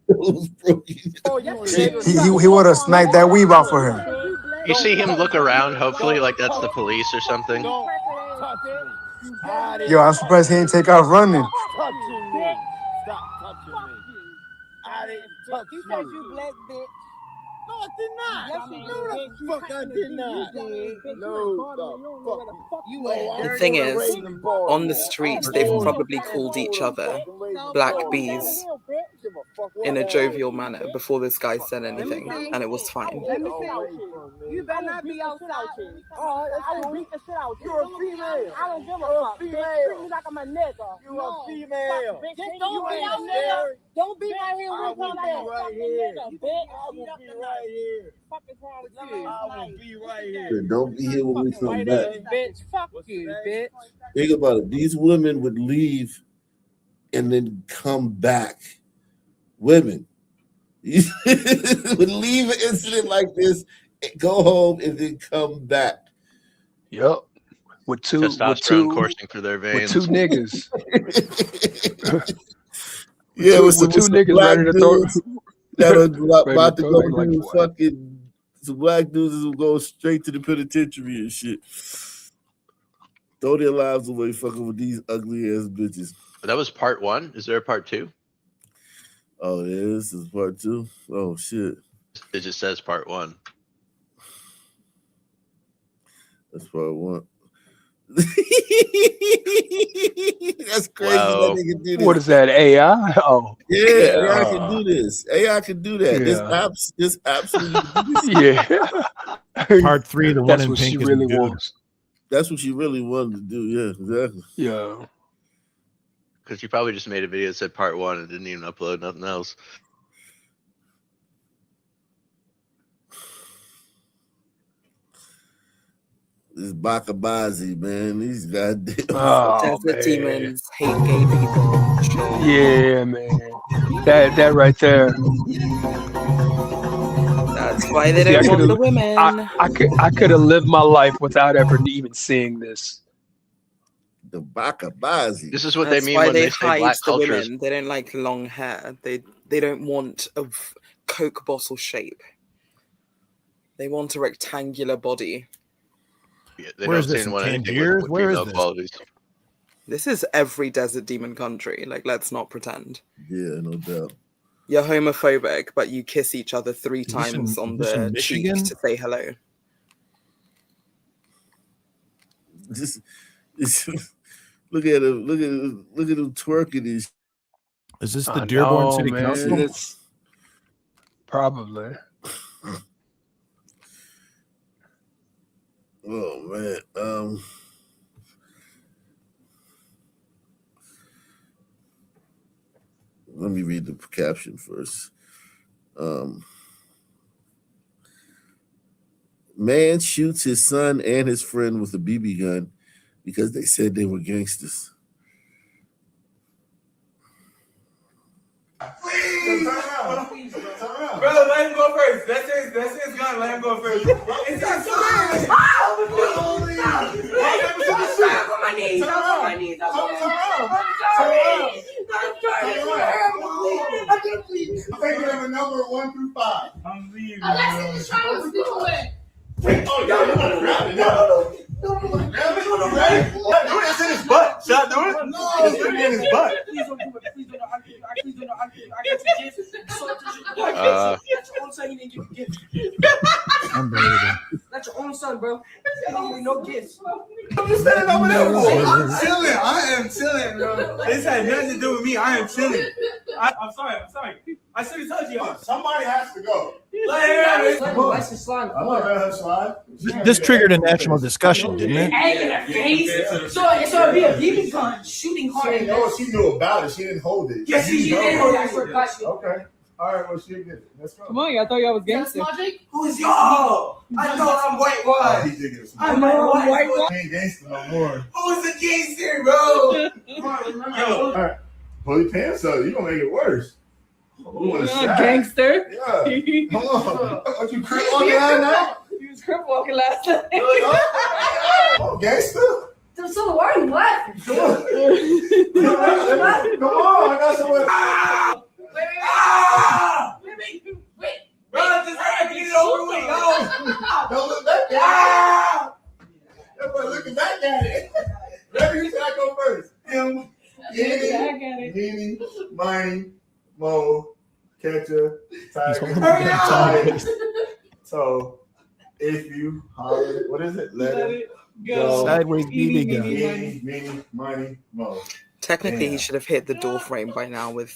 nose broken. He would have sniped that weave out for her. You see him look around, hopefully, like that's the police or something. Yo, I'm surprised he didn't take off running. Touching me. Stop touching me. I didn't touch you. You said you black bitch. No, I did not. Yes, you No, did. the fuck I did not. No, the fuck you The thing is, on the streets, they've probably called each other black bees in a jovial manner before this guy said anything, and it was fine. Let me sit out here. You better not be outside. I will beat the shit out you. You're a female. I don't give a fuck. Treat me like I'm a nigga. You're a female. Bitch, don't be out there. Don't be right here with me like a fucking nigga, bitch. I will be right here. Fuck is wrong with you? I will be right here. Don't be here when we come White back. ass bitch. Fuck you, bitch. Think about it. These women would leave and then come back. Women would leave an incident like this, go home, and then come back. Yep. With two coursing through their veins. With two niggas. Yeah, with two niggas ready to throw that are about to go like do what? fucking some black dudes who go straight to the penitentiary and shit. Throw their lives away fucking with these ugly ass bitches. That was part 1. Is there a part 2? Oh, yeah, this is part 2. Oh shit. It just says part 1. That's part 1. That's crazy. Wow. That nigga do this. What is that, AI? Oh. Yeah, AI can do this. AI can do that. Yeah. This absolutely Yeah. Part 3, the one That's in what she pink is really good. wants. That's what she really wanted to do. Yeah, exactly. Yeah. Because you probably just made a video that said part 1 and didn't even upload nothing else. This Bakabazi, man. These goddamn Oh, Desert demons hate gay people. Sure. yeah, man. That right there. That's why they don't want the women. I could have lived my life without ever even seeing this. The Bakabazi. This is what That's they mean why when they they say hide black the culture is. women. They don't like long hair. They don't want a Coke bottle shape. They want a rectangular body. Yeah, they Where don't is this, seem to in want anything Tangiers? with Where is female this? qualities. This is every desert demon country. Like, let's not pretend. Yeah, no doubt. You're homophobic, but you kiss each other 3 this times in- on is this in the cheek Michigan? to say hello. Look at him. Look at him twerking these. Is this the I Dearborn know, City man. Council? It's probably. Oh man. Let me read the caption first. Man shoots his son and his friend with a BB gun because they said they were gangsters. Bro, let him go first. That's his gun. Let him go first. It's his gun. I'm on my knees. I'm on my knees. I'm sorry. I'm taking a number 1 through 5. I'm leaving. Alexis is trying to do it. Oh, y'all, you want to grab it? No. Do it. It's in his butt. Should I do it? No. It's in his butt. Please don't do it. Please don't do it. Please don't do it. I got your gifts. That's your own son. You didn't give me gifts. Unbelievable. That's your own son, bro. You didn't give me no gifts. I'm just standing over there. I'm chilling. I am chilling, bro. This had nothing to do with me. I am chilling. I'm sorry. I should have told you. Somebody has to go. Let her slide. I'm not gonna let her slide. This triggered a national discussion, didn't it? Egg in her face. So it'd be a BB gun shooting hard. She knew about it. She didn't hold it. Yes, she did hold it. I swear to God. Okay. All right. Well, she did it. Let's go. Come on, y'all thought y'all was gangster. Who is y'all? I know I'm white. Why? I know I'm white. He ain't gangster no more. Who's a gangster, bro? Come on, remember. All right. Pull your pants up. You gonna make it worse. Gangster. Yeah. Come on. Aren't you crip walking out now? You was crip walking last night. Oh, gangster. So why are you laughing? Come on. Come on. I got someone. Wait. Bro, just get it over with. Don't look back at it. That boy looking back at it. Ready? Who should I go first? Him. Meanie, Miney, Mo, Catcher, Tiger, So, if you holler, what is it? Let it go. Sideways BB gun. Meanie, Miney, Mo. Technically, he should have hit the door frame by now with,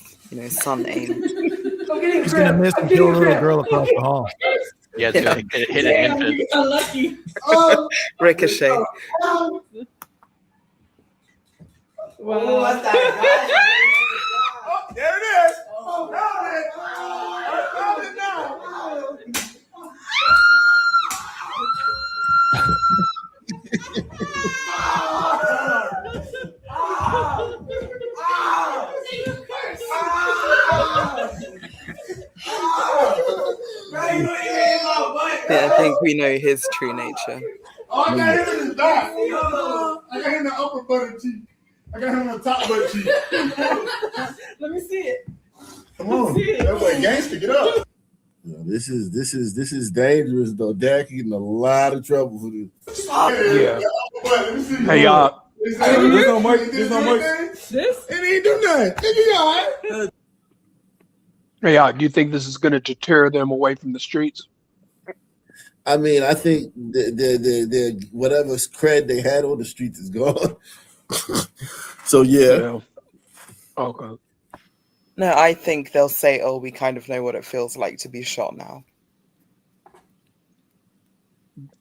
sun aim. He's gonna miss and kill a little girl across the hall. Yeah, it's gonna hit an infant. You're unlucky. Ricochet. Wow. What's that? Oh, there it is. Oh, found it now. Yeah, I think we know his true nature. Oh, I got him in his back. I got him in the upper butter cheek. I got him on the top butt cheek. Let me see it. Come on, that boy gangster, get up. Yeah, this is dangerous though. Dad can get in a lot of trouble for this. Yeah. Hey, y'all. There's no mic. There's no mic. This? It ain't do nothing. Nigga, you all right? Hey, y'all. Do you think this is going to deter them away from the streets? I mean, I think the whatever cred they had on the streets is gone. So yeah. Okay. No, I think they'll say, "Oh, we kind of know what it feels like to be shot now."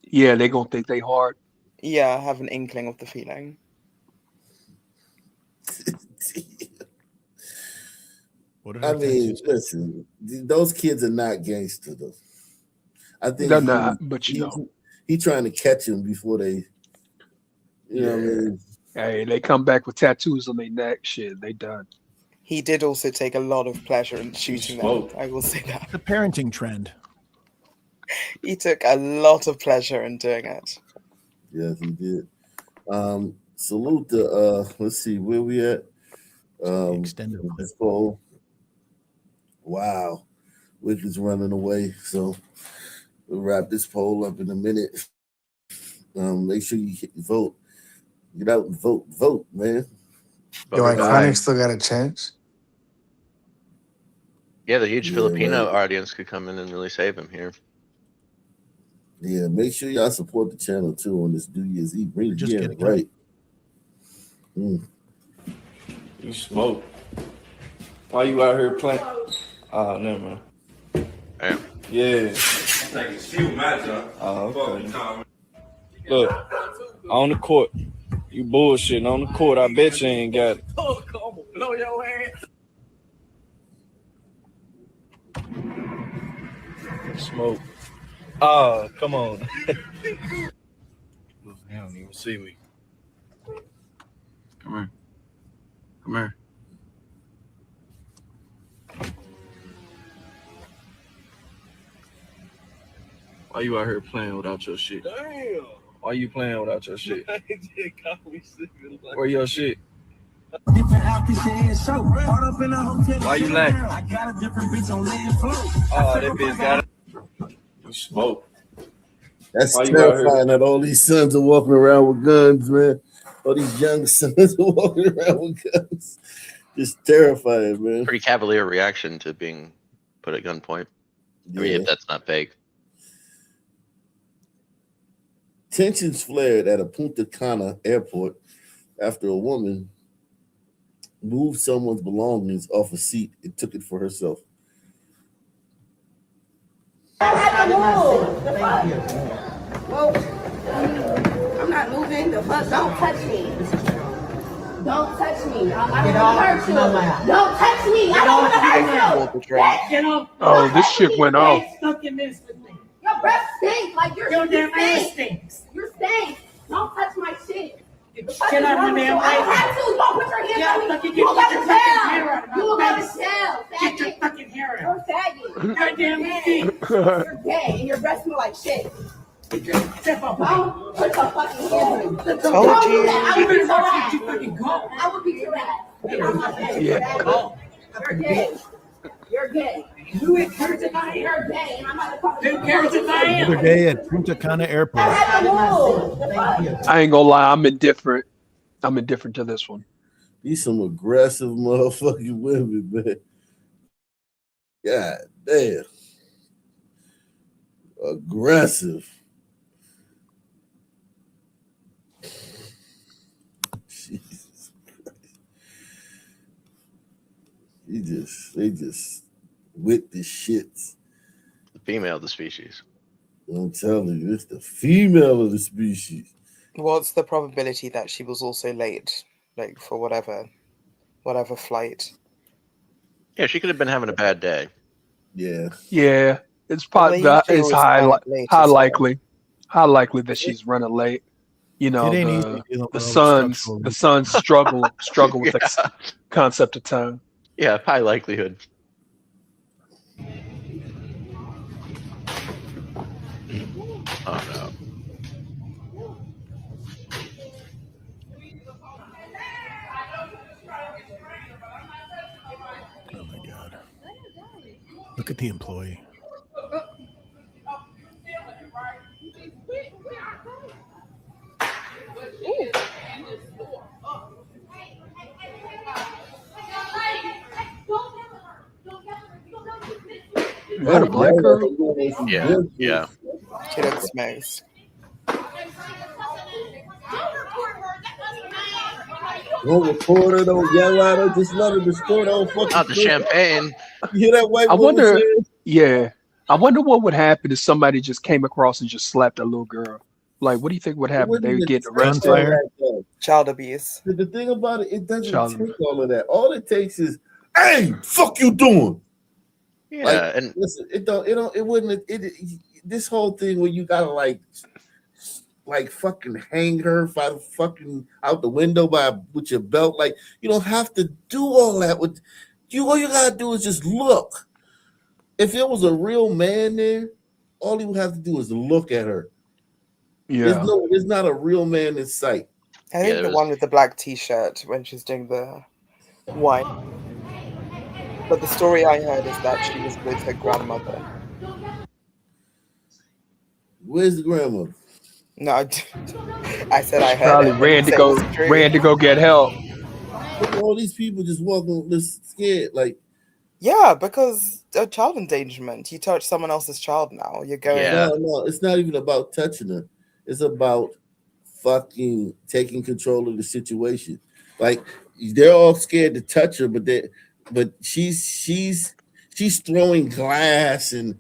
Yeah, they're gonna think they hard. Yeah, I have an inkling of the feeling. I mean, listen, those kids are not gangster though. I think they're not, but he's trying to catch them before they, you know what I mean. Hey, they come back with tattoos on their neck. Shit, they done. He did also take a lot of pleasure in shooting them. I will say that. The parenting trend. He took a lot of pleasure in doing it. Yes, he did. Salute the let's see where we at. Extended this poll. Wow, Wicked's running away. So we'll wrap this poll up in a minute. Make sure you vote. Get out and vote, man. Yo, Iconic still got a chance. Yeah, the huge Filipino audience could come in and really save him here. Yeah, make sure y'all support the channel too on this New Year's Eve. Bring Just it kidding. right. You smoke. Why you out here playing? Oh, never mind. Damn. Yeah. Oh, okay. Look, on the court. You bullshitting on the court. I bet you ain't got it. Oh, come on, blow your ass. Smoke. Oh, come on. He don't even see me. Come here. Come here. Why you out here playing without your shit? Damn. Why you playing without your shit? Where your shit? Why Why you laughing? Oh, that bitch got it. You smoke. That's Why you out here? terrifying that all these sons are walking around with guns, man. All these young sons are walking around with guns. Just terrifying, man. Pretty cavalier reaction to being put at gunpoint. I mean, if that's not fake. Tensions flared at a Punta Cana airport after a woman moved someone's belongings off a seat and took it for herself. Thank you. Well, I'm not moving. The fuck, don't touch me. Don't touch me. I don't want to hurt you. Don't touch me. I don't want to hurt you. Oh, this shit went off. Stuck in this with me. Your breath stinks. Like your damn ass stinks. You stink. Don't touch my shit. Get out of my damn way. I had to. Don't put your hands on me. Fucking You get go your to fucking jail. hair out of You will my go to face. jail. Get your fucking hair You're a out. faggot. Goddamn You're feet. gay. You're gay, and your breath smell like shit. Step up. Don't put your fucking hands on me. Told Don't do you. that. I You will beat better your watch ass. what you fucking go. I will beat your ass. On my face. Yeah. You're gay. You're gay. You ain't carrots if I You're gay, and I'm not a fucking. am. Carrots if I Another am. day at Punta Cana Airport. I ain't gonna lie, I'm indifferent. I'm indifferent to this one. These some aggressive motherfucking women, man. God damn. Aggressive. Jesus Christ. They just with the shits. The female of the species. I'm telling you, it's the female of the species. What's the probability that she was also late, like for whatever flight? Yeah, she could have been having a bad day. Yeah. Yeah, it's Well, probably they usually it's always land late as well. high likely that she's running late. You know, It ain't easy dealing with all the structural sons struggle with the concept of time. Yeah, high likelihood. Oh no. Oh my god. Look at the employee. Is that a black girl? Yeah, yeah. She looks nice. Don't record her, don't yell at her, just let her destroy the whole fucking Not the thing. champagne. You hear that white I woman wonder. saying? Yeah, I wonder what would happen if somebody just came across and just slapped a little girl. Like, what do you think would It happen? wouldn't They would even get take arrested. all that, though. Child abuse. The thing about it, it doesn't Child take all of that. All it takes is, hey, fuck you doing? Yeah, Like, and listen, it wouldn't. This whole thing where you gotta like fucking hang her by fucking out the window with your belt. Like, you don't have to do all that. With you, all you gotta do is just look. If it was a real man there, all he would have to do is look at her. Yeah. There's not a real man in sight. I think the one with the black t-shirt when she's doing the wine. But the story I heard is that she was with her grandmother. Where's the grandmother? No, I said I heard Probably it. ran to go get help. All these people just walking this scared, like. Yeah, because child endangerment. You touch someone else's child now. You're going. No, it's not even about touching her. It's about fucking taking control of the situation. Like, they're all scared to touch her, but she's throwing glass and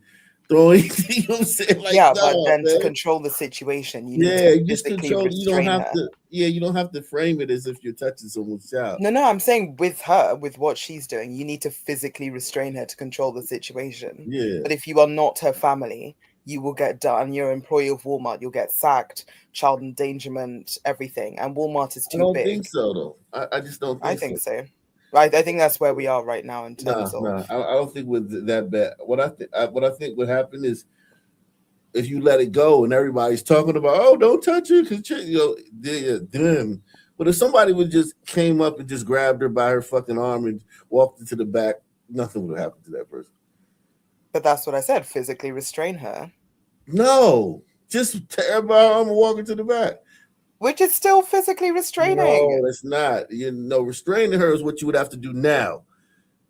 throwing. You know what I'm saying? Like, yeah, no, but then man. to control the situation, you need Yeah, to you just physically control. You don't restrain have her. to. Yeah, you don't have to frame it as if you're touching someone's child. No, I'm saying with her, with what she's doing, you need to physically restrain her to control the situation. Yeah. But if you are not her family, you will get done. You're an employee of Walmart, you'll get sacked, child endangerment, everything. And Walmart is I too don't big. think so, though. I just don't think I think so. I think that's where we are right now in terms of. I don't think we're that bad. What I think would happen is if you let it go and everybody's talking about, oh, don't touch her, because them. But if somebody would just came up and just grabbed her by her fucking arm and walked into the back, nothing would happen to that person. But that's what I said. Physically restrain her. No, just tear her by her arm and walk into the back. Which is still physically restraining. No, it's not. Restraining her is what you would have to do now.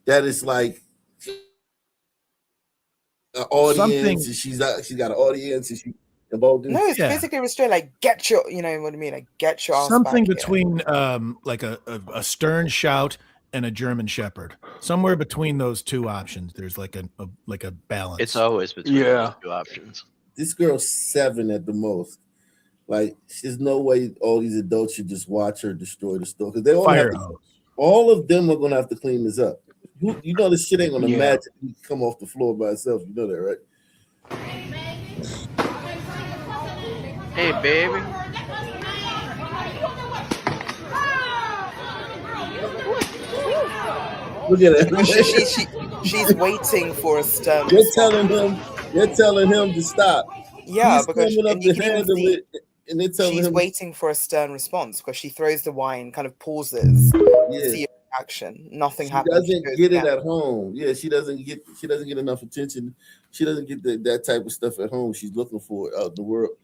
That is like an audience, and she's got an audience, and she involved in. No, it's physically restrained. Like get your, you know what I mean? Like get your ass Something back between like a stern shout and a German Shepherd. Somewhere between those two options, there's like a balance. It's always between those two options. This girl's 7 at the most. Like, there's no way all these adults should just watch her destroy the store, because they all of them are gonna have to clean this up. You know this shit ain't gonna magically come off the floor by itself. You know that, right? Hey, baby. Look at it. She's waiting for a stern They're response. telling him to stop. Yeah, He's because coming up and you to can even handle see it, and they're telling she's him, waiting for a stern response because she throws the wine, kind of pauses, yeah. see a reaction. Nothing She happens. She doesn't goes get it again. at home. Yeah, she doesn't get enough attention. She doesn't get that type of stuff at home. She's looking for it out in the world.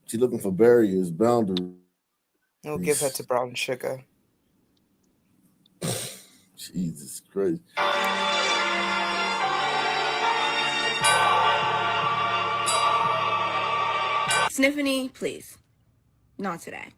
She's looking for barriers, boundaries. We'll give her to brown sugar. Jesus Christ. Sniffany, please. Not today.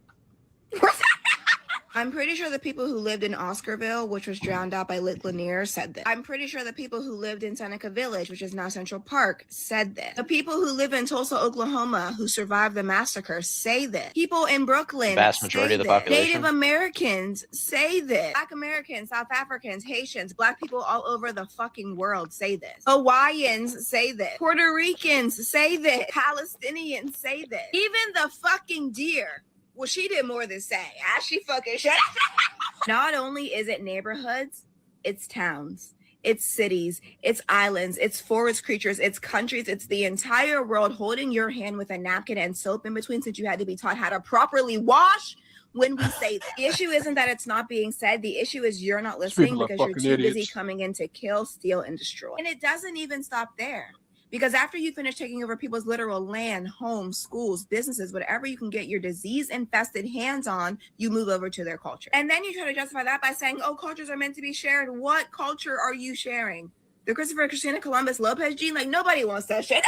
I'm pretty sure the people who lived in Oscarville, which was drowned out by Lake Lanier, said this. I'm pretty sure the people who lived in Seneca Village, which is now Central Park, said this. The people who live in Tulsa, Oklahoma, who survived the massacre, say this. People in Brooklyn, Vast majority say of the this. population. Native Americans say this. Black Americans, South Africans, Haitians, Black people all over the fucking world say this. Hawaiians say this. Puerto Ricans say this. Palestinians say this. Even the fucking deer. Well, she did more than say. She fucking shut up. Not only is it neighborhoods, it's towns, it's cities, it's islands, it's forest creatures, it's countries, it's the entire world holding your hand with a napkin and soap in between since you had to be taught how to properly wash when we say that. The issue isn't that it's not being said. The issue is you're not listening People are because you're fucking too busy idiots. coming in to kill, steal, and destroy. And it doesn't even stop there. Because after you finish taking over people's literal land, homes, schools, businesses, whatever you can get your disease-infested hands on, you move over to their culture. And then you try to justify that by saying, oh, cultures are meant to be shared. What culture are you sharing? The Christina Columbus Lopez gene? Like, nobody wants that shit.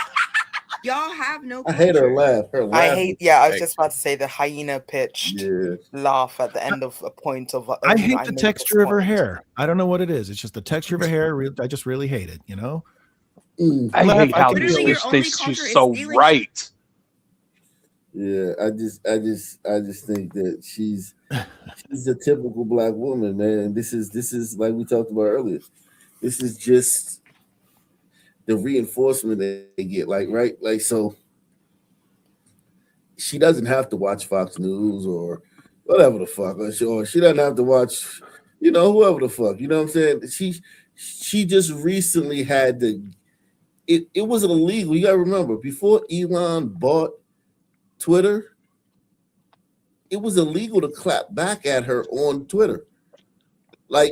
Y'all have no I culture. hate her laugh. Her laugh. I hate. Yeah, I was just about to say the hyena pitched Yeah. laugh at the end of a point of. I hate the made this texture of her point. hair. I don't know what it is. It's just the texture of her hair. I just really hate it. You know. I hate how can this deal with- bitch thinks she's so right. Yeah, I just think that she's a typical black woman, man. This is like we talked about earlier. This is just the reinforcement that they get, like, right? Like, so she doesn't have to watch Fox News or whatever the fuck, or she doesn't have to watch, whoever the fuck, you know what I'm saying? She just recently had to. It was illegal. You gotta remember, before Elon bought Twitter, it was illegal to clap back at her on Twitter. Like,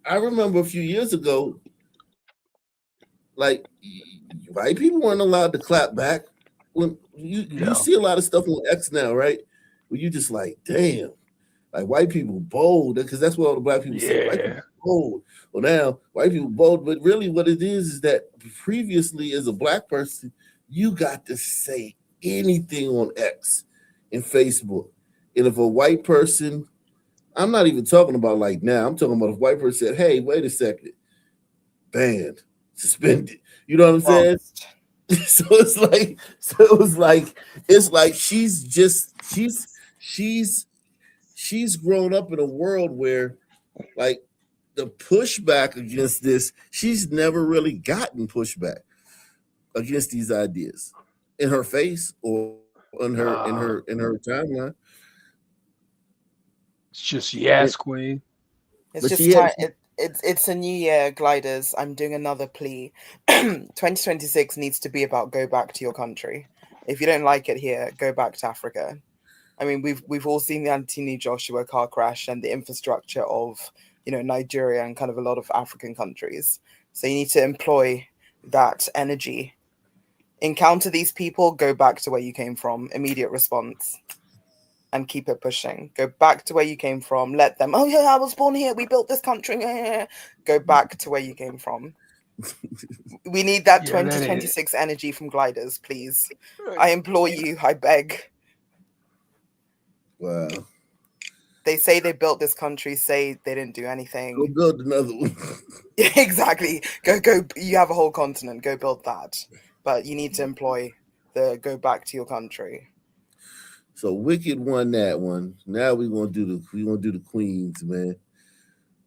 I remember a few years ago, like, white people weren't allowed to clap back. When you see a lot of stuff on X now, right? Where you just like, damn, like white people bold, because that's what all the black people say. White people bold. Well, now white people bold, but really what it is that previously, as a black person, you got to say anything on X and Facebook. And if a white person, I'm not even talking about like now, I'm talking about if a white person said, hey, wait a second, banned, suspended. You know what I'm saying? So it's like she's grown up in a world where, like, the pushback against this, she's never really gotten pushback against these ideas in her face or in her timeline. It's just yes, queen. It's just time. It's a new year, gliders. I'm doing another plea. 2026 needs to be about go back to your country. If you don't like it here, go back to Africa. I mean, we've all seen the Anthony Joshua car crash and the infrastructure of Nigeria and kind of a lot of African countries. So you need to employ that energy. Encounter these people, go back to where you came from. Immediate response. And keep it pushing. Go back to where you came from. Let them, oh yeah, I was born here. We built this country. Go back to where you came from. We need that 2026 energy from gliders, please. I implore you. I beg. Wow. They say they built this country, say they didn't do anything. Go build another one. Yeah, exactly. Go. You have a whole continent. Go build that. But you need to employ the go back to your country. So Wicked won that one. Now we're gonna do the queens, man.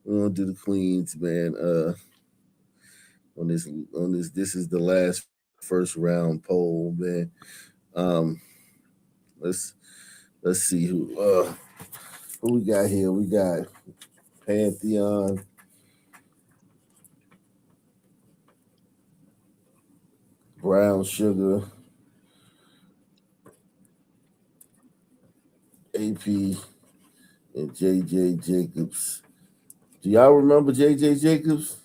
We're gonna do the queens, man. On this, this is the last first round poll, man. Let's see who we got here. We got Pantheon. Brown Sugar, AP, and JJ Jacobs. Do y'all remember JJ Jacobs?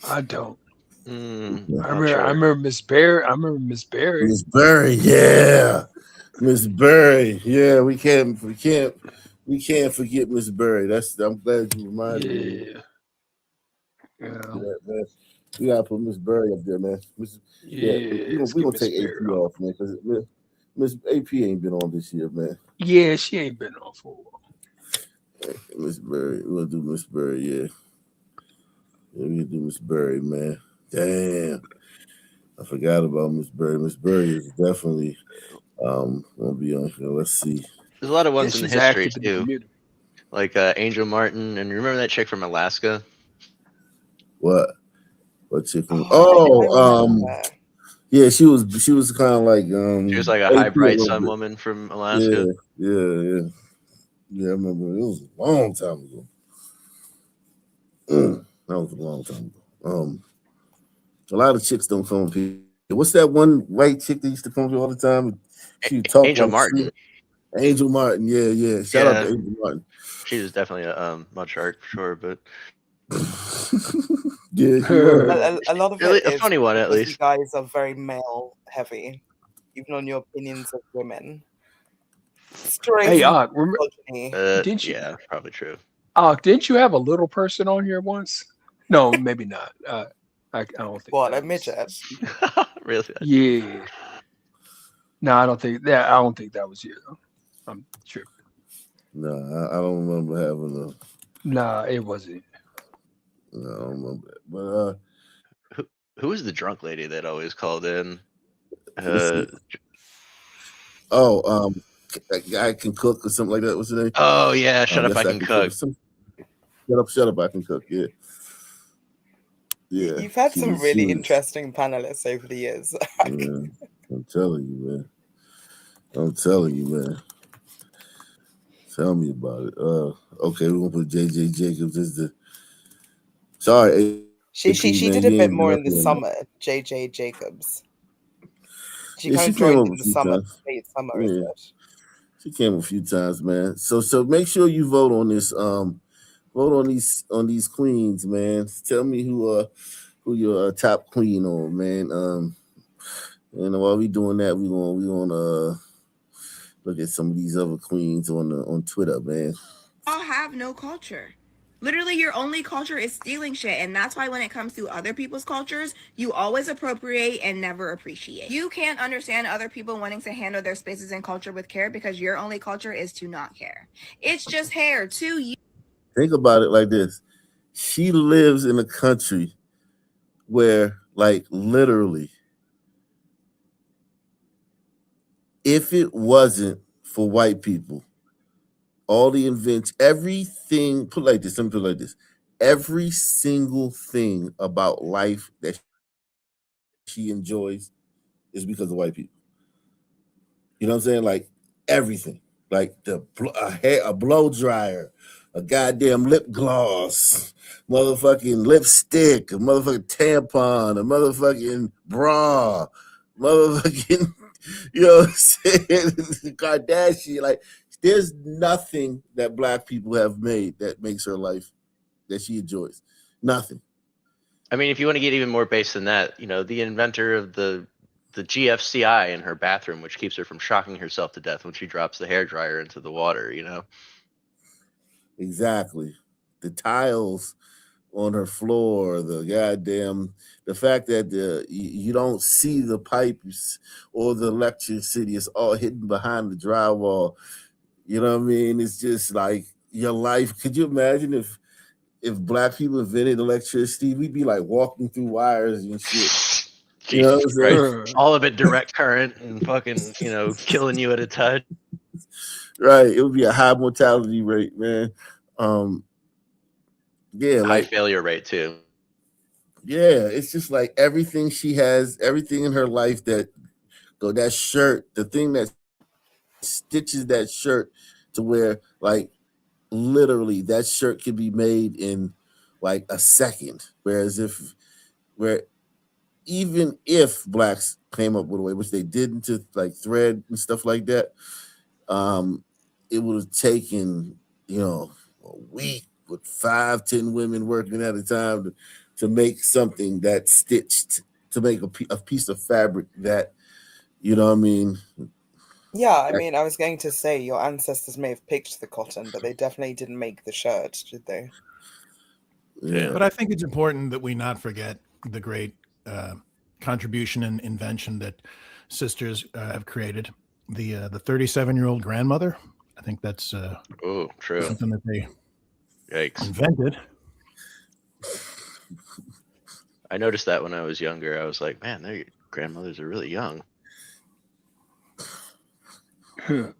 I don't. Not I remember Miss Berry. I remember Miss Berry. Miss Berry, yeah. Miss Berry. Yeah, we can't forget Miss Berry. I'm glad you reminded me. Yeah. Man. We gotta put Miss Berry up there, man. We Let's get gonna Miss take Berry AP off, man, because Miss AP ain't been on this year, man. Yeah, she ain't been on for a while. Miss Berry, we're gonna do Miss Berry, yeah. Yeah, we can do Miss Berry, man. Damn, I forgot about Miss Berry. Miss Berry is definitely gonna be on here. Let's see. There's a lot of ones in the she's history active in the too, community. like Angel Martin, and remember that chick from Alaska? What chicken? Yeah, she was kind of like She was like a AP high bright little sun bit. woman from Alaska. Yeah. I remember it was a long time ago. That was a long time ago. A lot of chicks don't come up here. What's that one white chick that used to come here all the time? She would talk Angel like Martin. shit. Angel Martin, yeah. Shout out to Angel Martin. She was definitely a mud shark for sure, but yeah, she was. A lot of Really, it a is funny one at because least. you guys are very male heavy, even on your opinions of women. Hey, remember? Didn't you? Yeah, probably true. Didn't you have a little person on here once? No, maybe not. I don't think. What, a midget? Really? Yeah. No, I don't think that. I don't think that was you. I'm tripping. No, I don't remember having a. Nah, it wasn't. No, I don't remember that. But who was the drunk lady that always called in? I can cook or something like that. What's the name? Oh yeah, shut up! I can cook. Shut up! I can cook. Yeah. Yeah. You've had some really interesting panelists over the years. Yeah, I'm telling you, man. Tell me about it. Okay, we're gonna put JJ Jacobs as the. Sorry, she did a bit more in the summer. JJ Jacobs. She kind of joined in the summer. Late summer, is it? She came a few times, man. So make sure you vote on this. Vote on these queens, man. Tell me who your top queen on, man. And while we doing that, we gonna look at some of these other queens on Twitter, man. All have no culture. Literally, your only culture is stealing shit, and that's why when it comes to other people's cultures, you always appropriate and never appreciate. You can't understand other people wanting to handle their spaces and culture with care because your only culture is to not care. It's just hair to you. Think about it like this. She lives in a country where, like, literally, if it wasn't for white people, all the everything, let me put it like this. Every single thing about life that she enjoys is because of white people. You know what I'm saying? Like everything. Like a blow dryer, a goddamn lip gloss, motherfucking lipstick, a motherfucking tampon, a motherfucking bra, motherfucking, you know what I'm saying? Kardashian, like, there's nothing that black people have made that makes her life that she enjoys. Nothing. I mean, if you want to get even more base than that, the inventor of the GFCI in her bathroom, which keeps her from shocking herself to death when she drops the hairdryer into the water, Exactly. The tiles on her floor, the fact that you don't see the pipes or the electricity, it's all hidden behind the drywall. You know what I mean? It's just like your life. Could you imagine if black people invented electricity? We'd be like walking through wires and shit. You know what I'm saying? All of it direct current and fucking, killing you at a touch. Right. It would be a high mortality rate, man. High failure rate too. Yeah, it's just like everything she has, everything in her life that shirt, the thing that stitches that shirt to where, like, literally that shirt could be made in like a second. Whereas even if blacks came up with a way, which they didn't, to like thread and stuff like that, it would have taken, a week with 5-10 women working at a time to make something that stitched, to make a piece of fabric that, you know what I mean? Yeah, I mean, I was going to say your ancestors may have picked the cotton, but they definitely didn't make the shirt, did they? Yeah. But I think it's important that we not forget the great contribution and invention that sisters have created. The 37-year-old grandmother. I think that's true. Something that they Yikes. invented. I noticed that when I was younger. I was like, man, their grandmothers are really young. They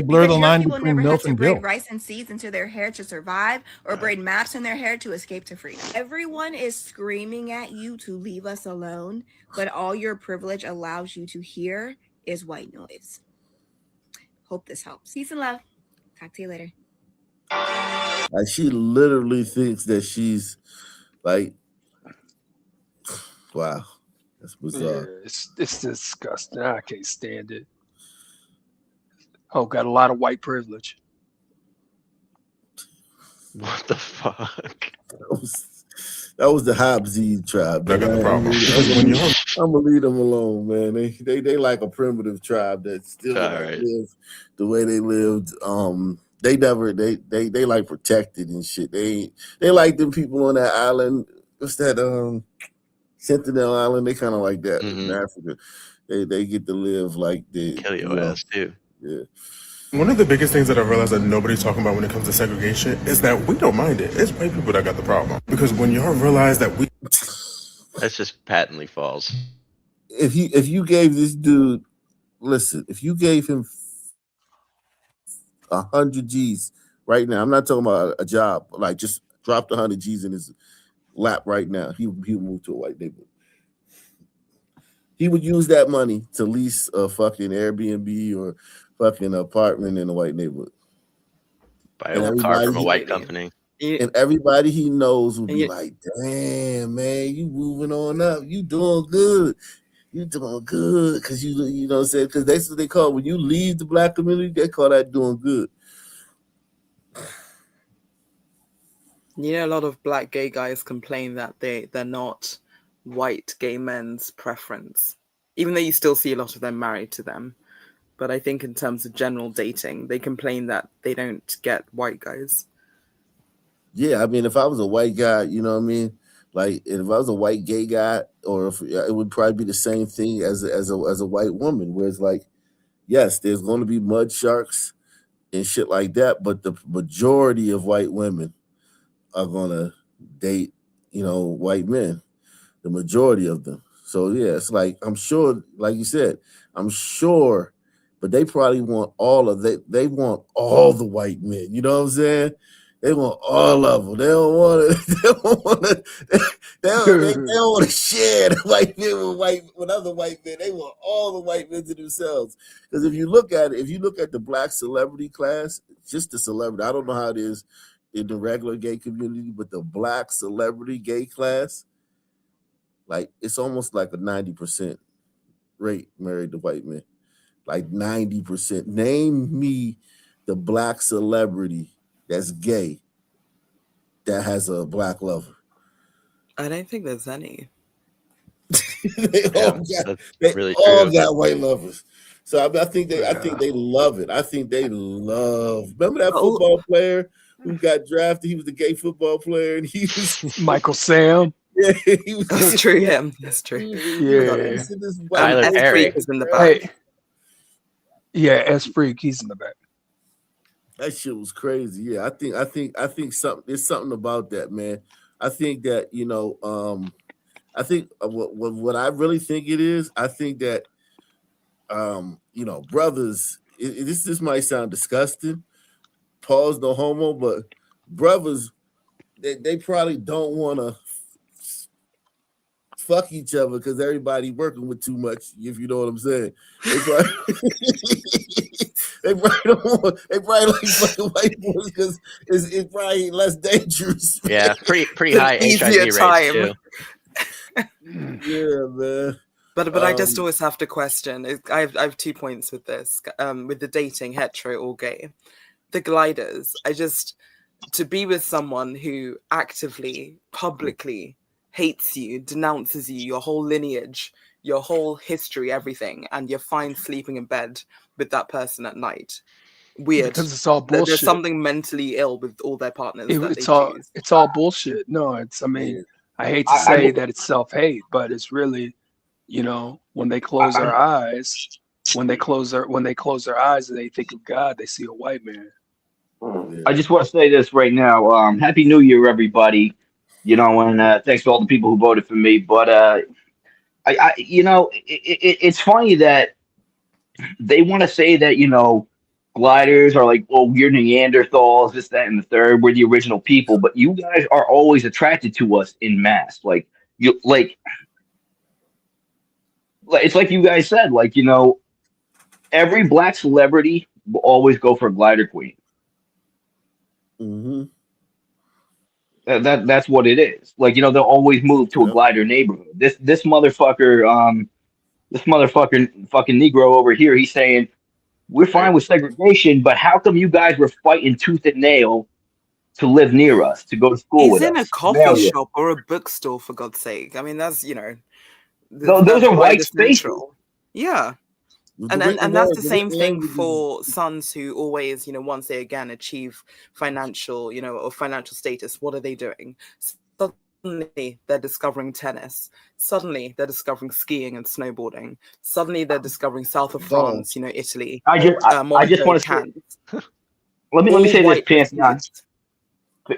blur the line people between never had MILF to and braid Gil. rice and seeds into their hair to survive, or braid maps in their hair to escape to freedom. Everyone is screaming at you to leave us alone, but all your privilege allows you to hear is white noise. Hope this helps. Peace and love. Talk to you later. Like, she literally thinks that she's like, wow, that's bizarre. Yeah, it's disgusting. I can't stand it. Oh, got a lot of white privilege. What the fuck? That was the Hobbsy tribe. I got the problem. I'm gonna leave them alone, man. They like a primitive tribe that still live the way they lived. They like protected and shit. They like them people on that island. What's that? Sentinel Island. They kind of like that in Africa. They get to live like they kill your ass too. Yeah. One of the biggest things that I've realized that nobody's talking about when it comes to segregation is that we don't mind it. It's white people that got the problem. Because when y'all realize that That's just patently false. If you gave this dude, listen, if you gave him 100 G's right now, I'm not talking about a job, like just dropped 100 G's in his lap right now, he would move to a white neighborhood. He would use that money to lease a fucking Airbnb or fucking apartment in a white neighborhood. Buy a car from a white company. And everybody he knows would be like, damn, man, you moving on up. You doing good. You doing good. Because you know what I'm saying? Because that's what they call, when you leave the black community, they call that doing good. You know, a lot of black gay guys complain that they're not white gay men's preference, even though you still see a lot of them married to them. But I think in terms of general dating, they complain that they don't get white guys. Yeah, I mean, if I was a white guy, you know what I mean? Like, if I was a white gay guy, or if it would probably be the same thing as a white woman, where it's like, yes, there's going to be mud sharks and shit like that, but the majority of white women are going to date, white men. The majority of them. So yeah, it's like, I'm sure, like you said, I'm sure, but they probably want they want all the white men. You know what I'm saying? They want all of them. They don't want to. They don't want to share the white men with other white men. They want all the white men to themselves. Because if you look at the black celebrity class, just the celebrity. I don't know how it is in the regular gay community, but the black celebrity gay class, like, it's almost like a 90% rate married to white men. Like 90%. Name me the black celebrity that's gay that has a black lover. I don't think there's any. They all got white lovers. So I think they love it. I think they love. Remember that football player who got drafted? He was the gay football player, and he was Michael Sam. Yeah, he was. That's true. Him. That's true. Yeah. Tyler Perry is in the back. Hey. Yeah, S Freak, he's in the back. That shit was crazy. Yeah, I think something. There's something about that, man. I think that I think what I really think it is. I think that brothers. This might sound disgusting. Pause, no homo, but brothers, they probably don't want to fuck each other because everybody working with too much, if you know what I'm saying. They probably like fucking white boys because it's probably less dangerous. Yeah, pretty high HIV rates too. Yeah, man. But I just always have to question. I have 2 points with this. With the dating, hetero or gay, the gliders. To be with someone who actively, publicly hates you, denounces you, your whole lineage, your whole history, everything, and you're fine sleeping in bed with that person at night. Weird. Because it's all bullshit. There's something mentally ill with all their partners that they choose. It's all bullshit. No, I mean, I hate to say that it's self-hate, but it's really, when they close their eyes, when they close their eyes and they think of God, they see a white man. I just want to say this right now. Happy New Year, everybody. And thanks to all the people who voted for me. But it's funny that they want to say that gliders are like, well, we're Neanderthals, this, that, and the third. We're the original people, but you guys are always attracted to us in mass. It's like you guys said, every black celebrity will always go for a glider queen. Mm-hmm. That's what it is. They'll always move to a glider neighborhood. This motherfucker, fucking Negro over here, he's saying we're fine with segregation, but how come you guys were fighting tooth and nail to live near us, to go to school with us? He's in a coffee shop or a bookstore, for God's sake. I mean, that's those are white spaces. Yeah. And that's the same thing for sons who always, once they again achieve financial, or financial status, what are they doing? Suddenly they're discovering tennis. Suddenly they're discovering skiing and snowboarding. Suddenly they're discovering south of France, Italy. I just want to say, let me say this,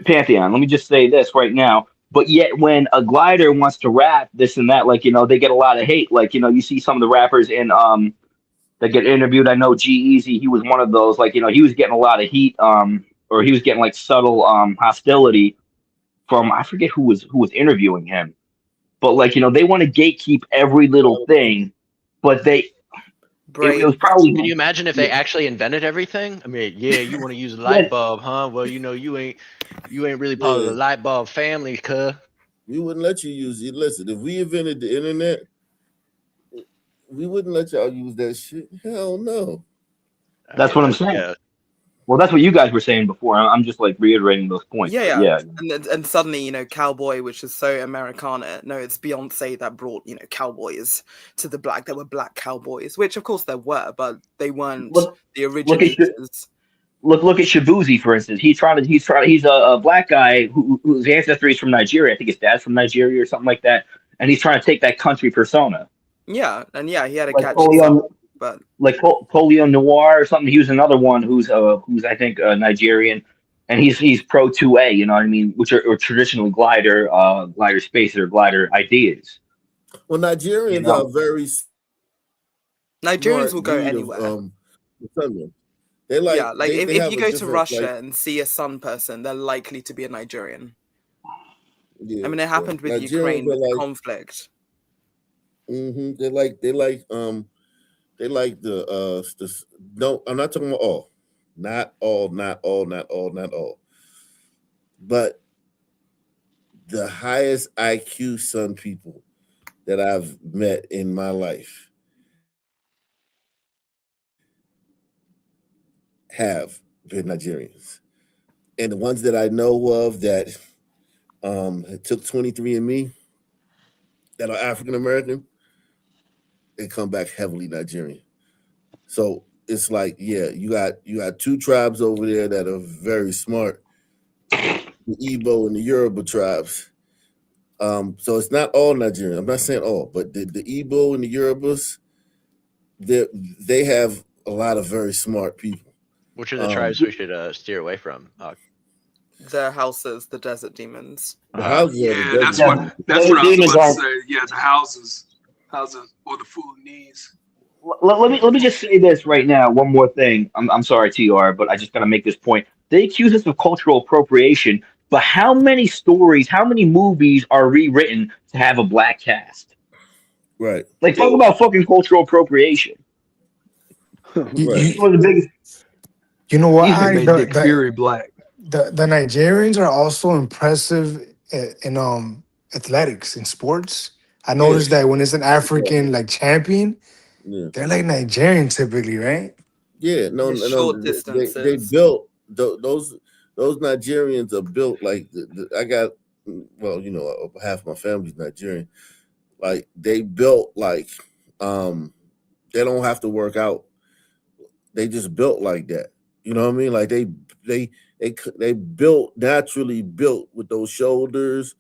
Pantheon. Let me just say this right now. But yet when a glider wants to rap this and that, they get a lot of hate. You see some of the rappers in that get interviewed. I know G-Eazy, he was one of those, he was getting a lot of heat, or he was getting subtle hostility from, I forget who was interviewing him. But they want to gatekeep every little thing, but it was probably. Can you imagine if they actually invented everything? I mean, you want to use a light bulb, huh? Well, you ain't really part of the light bulb family, cuh. We wouldn't let you use it. Listen, if we invented the internet, we wouldn't let y'all use that shit. Hell no. That's what I'm saying. Yeah. Well, that's what you guys were saying before. I'm just reiterating those points. Yeah. And suddenly, cowboy, which is so Americana. No, it's Beyonce that brought, cowboys to the black. There were black cowboys, which of course there were, but they weren't the originators. Look at Shabuzi, for instance. He's a black guy whose ancestry is from Nigeria. I think his dad's from Nigeria or something like that. And he's trying to take that country persona. Yeah, and he had a catch. But Polio Noir or something. He was another one who's I think Nigerian, and he's pro 2A. You know what I mean? Which are traditionally glider spaces or glider ideas. Well, Nigerians are very. Nigerians will go anywhere. They if you go to Russia and see a Sun person, they're likely to be a Nigerian. Yeah, I mean, it happened with Nigerians Ukraine with the conflict. Mm-hmm. They like the no, I'm not talking about all. Not all. But the highest IQ Sun people that I've met in my life have been Nigerians. And the ones that I know of that took 23andMe that are African American, they come back heavily Nigerian. So it's you got two tribes over there that are very smart, the Igbo and the Yoruba tribes. So it's not all Nigerian. I'm not saying all, but the Igbo and the Yorubas, they have a lot of very smart people. Which are the tribes we should steer away from? Their houses, the desert demons. The houses, that's what I was about to say. Yeah, the houses or the Fulanese. Let me just say this right now. One more thing. I'm sorry, TR, but I just gotta make this point. They accuse us of cultural appropriation, but how many stories, how many movies are rewritten to have a black cast? Right. Talk about fucking cultural appropriation. Right. One of the biggest. You know what? Nick Fury black. The Nigerians are also impressive in athletics, in sports. I noticed that when it's an African like champion, they're like Nigerian typically, right? Yeah, no, The no, short no. They distances. built those Nigerians are built like I got, well, you know, half my family's Nigerian. Like they built like they don't have to work out. They just built like that. You know what I mean? Like they built naturally built with those shoulders,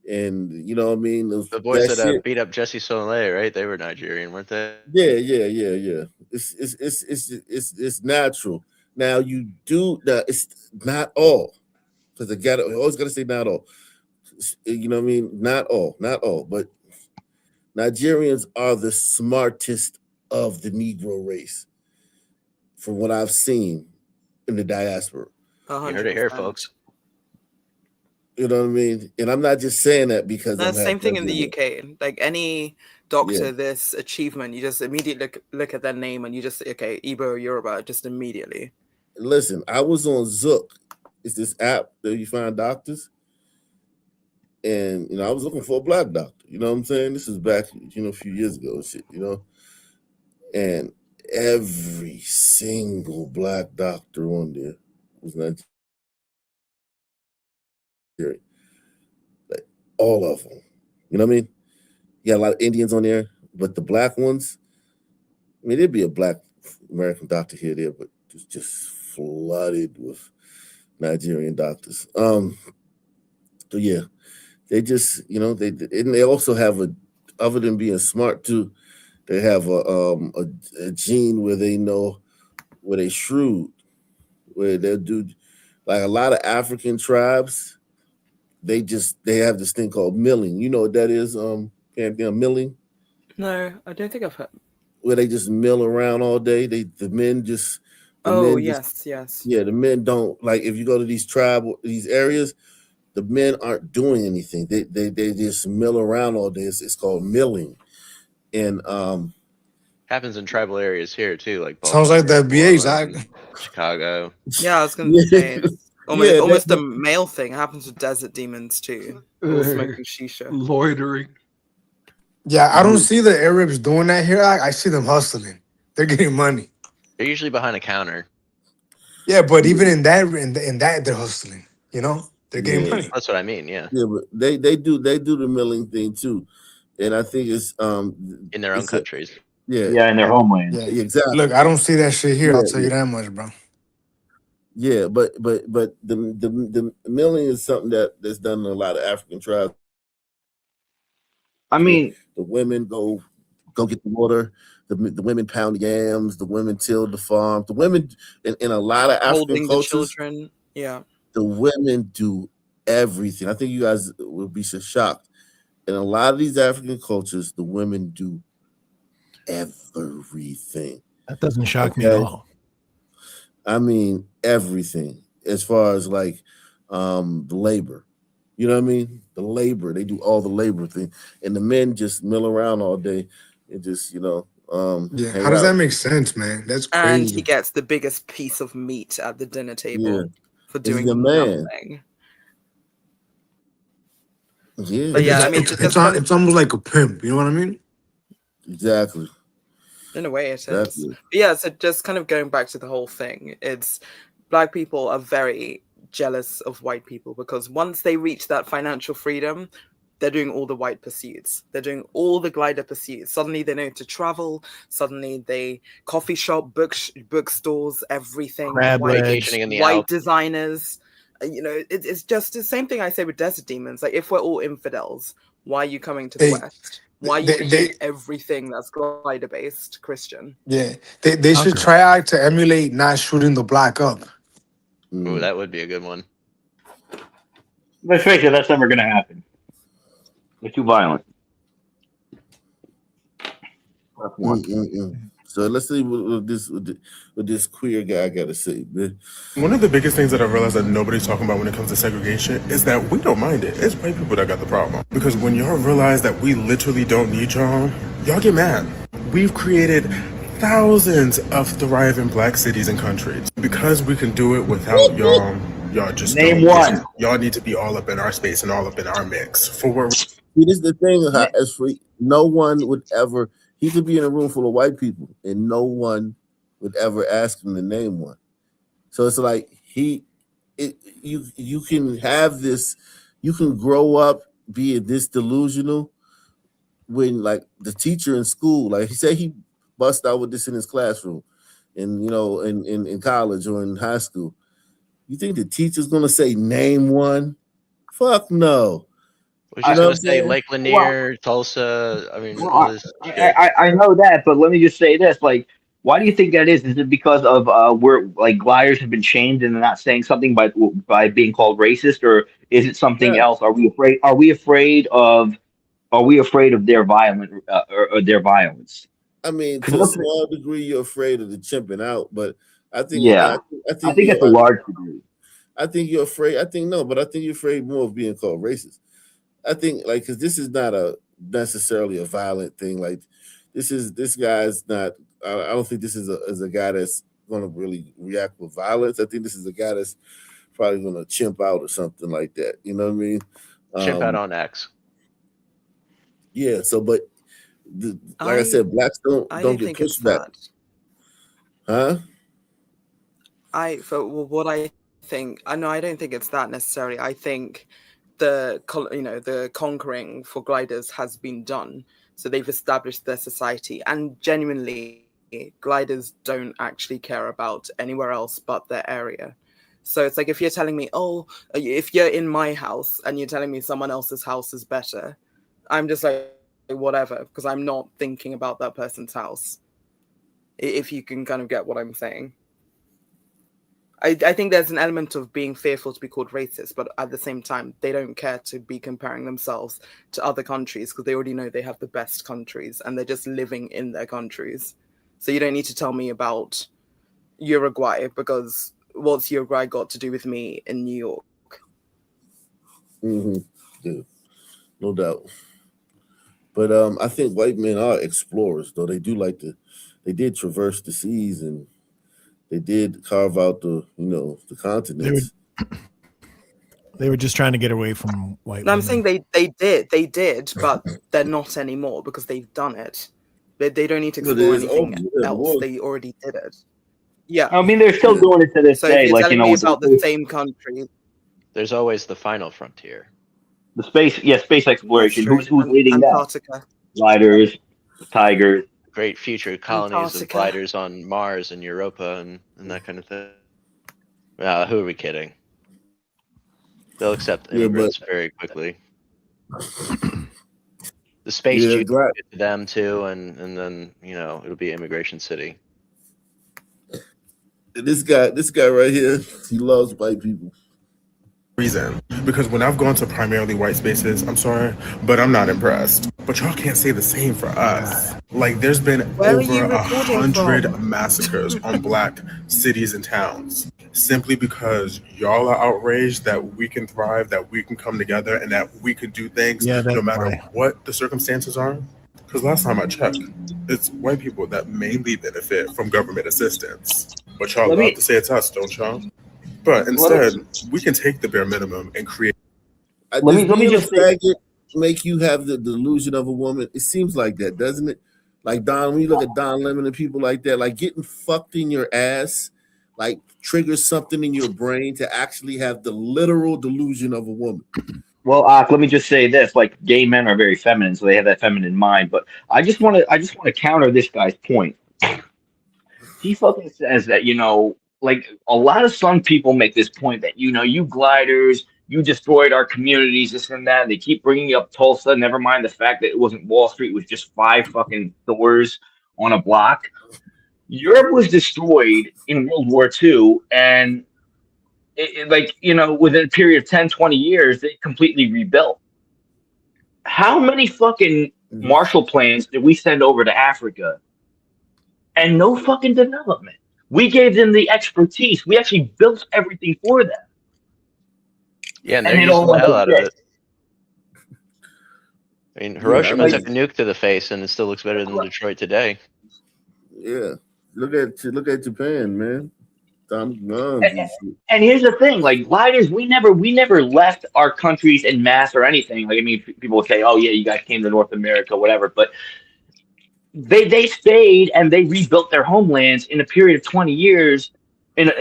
and you know what I mean. The boys That that shit. beat up Jesse Soleil, right? They were Nigerian, weren't they? Yeah. It's natural. Now you do that. It's not all, because I always gotta say not all. You know what I mean? Not all, but Nigerians are the smartest of the Negro race, from what I've seen in the diaspora. You heard it here, folks. You know what I mean? And I'm not just saying that because The I'm same thing in the Nigerian. UK. Like any doctor, Yeah. this achievement, you just immediately look at their name and you just say, okay, Igbo or Yoruba, just immediately. Listen, I was on Zook. It's this app that you find doctors. And, you know, I was looking for a black doctor. You know what I'm saying? This is back, you know, a few years ago and shit, you know? And every single black doctor on there was Nigerian. Like, all of them. You know what I mean? You got a lot of Indians on there, but the black ones, I mean, there'd be a black American doctor here, there, but it's just flooded with Nigerian doctors. So yeah, they just, you know, they also have other than being smart too, they have a gene where they know, where they shrewd, where they'll do, like a lot of African tribes, they have this thing called milling. You know what that is? Milling. No, I don't think I've heard. Where they just mill around all day. The men just. Yes. Yeah, the men don't, like, if you go to these areas, the men aren't doing anything. They just mill around all day. It's called milling, and Happens in tribal areas here too, like sounds like the BA's Chicago. Yeah, I was gonna say it's almost a male thing. It happens with desert demons too. Or smoking shisha. Loitering. Yeah, I don't see the Arabs doing that here. I see them hustling. They're getting money. They're usually behind a counter. Yeah, but even in that they're hustling. You know, they're getting money. That's what I mean. Yeah. Yeah, but they do the milling thing too, and I think it's in their own countries. Yeah, in their homeland. Yeah, exactly. Look, I don't see that shit here. I'll Yeah, tell you that much, bro. Yeah, but the milling is something that's done in a lot of African tribes. I mean, the women go get the water. The women pound yams. The women till the farm. The women in a lot of African Holding cultures, the children. Yeah. the women do everything. I think you guys will be so shocked. In a lot of these African cultures, the women do everything. That doesn't shock me at all. I mean, everything as far as like the labor. You know what I mean? The labor. They do all the labor thing. And the men just mill around all day and just, you know, Yeah, hang how does out. that make sense, man? That's And he crazy. gets the biggest piece of meat at the dinner table Yeah. for He's doing the man. nothing. Yeah. But yeah, I mean, It's almost like a pimp. You know what I mean? Exactly. in a way it is. Exactly. But yeah, so just kind of going back to the whole thing, it's black people are very jealous of white people because once they reach that financial freedom, they're doing all the white pursuits. They're doing all the glider pursuits. Suddenly they know to travel. Suddenly they coffee shop, bookstores, everything. Crab White, legs. Vacationing in the white Alps. designers. You know, it's just the same thing I say with desert demons. Like, if we're all infidels, why are you coming to the They- West? Why are you taking everything that's glider based, Christian? Yeah, they should try out to emulate not shooting the black up. Ooh, that would be a good one. Let's face it, that's never going to happen. They're too violent. That's one. So let's see what this queer guy got to say, man. One of the biggest things that I realized that nobody's talking about when it comes to segregation is that we don't mind it. It's white people that got the problem. Because when y'all realize that we literally don't need y'all get mad. We've created thousands of thriving black cities and countries. Because we can do it without y'all just Name don't. one. Y'all need to be all up in our space and all up in our mix. For what? See, this is the thing. As free, no one would ever. He could be in a room full of white people, and no one would ever ask him to name one. So it's like you can have this, you can grow up being this delusional when like the teacher in school, like he said, he bust out with this in his classroom, and in college or in high school. You think the teacher's gonna say name one? Fuck no. Was You just know what gonna I'm say saying? Lake Lanier, Tulsa. I mean, all Well, this shit. I know that, but let me just say this: like, why do you think that is? Is it because of where like gliders have been shamed and they're not saying something by being called racist, or is it something Yeah. else? Are we afraid? Are we afraid of? Are we afraid of their violent or their violence? I mean, 'Cause to a let's- small degree, you're afraid of the chimping out, but I think I, yeah, I I think think it's a large degree. I think you're afraid. I think no, but I think you're afraid more of being called racist. I think like because this is not a necessarily a violent thing. Like this guy's not. I don't think this is a guy that's going to really react with violence. I think this is a guy that's probably going to chimp out or something like that. You know what I mean? Chimp out on X. Yeah. So, but like I said, blacks don't get think it's pushed back, that. huh? What I think, I know I don't think it's that necessarily. I think the conquering for gliders has been done, so they've established their society, and genuinely, gliders don't actually care about anywhere else but their area. So it's like if you're telling me, oh, if you're in my house and you're telling me someone else's house is better, I'm just like, whatever, because I'm not thinking about that person's house. If you can kind of get what I'm saying. I think there's an element of being fearful to be called racist, but at the same time, they don't care to be comparing themselves to other countries because they already know they have the best countries and they're just living in their countries. So you don't need to tell me about Uruguay because what's Uruguay got to do with me in New York? Mm-hmm. Yeah, no doubt. But I think white men are explorers, though. They did traverse the seas and they did carve out the continents. They were just trying to get away from white No, I'm women. saying they did, but they're not anymore because they've done it. They don't need to But it explore is anything over. Yeah, the else. war. They already did it. Yeah. I mean, they're still doing it to this So if day. you're Like, you telling know, me with about the same country, There's always the final frontier. the space that's exploration. true. Who's leading that? Antarctica. Gliders, tigers. Great future colonies of Antarctica. gliders on Mars and Europa and that kind of thing. Who are we kidding? They'll accept Yeah, but immigrants very quickly. The space yeah, Jews get to them too, and then it'll be immigration city. this guy right here, he loves white people. Reason, because when I've gone to primarily white spaces, I'm sorry, but I'm not impressed. But y'all can't say the same for us. Like, there's been Where are over you recording 100 from? massacres on black cities and towns simply because y'all are outraged that we can thrive, that we can come together, and that we could do things Yeah, that's no matter why. what the circumstances are. Because last time I checked, it's white people that mainly benefit from government assistance. But y'all Let love me to say it's us, don't y'all? But instead, we can take the bare minimum and create. Does let me being a just say, faggot make you have the delusion of a woman? It seems like that, doesn't it? Like when you look at Don Lemon and people like that, like getting fucked in your ass, like triggers something in your brain to actually have the literal delusion of a woman. well, let me just say this: like, gay men are very feminine, so they have that feminine mind. But I just want to counter this guy's point. He fucking says that, like, a lot of some people make this point that, you gliders, you destroyed our communities, this and that. They keep bringing up Tulsa. Never mind the fact that it wasn't Wall Street; it was just 5 fucking stores on a block. Europe was destroyed in World War II, and within a period of 10, 20 years, they completely rebuilt. How many fucking Marshall plans did we send over to Africa? And no fucking development. We gave them the expertise. We actually built everything for them. Yeah, and And they're they don't using the want hell to out of get. it. I mean, Hiroshima Yeah, took a nuke to the face, and it still looks better than Detroit today. Yeah, look at Japan, man. Tom Guns and shit. And here's the thing, like gliders, we never left our countries in mass or anything. Like I mean, people will say, "Oh yeah, you guys came to North America, whatever," but they stayed and they rebuilt their homelands in a period of 20 years, and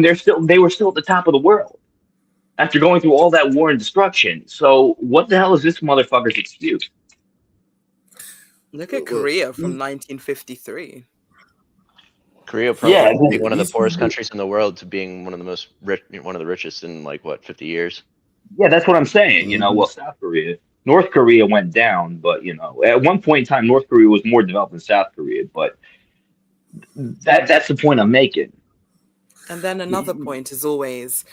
they were still at the top of the world after going through all that war and destruction. So what the hell is this motherfucker's excuse? Look at Korea from 1953. Korea Yeah, from being one of the poorest countries in the world to being one of the most one of the richest in like what 50 years. Yeah, that's what I'm saying. You know, well, North Korea went down, but you know, at one point in time, North Korea was more developed than South Korea. But that's the point I'm making. And then another point is always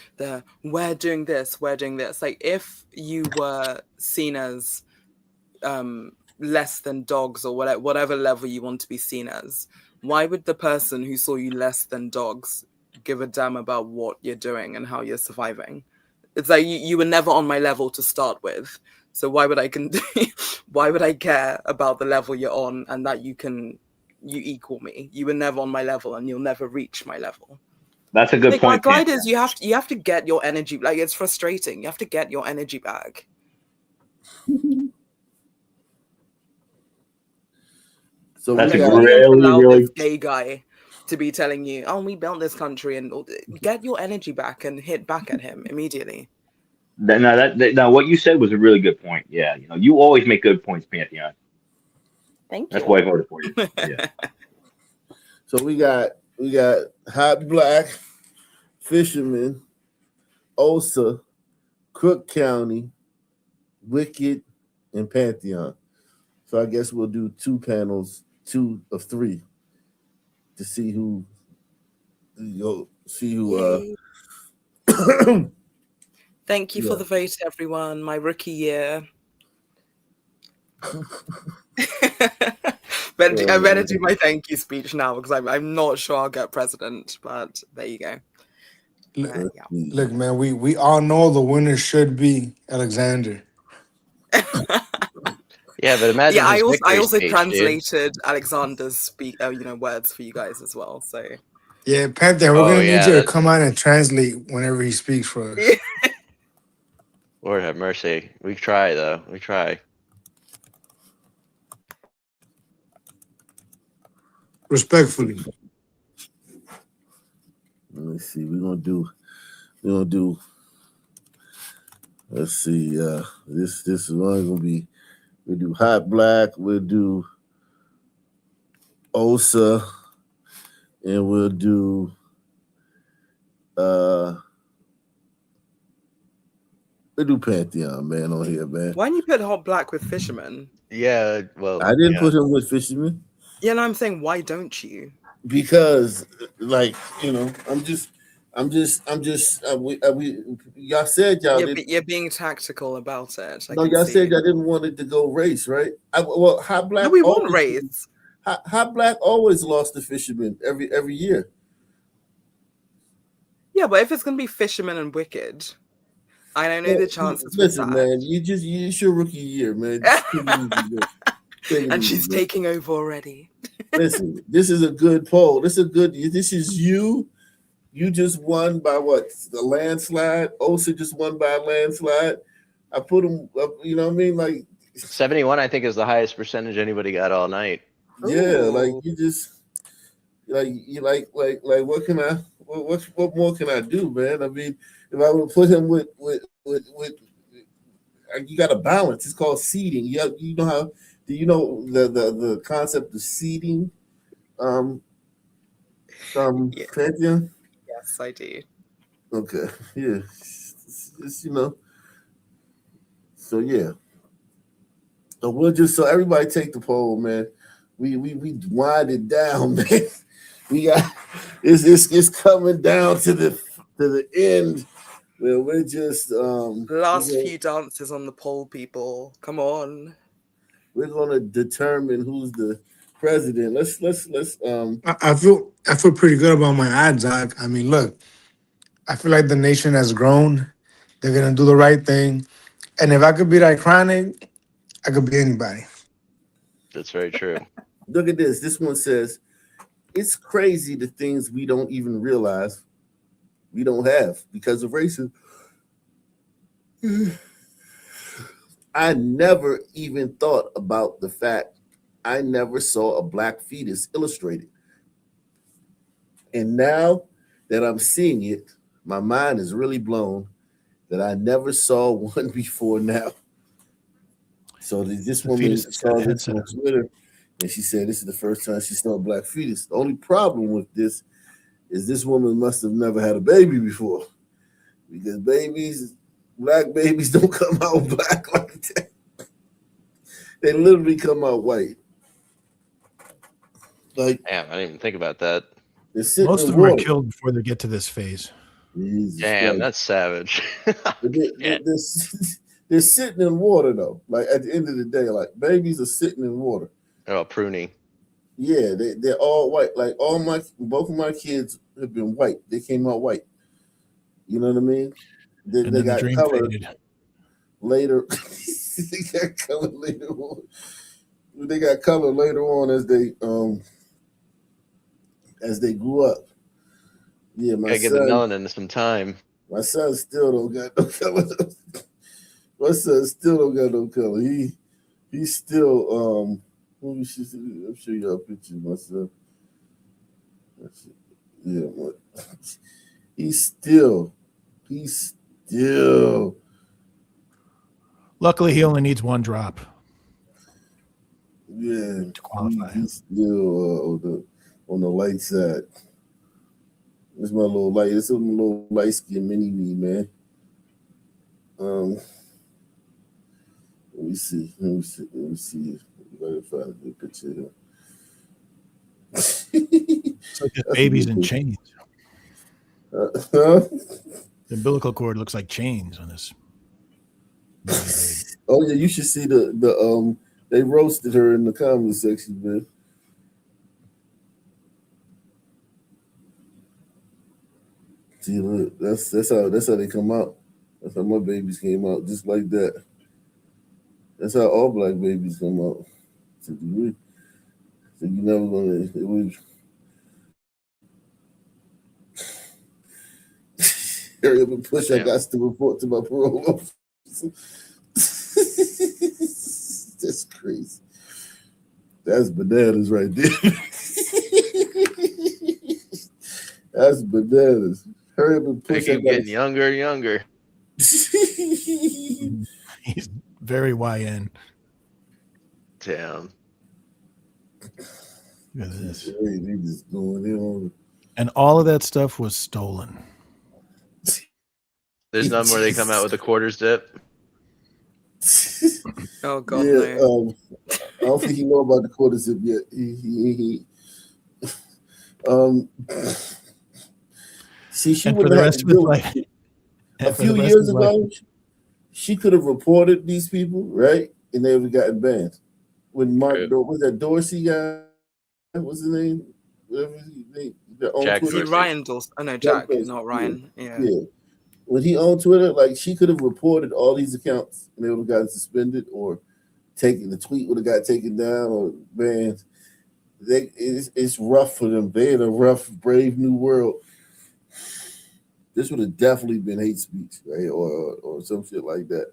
we're doing this. Like if you were seen as less than dogs or whatever level you want to be seen as, why would the person who saw you less than dogs give a damn about what you're doing and how you're surviving? It's like you were never on my level to start with, so why would I care about the level you're on and that you equal me? You were never on my level and you'll never reach my level. That's a good point. Gliders, you have to get your energy. Like it's frustrating. You have to get your energy back. So that's we a got really this gay guy to be telling you, "Oh, we built this country," and get your energy back and hit back at him immediately. Now, what you said was a really good point. Yeah, you know, you always make good points, Pantheon. Thank you. That's why I voted for you. Yeah. So we got Hot Black, Fisherman, Osa, Cook County, Wicked, and Pantheon. So I guess we'll do 2 panels, 2 of 3, to see who. Thank you for the vote, everyone. My rookie year. But I better do my thank you speech now because I'm not sure I'll get president. But there you go. Look, man, we all know the winner should be Alexander. Yeah, but imagine. Yeah, his I also speech, translated Alexander's words for you guys as well. So yeah, Panther, we're gonna need you to come out and translate whenever he speaks for us. Lord have mercy. We try though. We try. Respectfully. Let me see. We're gonna do. Let's see. This is only gonna be. We'll do Hot Black. We'll do Osa, and we'll do. We'll do Pantheon, man, on here, man. Why didn't you put Hot Black with Fisherman? Yeah, well, I didn't put him with Fisherman. Yeah, no, I'm saying why don't you? Because, like, you know, I'm just. Y'all said y'all. You're being tactical about it. No, y'all said y'all didn't want it to go race, right? Hot Black. No, we want race. Hot Black always lost to Fisherman every year. Yeah, but if it's gonna be Fisherman and Wicked, I don't know the chances. Listen, man, it's your rookie year, man. And she's taking over already. Listen, this is a good poll. This is you. You just won by what? The landslide. Osa just won by a landslide. I put him up, you know what I mean? Like 71, I think, is the highest percentage anybody got all night. Yeah, like you just like what can I what more can I do, man? I mean, if I would put him with you got to balance. It's called seeding. You know how do you know the concept of seeding? Pantheon? Yes, I do. Okay. Yeah. It's, you know. So yeah. So we'll just so everybody take the poll, man. We wind it down, man. We got it's coming down to the end where we're just last few dances on the poll, people. Come on. We're gonna determine who's the president. Let's I feel pretty good about my odds, Doc. I mean, look, I feel like the nation has grown. They're gonna do the right thing. And if I could be that chronic, I could be anybody. That's very true. Look at this. This one says it's crazy the things we don't even realize we don't have because of racism. I never even thought about the fact I never saw a black fetus illustrated. And now that I'm seeing it, my mind is really blown that I never saw one before now. So this The woman fetus that's got saw a this headset on on. Twitter and she said this is the first time she saw a black fetus. The only problem with this is this woman must have never had a baby before because black babies don't come out black like that. They literally come out white. Like, Damn, I didn't even think about that. they're sitting Most in of them are water. killed before they get to this phase. Jesus Damn, Christ. that's savage. But they're sitting in water though. Like at the end of the day, like babies are sitting in water. Oh, pruning. Yeah, they're all white. Like both of my kids have been white. They came out white. You know what I mean? They And then the got dream color faded. later. They got color later on. They got color later on as they grew up. Yeah, Gotta give the melanin some time. my son still don't got no color. My son still don't got no color. He's still let me see, I'll show you a picture of my son. Yeah, what? He's still. Luckily, he only needs one drop. Yeah, to qualify. he's still on the light side. It's my little light. It's a little light skin mini me, man. Let me see. Let me see. If I can find a good picture here. It's like the baby's in chains. Huh? The umbilical cord looks like chains on this. Oh yeah, you should see the they roasted her in the comment section, man. See, look, that's how they come out. That's how my babies came out, just like that. That's how all black babies come out. So you never gonna. It was. Hurry up and push! I got to report to my parole officer. That's crazy. That's bananas right there. That's bananas. Hurry up and They push! keep getting younger and younger. He's very YN. Damn. Look at this. They just going in on it. And all of that stuff was stolen. There's none where they come out with a quarters dip. Oh God, Yeah, no. I don't think he know about the quarter zip yet. See, she And for would the have rest to of his do life, it. and A for the few rest years of his life- ago, she could have reported these people, right? And they would have gotten banned. When was that Dorsey guy? What's his name? Whatever his name, Jack Twitter. Ryan Dawson. Oh no, Jack Jack, Dorsey, not Ryan. Yeah. Yeah. When he owned Twitter, like she could have reported all these accounts and they would have gotten suspended or the tweet would have got taken down or banned. It's rough for them. They're in a rough, brave new world. This would have definitely been hate speech, right? Or some shit like that.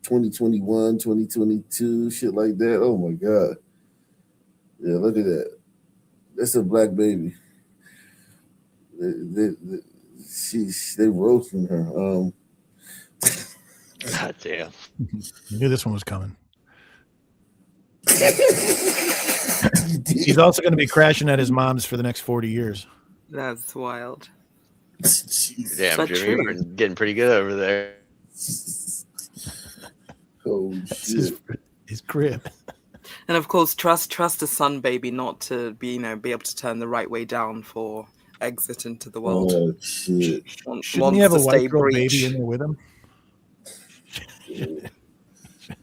2021, 2022, shit like that. Oh my God. Yeah, look at that. That's a black baby. They roasting her. God damn. You knew this one was coming. He's also going to be crashing at his mom's for the next 40 years. That's wild. Damn, But Jimmy, true. you're getting pretty good over there. Oh shit. His crib. And of course, trust a son baby not to be able to turn the right way down for exit into the world. Oh shit. Shouldn't he have a white girl baby in there with him?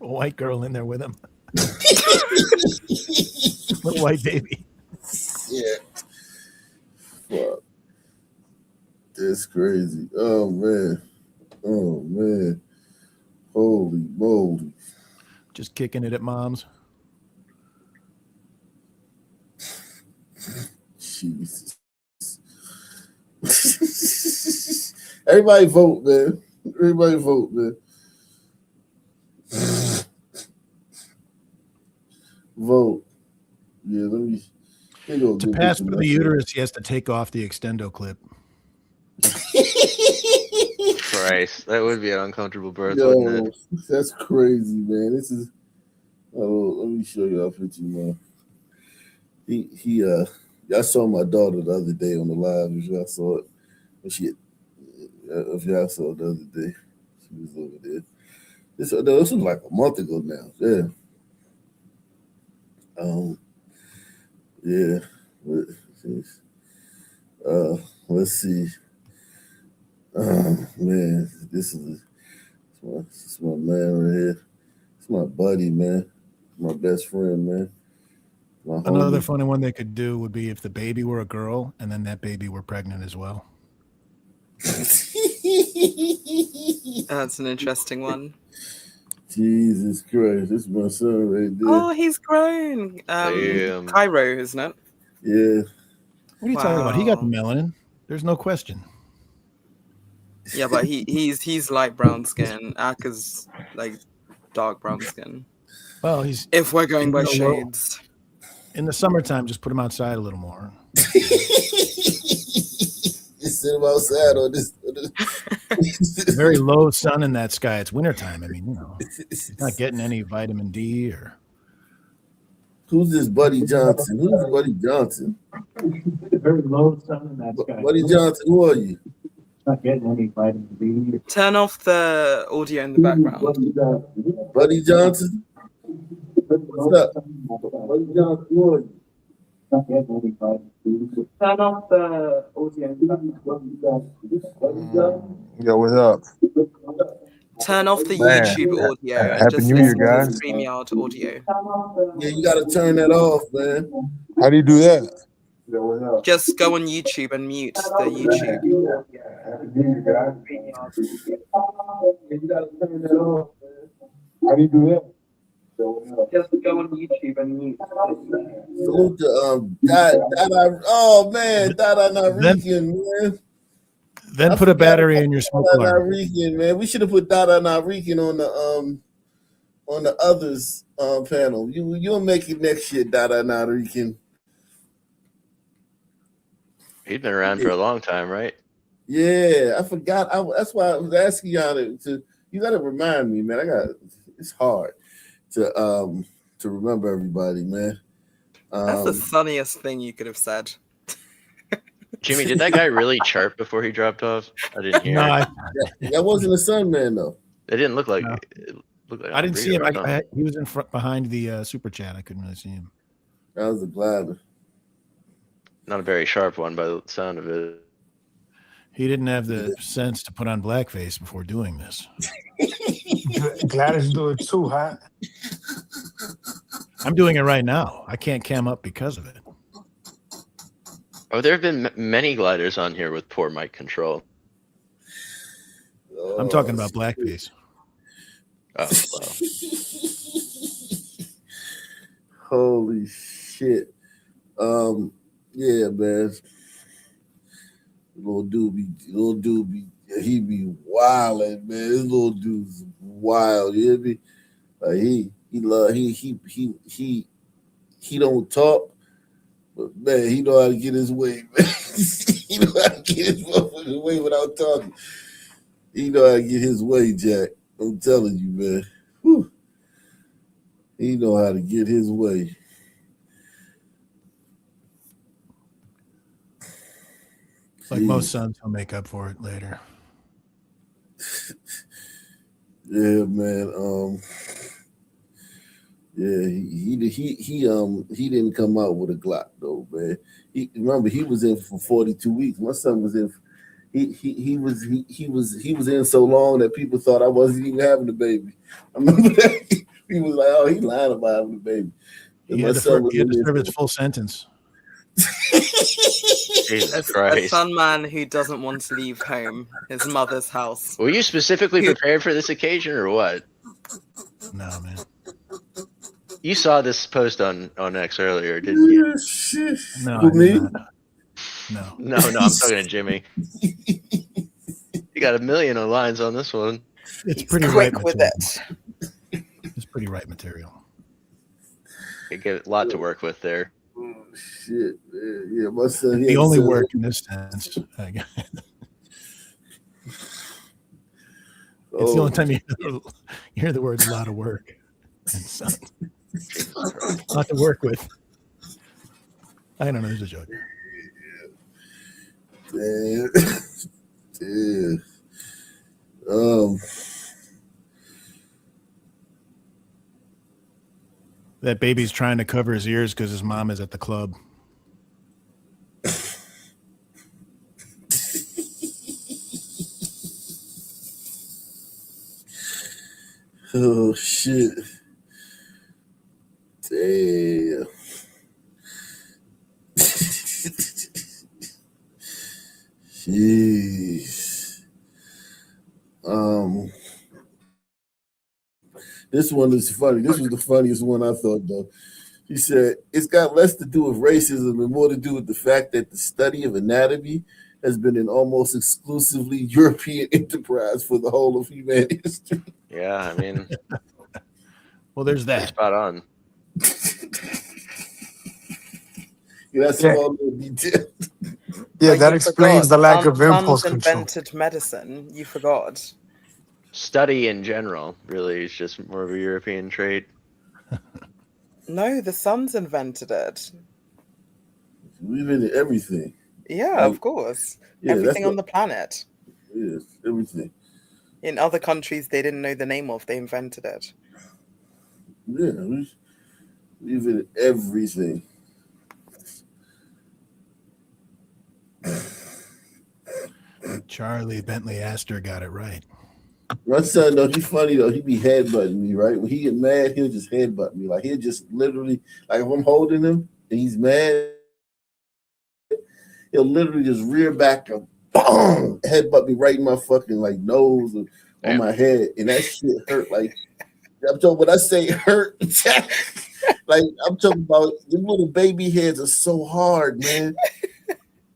A white girl in there with him. Little white baby. Yeah. Fuck. That's crazy. Oh man. Holy moly. Just kicking it at moms. Jesus. Everybody vote, man. Everybody vote, man. Vote. Yeah, let me. To pass for the uterus, he has to take off the extendo clip. Christ, that would be an uncomfortable birth, wouldn't Yo, it? that's crazy, man. This is. Oh, let me show y'all a picture, man. I saw my daughter the other day on the live. If y'all saw it, if y'all saw it the other day, she was over there. This was like a month ago now. Yeah. Yeah. Let's see. Man, this is my man right here. It's my buddy, man. My best friend, man. Another funny one they could do would be if the baby were a girl and then that baby were pregnant as well. That's an interesting one. Jesus Christ, this is my son right there. Oh, he's grown. Cairo, isn't it? Yeah. What are you talking about? He got the melanin. There's no question. Yeah, but he's light brown skin. Aka's like dark brown skin. Well, he's if we're going by well, shades. In the summertime, just put him outside a little more. Just sit him outside on this. Very low sun in that sky. It's wintertime. I mean, he's not getting any vitamin D or. Who's this Buddy Johnson? Who's Buddy Johnson? Very low sun in that sky. Buddy Johnson, who are you? Not getting any vitamin D. Turn off the audio in the background. Buddy Johnson? What's up? Buddy Johnson, who are you? Not getting any vitamin D. Turn off the audio in the background. Yo, what's up? Turn off the Man, YouTube audio and Happy just New Year, listen to guys. the StreamYard audio. Yeah, you gotta turn that off, man. How do you do that? Just go on YouTube and mute the YouTube. You gotta turn that off, man. How do you do that? Just go on YouTube and mute. Salute to Dada. Oh man, Dada Narikian, man. Then put a battery in your smoke Dada alarm. Narikian, man. We should have put Dada Narikian on the others panel. You'll make it next year, Dada Narikian. He's been around for a long time, right? Yeah, I forgot. That's why I was asking y'all to. You got to remind me, man. It's hard to remember everybody, man. That's the sunniest thing you could have said. Jimmy, did that guy really chirp before he dropped off? I didn't hear. No, that wasn't a sun man though. It didn't look like. No. It looked like I didn't see him. or something. He was in front behind the super chat. I couldn't really see him. That was a glider. Not a very sharp one by the sound of it. He didn't have the sense to put on blackface before doing this. Gladys do it too, huh? I'm doing it right now. I can't cam up because of it. Oh, there have been many gliders on here with poor mic control. I'm talking about blackface. Oh, wow. Holy shit. Yeah, man. Little dude be he be wildin', man. This little dude's wild. You hear me? Like he don't talk, but man, he know how to get his way, man. He know how to get his motherfucking way without talking. He know how to get his way, Jack. I'm telling you, man. Whew. He know how to get his way. Like most sons, he'll make up for it later. Yeah, man. Yeah, he didn't come out with a Glock though, man. Remember he was in for 42 weeks. My son was in. He was in so long that people thought I wasn't even having a baby. I remember that. He was like, "Oh, he lied about having a baby." He had to serve his full sentence. Jesus A Christ. fun man who doesn't want to leave home, his mother's house. Were you specifically prepared for this occasion or what? No, man. You saw this post on X earlier, didn't you? Shit. No, Who, me? No. No, I'm talking to Jimmy. You got a million of lines on this one. It's He's pretty quick right with material. it. It's pretty right material. You get a lot to work with there. Oh, shit, man. Yeah, my son. The only work in this sense. It's the only time you hear the words "a lot of work." And son, a lot to work with. I don't know. There's a joke. Man. Yeah. That baby's trying to cover his ears because his mom is at the club. Oh shit! Damn. Jeez. This one is funny. This was the funniest one I thought, though. He said, it's got less to do with racism and more to do with the fact that the study of anatomy has been an almost exclusively European enterprise for the whole of human history. Yeah, I mean, well, there's that. Spot on. Yeah, that's a small little detail. Yeah, Like, that you explains forgot, the lack of impulse Sons control. invented medicine. You forgot. Study in general really is just more of a European trait. No, the Sons invented it. We invented everything. Yeah, of course. Yeah, Everything that's on the planet. Yes, everything. In other countries, they didn't know the name of. They invented it. Yeah, we invented everything. Charlie Bentley Astor got it right. My son, though, he's funny, though. He be headbutting me, right? When he get mad, he'll just headbutt me. Like, he'll just literally, like, if I'm holding him and he's mad, he'll literally just rear back and boom, headbutt me right in my fucking, like, nose or on my head. And that shit hurt. Like, I'm talking, when I say hurt, like, I'm talking about, them little baby heads are so hard, man.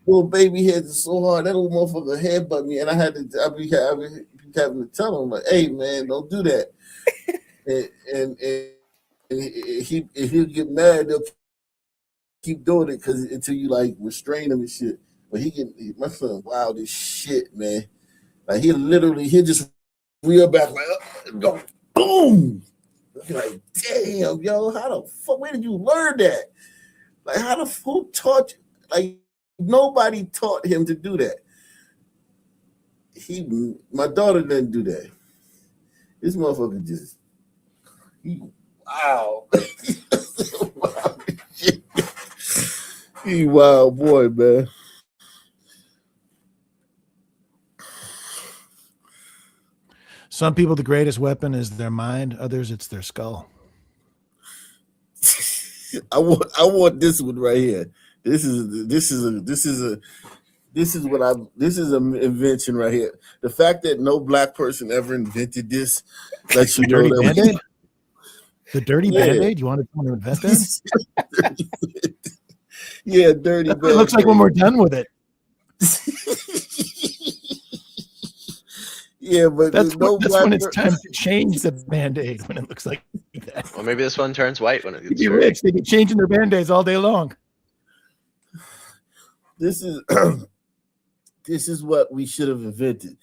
Little baby heads are so hard. That little motherfucker headbutt me. And I be having to tell him, like, hey, man, don't do that. and he'll get mad. They'll keep doing it until you, like, restrain him and shit. But my son wild as shit, man. Like, he'll just reel back, like, go, boom. Like, damn, yo, how the fuck, where did you learn that? Like, who taught you? Like, nobody taught him to do that. My daughter didn't do that. This motherfucker just, wow. He wild boy, man. Some people, the greatest weapon is their mind. Others, it's their skull. I want this one right here. This is an invention right here. The fact that no black person ever invented this lets you know that Band-Aid? The dirty Band-Aid? You wanted someone to invent that? Yeah, dirty Band-Aid. It looks like when we're done with it. Yeah, but that's when it's time to change the Band-Aid, when it looks like that. Well, maybe this one turns white when it gets Be rich. They be changing their Band-Aids all day long. This is what we should have invented.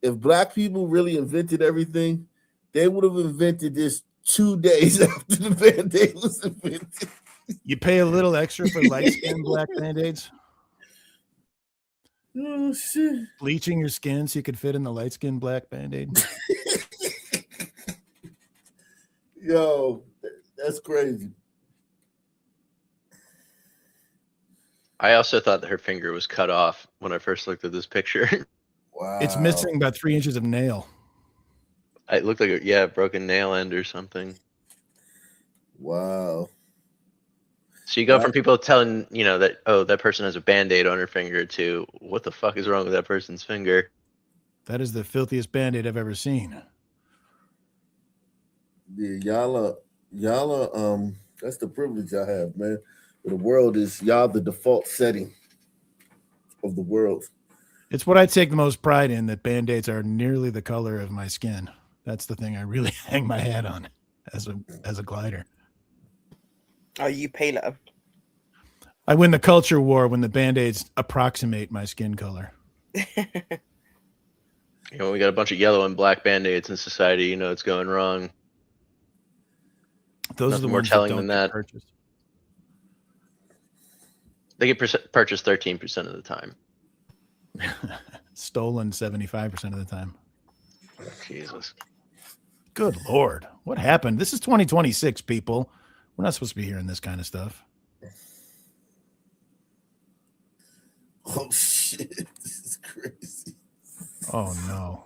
If black people really invented everything, they would have invented this 2 days after the Band-Aid was invented. You pay a little extra for light-skinned black Band-Aids? Oh, shit. Bleaching your skin so you could fit in the light-skinned black Band-Aid? Yo, that's crazy. I also thought that her finger was cut off when I first looked at this picture. Wow. It's missing about 3 inches of nail. It looked like a broken nail end or something. Wow. So you go from people telling, that, oh, that person has a Band-Aid on her finger to what the fuck is wrong with that person's finger? That is the filthiest Band-Aid I've ever seen. Yeah, y'all that's the privilege I have, man. The world is y'all the default setting. of the world. It's what I take the most pride in, that Band-Aids are nearly the color of my skin. That's the thing I really hang my hat on as a glider. Are you paler? I win the culture war when the Band-Aids approximate my skin color. You know, we got a bunch of yellow and black Band-Aids in society. You know, it's going wrong. Those Nothing are the more ones telling that than don't that. get purchased. They get purchased 13% of the time. Stolen 75% of the time. Jesus. Good Lord. What happened? This is 2026, people. We're not supposed to be hearing this kind of stuff. Oh, shit. This is crazy. Oh, no.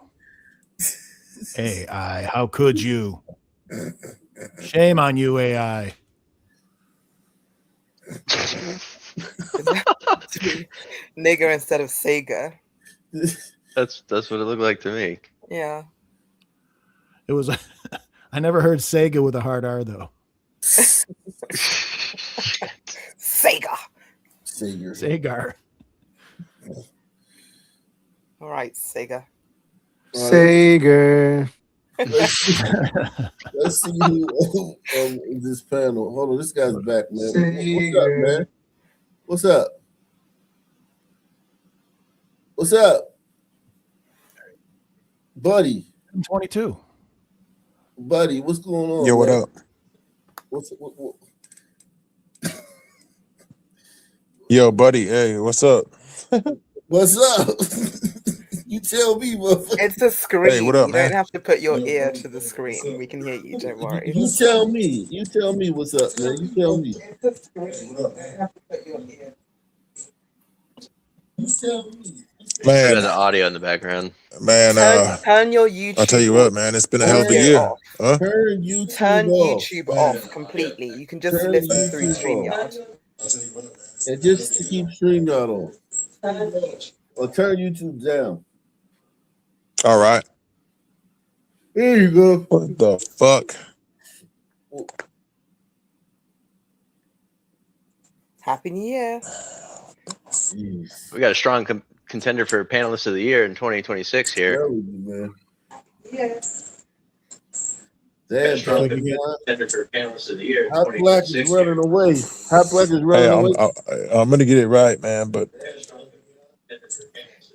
AI, how could you? Shame on you, AI. Nigger instead of Sega. That's what it looked like to me. Yeah. It was. I never heard Sega with a hard R, though. Sega. Sagar. All right, Sega. Sager. Let's see who in this panel. Hold on, this guy's back, man. What's up, man? What's up? What's up, buddy? I'm 22. Buddy, what's going on? Yo, what man? up? What? Yo, buddy. Hey, what's up? What's up? You tell me, motherfucker. It's a screen. Hey, what up, you man? don't have to put your ear to the screen. We can hear you. Don't worry. You tell me. You tell me what's up, man. You tell me. Man, Got the audio in the background. man, Turn your YouTube. I'll tell you what, man. It's been a hell of a audio year. off. Huh? Turn YouTube Turn off. YouTube off completely. You can just Turn listen through YouTube off. StreamYard. And just keep StreamYard on. Or turn YouTube down. All right. There you go. What the fuck? Happy New Year. We got a strong contender for Panelist of the Year in 2026 here. That would be, man. Yeah. Damn, Strong contender for Panelist of the Year in Hot Black 2026 is running away. Hot Black is Hey, running away. I'm gonna get it right, man. But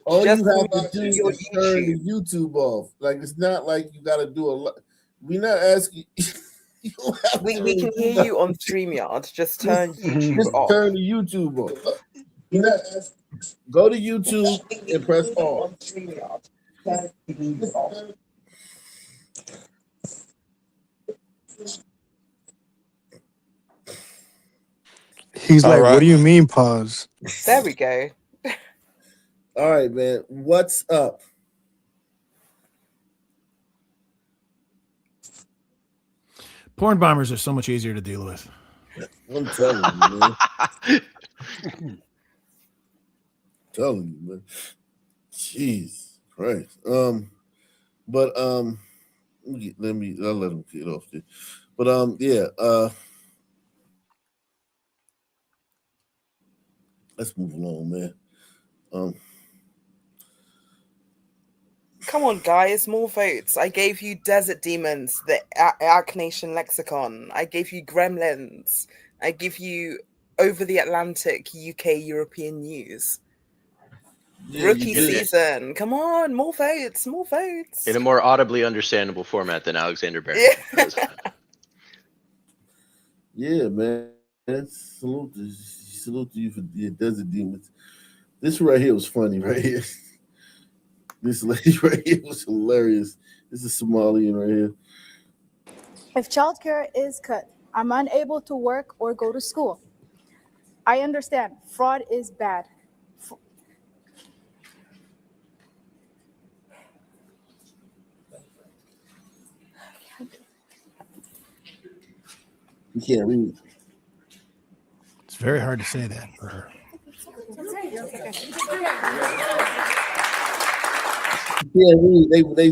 All Just you have to mute do your is turn the YouTube off. Like, it's not like you got to do a lot. We're not asking. You don't have We to can do hear that. you on StreamYard. Just turn YouTube Just off. turn the YouTube off. You're not asking. Go to YouTube and press off. He's All like, right. what do you mean, pause? There we go. All right, man. What's up? Porn bombers are so much easier to deal with. I'm telling you, man. Telling you, man. Jeez Christ. But I'll let him get off there. But yeah, let's move along, man. Come on, guys, more votes. I gave you Desert Demons, the Arc Nation Lexicon. I gave you Gremlins. I give you Over the Atlantic UK European News. Yeah, Rookie you did. season. Come on, more votes, more votes. In a more audibly understandable format than Alexander Barron. Yeah. Yeah, man. Salute to you for the Desert Demons. This right here was funny, right here. This lady right here was hilarious. This is Somalian right here. If childcare is cut, I'm unable to work or go to school. I understand fraud is bad. You can't read. It's very hard to say that for her. Yeah,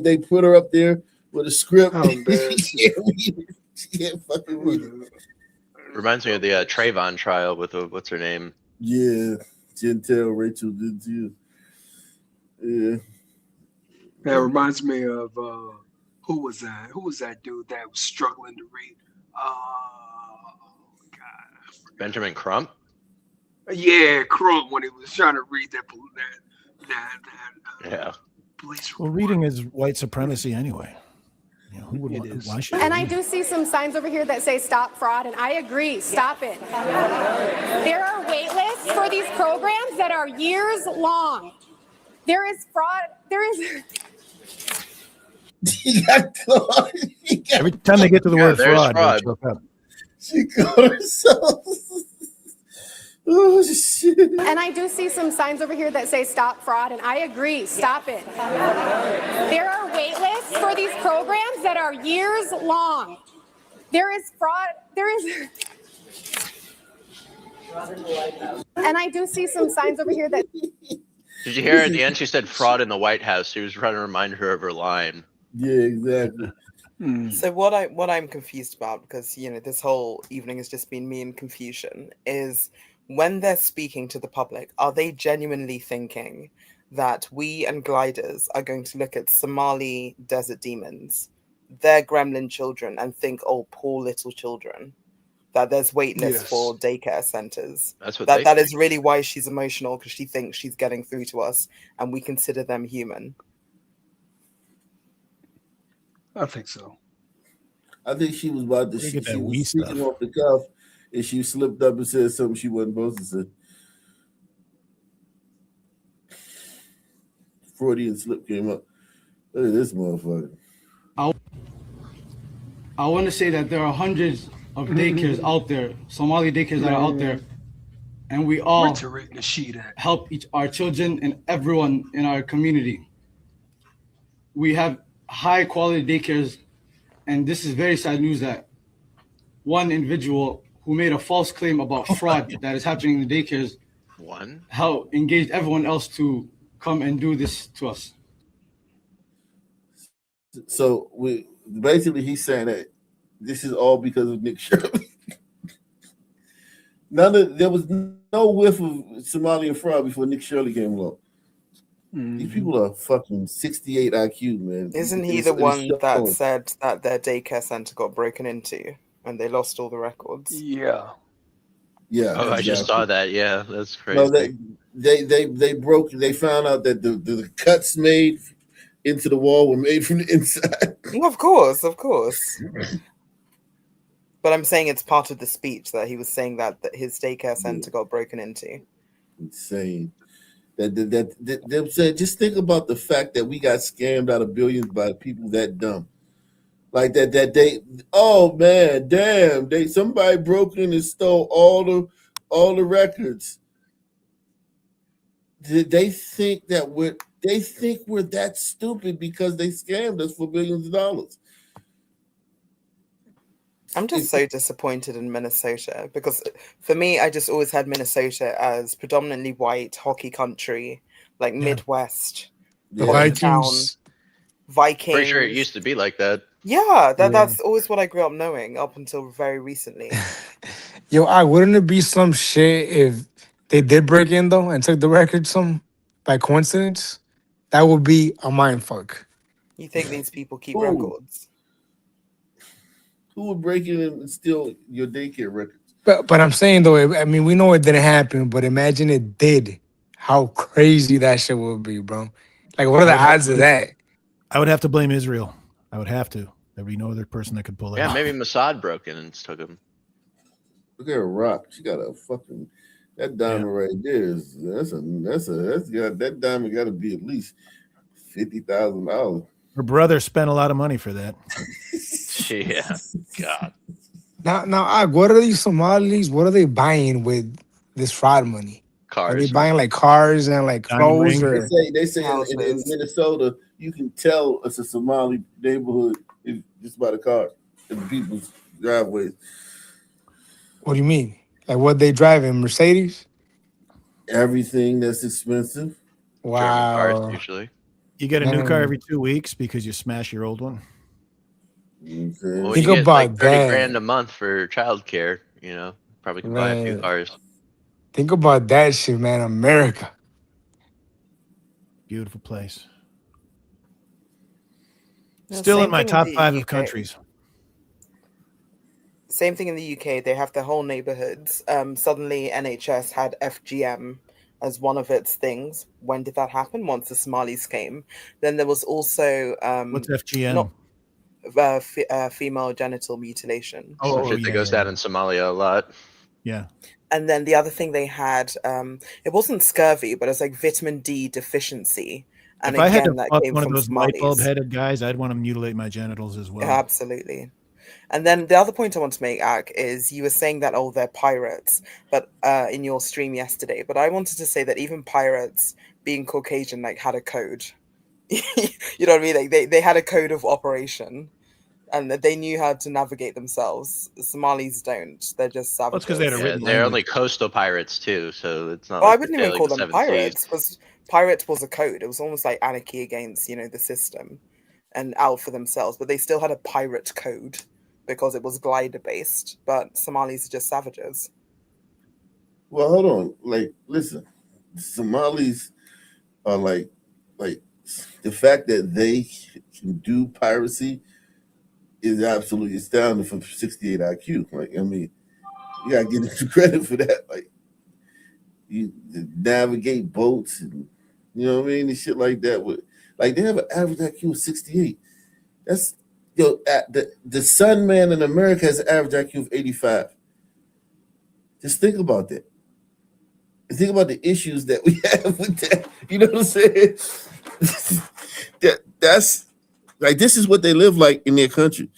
they put her up there with a script. Oh, She can't read it. She can't fucking read it. Reminds me of the Trayvon trial with what's her name? Yeah. Gentel, Rachel did too. Yeah. That reminds me of who was that? Who was that dude that was struggling to read? Benjamin Crump. Yeah, Crump when he was trying to read that Yeah. police Well, reading is white supremacy anyway. You know, who would? Why should? And I do see some signs over here that say stop fraud, and I agree, stop it. There are wait lists for these programs that are years long. There is fraud. There is. Every time they get to the word there's fraud, fraud. they choke up. She got herself. Oh shit. And I do see some signs over here that say stop fraud, and I agree, stop it. There are wait lists for these programs that are years long. There is fraud. There is. And I do see some signs over here that. Did you hear at the end? She said fraud in the White House. She was trying to remind her of her line. Yeah, exactly. So what I'm confused about, because this whole evening has just been me in confusion, is when they're speaking to the public, are they genuinely thinking that we and gliders are going to look at Somali desert demons, their gremlin children, and think, oh, poor little children? That there's wait lists for daycare centers. That's what that is really why she's emotional, because she thinks she's getting through to us and we consider them human. I think so. I think she was about to They get that she was wee speaking stuff. off the cuff, and she slipped up and said something she wasn't supposed to say. Freudian slip came up. Look at this motherfucker. I want to say that there are hundreds of daycares out there, Somali daycares that are out there, and we all help our children and everyone in our community. We have high quality daycares, and this is very sad news that one individual who made a false claim about fraud that is happening in the daycares how engaged everyone else to come and do this to us. So basically he's saying that this is all because of Nick Shirley. There was no whiff of Somalian fraud before Nick Shirley came along. These people are fucking 68 IQ, man. Isn't he the one that said that their daycare center got broken into and they lost all the records? Yeah. Yeah. Oh, I just saw that. Yeah, that's crazy. No, they broke. They found out that the cuts made into the wall were made from the inside. Of course. But I'm saying it's part of the speech that he was saying that his daycare center got broken into. Insane. They're saying, just think about the fact that we got scammed out of billions by people that dumb. Like that they, oh man, damn, somebody broke in and stole all the records. They think we're that stupid because they scammed us for billions of dollars. I'm just so disappointed in Minnesota, because for me, I just always had Minnesota as predominantly white hockey country, like Midwest. The Vikings. Pretty sure it used to be like that. Yeah, that's always what I grew up knowing up until very recently. Yo, wouldn't it be some shit if they did break in though and took the record by coincidence? That would be a mind fuck. You think these people keep records? Who would break in and steal your daycare records? But I'm saying though, I mean, we know it didn't happen, but imagine it did. How crazy that shit would be, bro. Like, what are the odds of that? I would have to blame Israel. I would have to. There'd be no other person that could pull it off. Yeah, maybe Mossad broke in and took him. Look at her rock. She got a fucking that diamond right there. That diamond got to be at least $50,000. Her brother spent a lot of money for that. Yeah, God. Now, what are these Somalis? What are they buying with this fraud money? Cars. Are they buying like cars and like clothes? Or They say in Minnesota you can tell it's a Somali neighborhood just by the car and the people's driveways. What do you mean? Like what they driving? Mercedes? Everything that's expensive. Wow. Cars, usually. You get a new car every 2 weeks because you smash your old one. Okay. Well, Think you get about like 30 that. grand a month for childcare. Probably can buy a few Right. cars. Think about that shit, man. America. Beautiful place. No, Still in same my thing in top the 5 of UK. countries. Same thing in the UK. They have the whole neighborhoods. Suddenly, NHS had FGM as one of its things. When did that happen? Once the Somalis came. Then there was also What's FGM? not female genital mutilation. Some shit that goes down in Somalia a lot. Yeah. And then the other thing they had, it wasn't scurvy, but it was like vitamin D deficiency. And If I had to again, that fuck came one of from those light bulb Somalis. headed guys, I'd want to mutilate my genitals as well. Absolutely. And then the other point I want to make, Ak, is you were saying that, oh, they're pirates, but in your stream yesterday. But I wanted to say that even pirates, being Caucasian, like had a code. You know what I mean? Like they had a code of operation, and that they knew how to navigate themselves. The Somalis don't. They're just savages. because they had a written They're only language. coastal pirates too, so it's not Well, I like wouldn't they're even sailing call the them seven pirates, seas. because pirate was a code. It was almost like anarchy against, the system, and out for themselves. But they still had a pirate code because it was glider based. But Somalis are just savages. Well, hold on. Like, listen, Somalis are like the fact that they can do piracy is absolutely astounding for 68 IQ. Like, I mean, you gotta give them credit for that. Like, you navigate boats and you know what I mean, and shit like that. Like, they have an average IQ of 68. That's the sun man in America has an average IQ of 85. Just think about that. Think about the issues that we have with that. You know what I'm saying? That's like, this is what they live like in their country.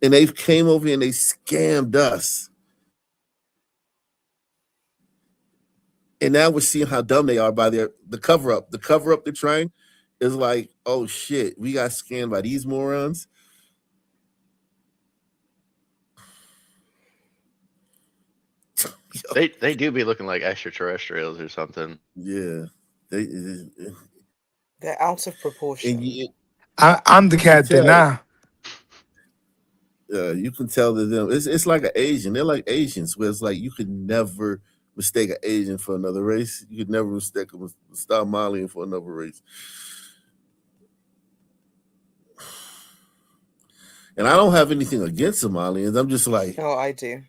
And they came over here and they scammed us. And now we're seeing how dumb they are by the cover up. The cover up they're trying is like, oh shit, we got scammed by these morons. They do be looking like extraterrestrials or something. Yeah, they're out of proportion. I'm the captain now. You can tell that them. It's like an Asian. They're like Asians, where it's like you could never mistake an Asian for another race. You could never mistake a Somalian for another race. And I don't have anything against Somalians. I'm just like, oh, I do.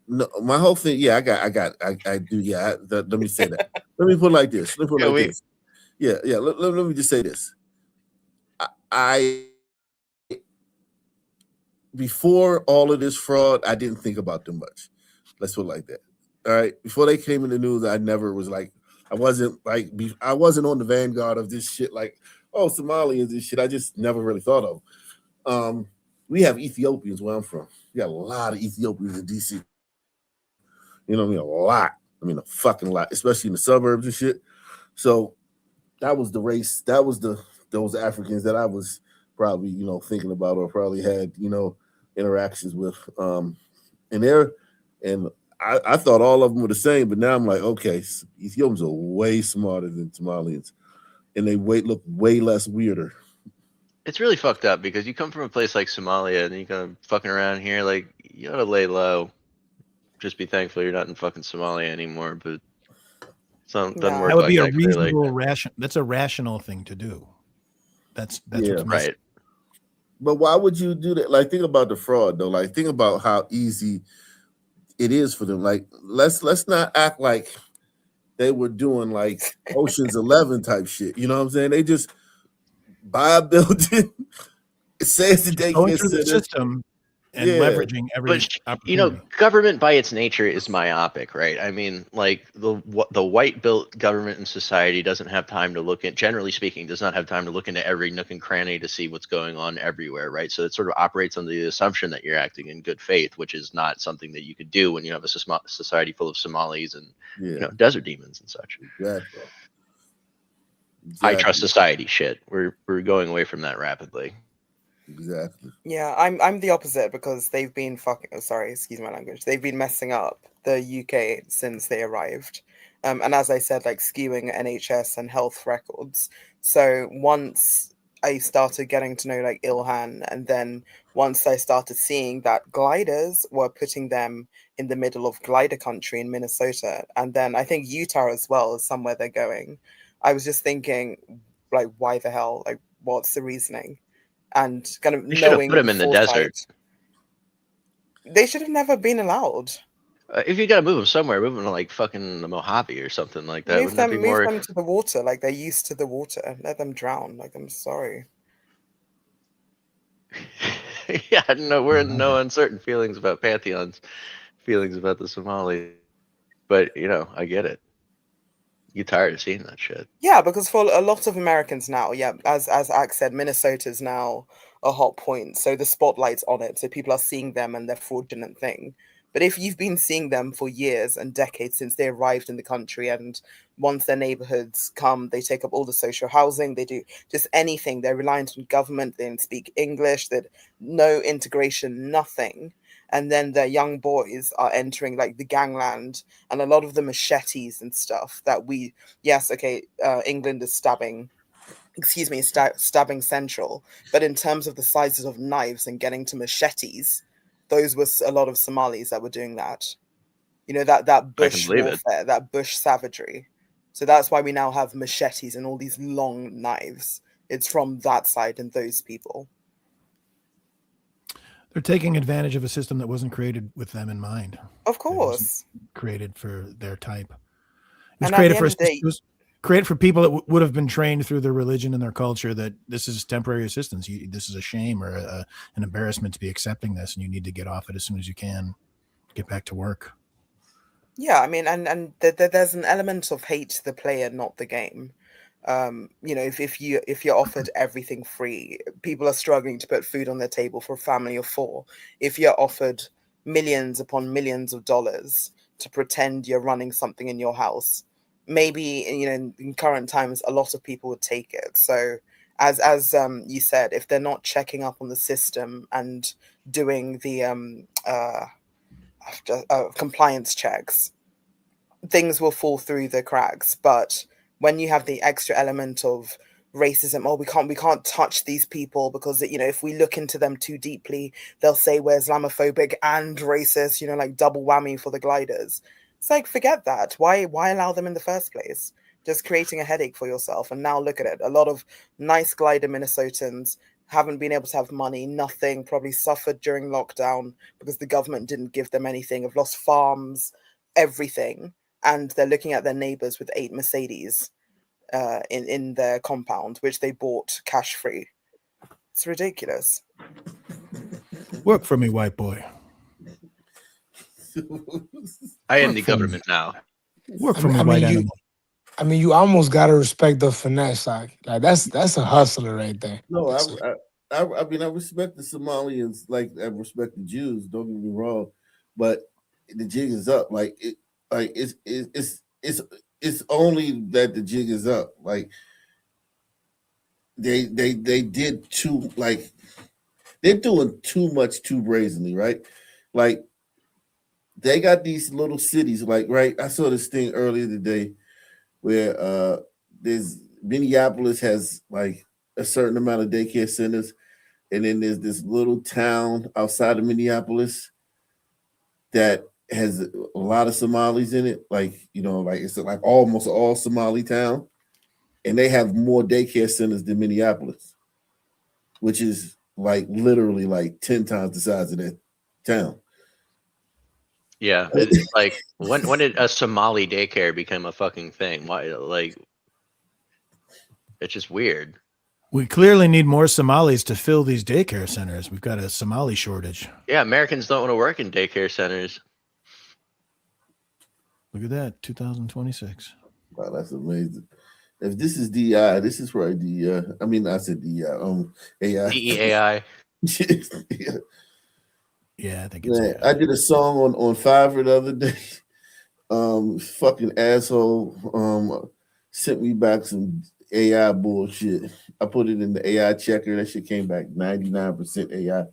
No, my whole thing. Yeah, I do. Yeah, let me say that. Let me put it like this. This. Yeah. Let me just say this. I before all of this fraud, I didn't think about them much. Let's put it like that. All right. Before they came in the news, I never was like, I wasn't on the vanguard of this shit. Like, oh, Somalians and shit. I just never really thought of. We have Ethiopians where I'm from. We got a lot of Ethiopians in DC. You know what I mean? A lot. I mean, a fucking lot, especially in the suburbs and shit. So that was the race. That was those Africans that I was probably, thinking about or probably had, interactions with. And I thought all of them were the same, but now I'm like, okay, Ethiopians are way smarter than Somalians, and they look way less weirder. It's really fucked up because you come from a place like Somalia and you come fucking around here, like, you gotta lay low. Just be thankful you're not in fucking Somalia anymore, but doesn't work. That would like be a that clearly. reasonable That's a rational thing to do. That's what's right. But why would you do that? Like, think about the fraud though. Like, think about how easy it is for them. Like, let's not act like they were doing like Ocean's 11 type shit. You know what I'm saying? They just buy a building. It says that they going through the system and leveraging every opportunity. Government by its nature is myopic, right? I mean, like the white built government and society doesn't have time to look at, generally speaking, does not have time to look into every nook and cranny to see what's going on everywhere, right? So it sort of operates on the assumption that you're acting in good faith, which is not something that you could do when you have a society full of Somalis and desert demons and such. Exactly. I trust society shit. We're going away from that rapidly. Exactly. Yeah, I'm the opposite because they've been excuse my language. They've been messing up the UK since they arrived. And as I said, like skewing NHS and health records. So once I started getting to know like Ilhan, and then once I started seeing that gliders were putting them in the middle of glider country in Minnesota, and then I think Utah as well is somewhere they're going. I was just thinking, like, why the hell? Like, what's the reasoning? And kind of We should have knowing put him the in the desert. foresight, they should have never been allowed. If you gotta move them somewhere, move them to like fucking the Mojave or something like that. Wouldn't that be Move more? them to the water. Like, they're used to the water. Let them drown. Like, I'm sorry. Yeah, no, we're in no uncertain feelings about Pantheon's feelings about the Somali, but I get it. You get tired of seeing that shit. Yeah, because for a lot of Americans now, yeah, as Axe said, Minnesota's now a hot point. So the spotlight's on it. So people are seeing them and their fraudulent thing. But if you've been seeing them for years and decades since they arrived in the country, and once their neighborhoods come, they take up all the social housing, they do just anything. They're reliant on government, they don't speak English, that no integration, nothing. And then their young boys are entering like the gangland, and a lot of the machetes and stuff that we, yes, okay, England is stabbing central, but in terms of the sizes of knives and getting to machetes, those were a lot of Somalis that were doing that. That I can bush believe it. warfare, that bush savagery. So that's why we now have machetes and all these long knives. It's from that side and those people. They're taking advantage of a system that wasn't created with them in mind. Of course. Created for their type. It was And at created the for end of the day, it was created for people that would have been trained through their religion and their culture that this is temporary assistance. This is a shame or an embarrassment to be accepting this, and you need to get off it as soon as you can. Get back to work. yeah, I mean, and there's an element of hate to the player, not the game. If you're offered everything free, people are struggling to put food on their table for a family of 4. If you're offered millions upon millions of dollars to pretend you're running something in your house, maybe in current times a lot of people would take it. So as you said, if they're not checking up on the system and doing the compliance checks, things will fall through the cracks. But when you have the extra element of racism, we can't touch these people because if we look into them too deeply, they'll say we're Islamophobic and racist, like double whammy for the gliders. It's like, forget that. Why allow them in the first place? Just creating a headache for yourself. And now look at it. A lot of nice glider Minnesotans haven't been able to have money, nothing, probably suffered during lockdown because the government didn't give them anything, have lost farms, everything. And they're looking at their neighbors with 8 Mercedes in their compound, which they bought cash free. It's ridiculous. Work for me, white boy. I am the government now. Work for me, white animal. You almost gotta respect the finesse. Like that's a hustler right there. No, I mean I respect the Somalians like I respect the Jews. Don't get me wrong, but the jig is up. It's only that the jig is up. Like they did too, like they're doing too much too brazenly, right? Like they got these little cities, like, right? I saw this thing earlier today where there's Minneapolis has like a certain amount of daycare centers, and then there's this little town outside of Minneapolis that has a lot of Somalis in it, like it's like almost all Somali town, and they have more daycare centers than Minneapolis, which is like literally like 10 times the size of that town. Yeah, it's like when did a Somali daycare become a fucking thing? Why? Like, it's just weird. We clearly need more Somalis to fill these daycare centers. We've got a Somali shortage. Yeah, Americans don't want to work in daycare centers. Look at that, 2026. Wow, that's amazing. If this is DI, this is right. I mean, I said DI. AI. DEAI. Yeah. Yeah, I think it's. Man, I did a song on Fiverr the other day. Fucking asshole. Sent me back some AI bullshit. I put it in the AI checker. That shit came back 99% AI.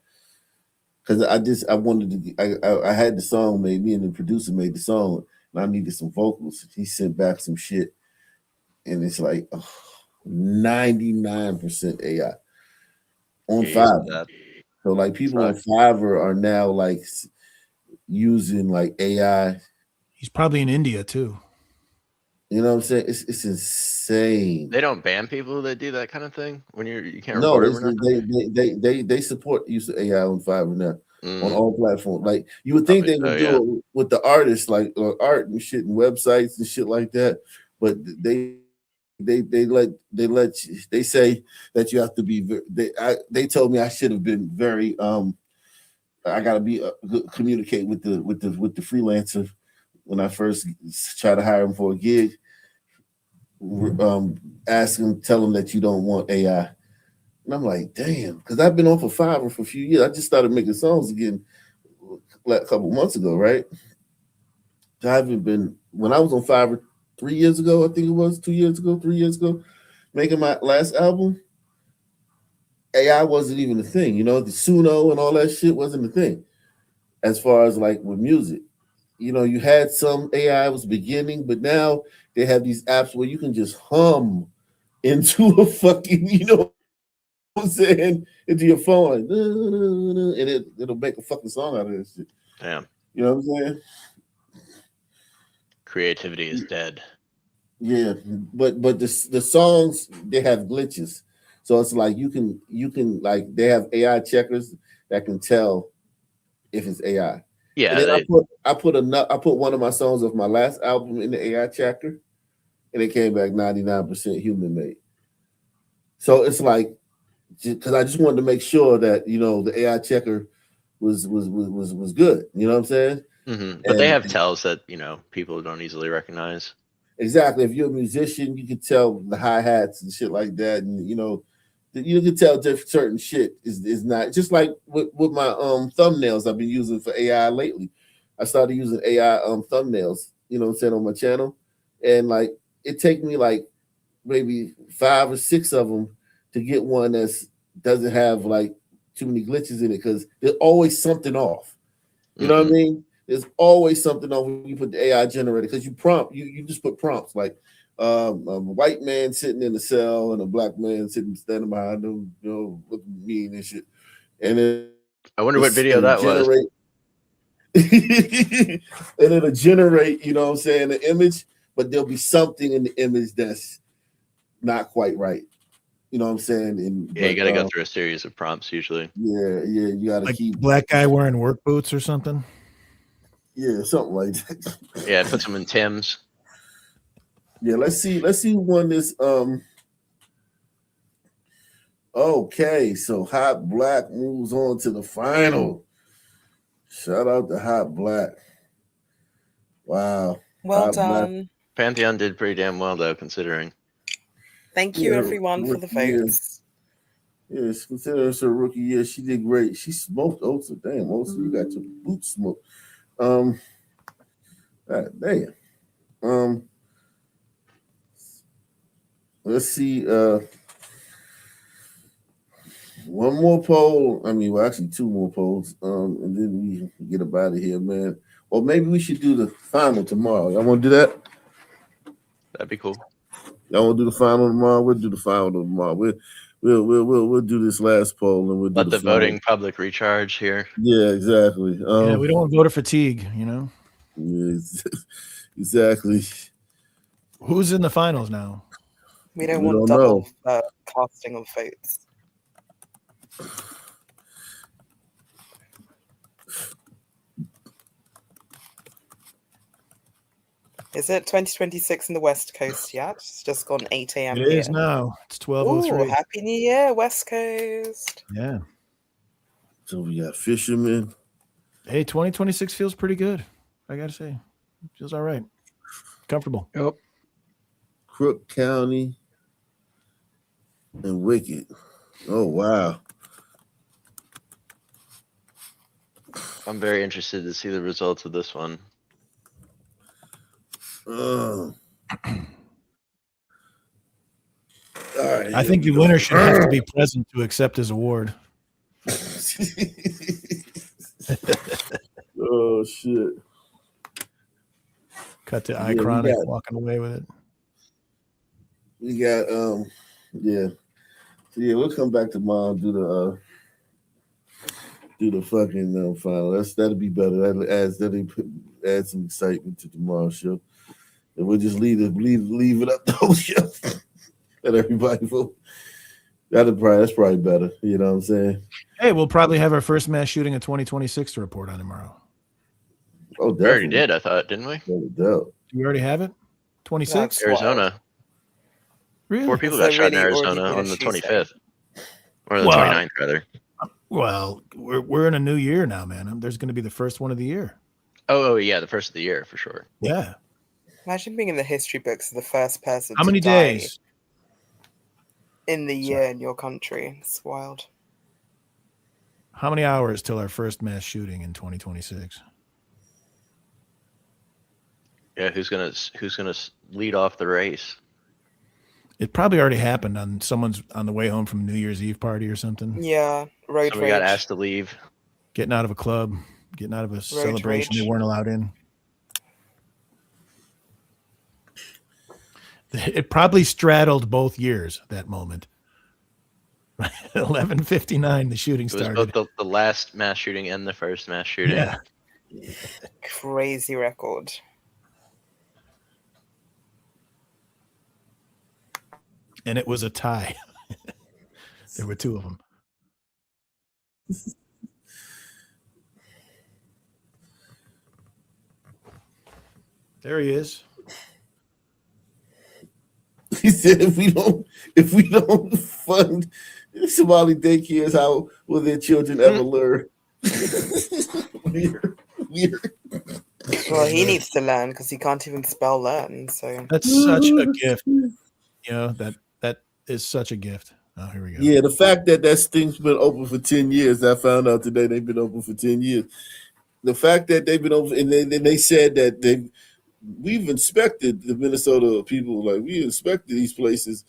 Because I wanted to. I had the song made. Me and the producer made the song, and I needed some vocals. He sent back some shit, and it's like, oh, 99% AI on Yeah, Fiverr. So like people on Sucks. Fiverr are now like using like AI. He's probably in India too. You know what I'm saying? It's insane. They don't ban people that do that kind of thing when you can't No, report them or nothing. they support use of AI on Fiverr now on Mm, all platforms. Like you would think probably they would so, do yeah. it with the artists, like art and shit and websites and shit like that, but they say that you have to be they told me I should have been very I got to be good, communicate with the freelancer when I first try to hire him for a gig. Ask him, tell him that you don't want AI. And I'm like, damn, because I've been on for Fiverr for a few years. I just started making songs again like a couple months ago, right? I haven't been when I was on Fiverr 3 years ago, I think it was 2 years ago, 3 years ago, making my last album. AI wasn't even a thing, you know, the Suno and all that shit wasn't a thing as far as like with music. You know, you had some AI was beginning, but now they have these apps where you can just hum into a fucking, you know what I'm saying, into your phone, like, and it'll make a fucking song out of this shit. Damn. You know what I'm saying? Creativity is dead. Yeah, but the songs they have glitches, so it's like you can like they have AI checkers that can tell if it's AI. Yeah, And then they, I put one of my songs of my last album in the AI checker, and it came back 99% human made. So it's like because I just wanted to make sure that you know the AI checker was good. You know what I'm saying? but they have And tells that people don't easily recognize. exactly, if you're a musician, you can tell the hi hats and shit like that, and you can tell different certain shit is not just like with my thumbnails I've been using for AI lately. I started using AI thumbnails, you know what I'm saying, on my channel, and like it take me like maybe 5 or 6 of them to get one that's doesn't have like too many glitches in it because there's always something off. You know what I mean? There's always something off when you put the AI generator because you just put prompts like a white man sitting in a cell and a black man standing behind them, you know, looking mean and shit. And then I wonder what video that was. and it'll generate, you know what I'm saying, the image, but there'll be something in the image that's not quite right. You know what I'm saying? Yeah, you got to go through a series of prompts usually. Yeah, you got to Like keep black guy wearing work boots or something. Yeah, something like that. Yeah, put some in Tim's. Yeah, let's see who won this. Okay, so Hot Black moves on to the final. Shout out to Hot Black. Wow. Well Hot Black. done. Pantheon did pretty damn well though, considering. Thank you, everyone, for the votes. Yes, considering it's her rookie year, she did great. She smoked Osa. Damn, Osa, you got your boot smoked. God damn. Let's see. One more poll. I mean, well, actually, 2 more polls. And then we get up out of here, man. Or maybe we should do the final tomorrow. Y'all want to do that? That'd be cool. Y'all want to do the final tomorrow? We'll do the final tomorrow. We'll do this last poll and we'll do Let the final. voting public recharge here. Yeah, exactly. Yeah, we don't want voter fatigue, you know. Yeah, exactly. Who's in the finals now? We don't want double casting of votes. Is it 2026 in the West Coast yet? It's just gone 8 a.m. It is now. It's 12:03. Ooh, Happy New Year, West Coast. Yeah. So we got Fisherman. Hey, 2026 feels pretty good. I gotta say, it feels all right. Comfortable. Yep. Crook County and Wicked. Oh wow. I'm very interested to see the results of this one. All right, I think the winner should have to be present to accept his award. Oh shit. Cut to Iconic walking away with it. We got Yeah. So yeah, we'll come back tomorrow and do the fucking final. That'll be better. That'll add some excitement to tomorrow's show. And we'll just leave it up to the show. Let everybody vote. That's probably better. You know what I'm saying? Hey, we'll probably have our first mass shooting of 2026 to report on tomorrow. Oh, We already did, I thought, didn't we? No. We already have it? 26? Arizona. Really? 4 people got shot in Arizona on the 25th. Or the 29th, rather. Well, we're in a new year now, man. There's going to be the first one of the year. Oh, yeah, the first of the year, for sure. Yeah. Imagine being in the history books as the first person How to many die days? in the year in your country. It's wild. How many hours till our first mass shooting in 2026? Yeah, who's gonna lead off the race? It probably already happened on someone's on the way home from New Year's Eve party or something. Yeah, road Somebody got rage. asked to leave. Getting out of a club, getting out of a celebration rage. they weren't allowed in. It probably straddled both years, that moment. 11:59, the shooting It was started. both the last mass shooting and the first mass shooting. Yeah. Crazy record. And it was a tie. There were 2 of them. There he is. He said, if we don't fund Somali daycares, how will their children ever learn? Weird. Well, he needs to learn because he can't even spell learn. So That's such a gift. You know, that is such a gift. Oh, here we go. Yeah, the fact that thing's been open for 10 years, I found out today they've been open for 10 years. The fact that they've been open, and they said that we've inspected the Minnesota people, like we inspected these places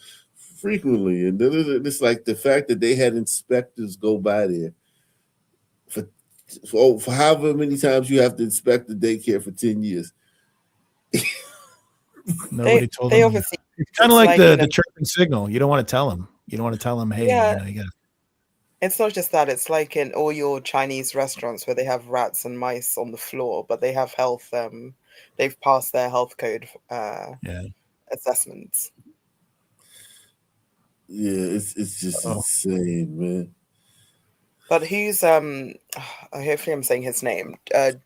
frequently. And it's like the fact that they had inspectors go by there for however many times you have to inspect the daycare for 10 years. Nobody told them. Obviously, it's kind of like the chirping signal. You don't want to tell them. You don't want to tell them, hey, Yeah. you got. It's not just that. It's like in all your Chinese restaurants where they have rats and mice on the floor, but they have health. They've passed their health code assessments. Yeah, it's just insane, man. But who's hopefully I'm saying his name.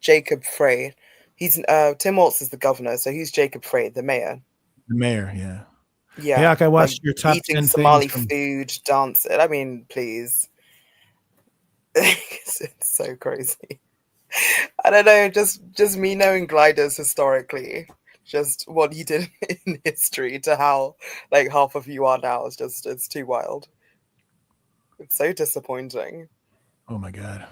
Jacob Frey. He's Tim Walz is the governor, so who's Jacob Frey, the mayor? The mayor, yeah. Yeah. Hey, Ak, I watched your top eating 10 Somali things from... food, dancing. I mean, please. It's so crazy. I don't know, just me knowing gliders historically, just what he did in history to how like half of you are now is it's too wild. It's so disappointing. Oh my God.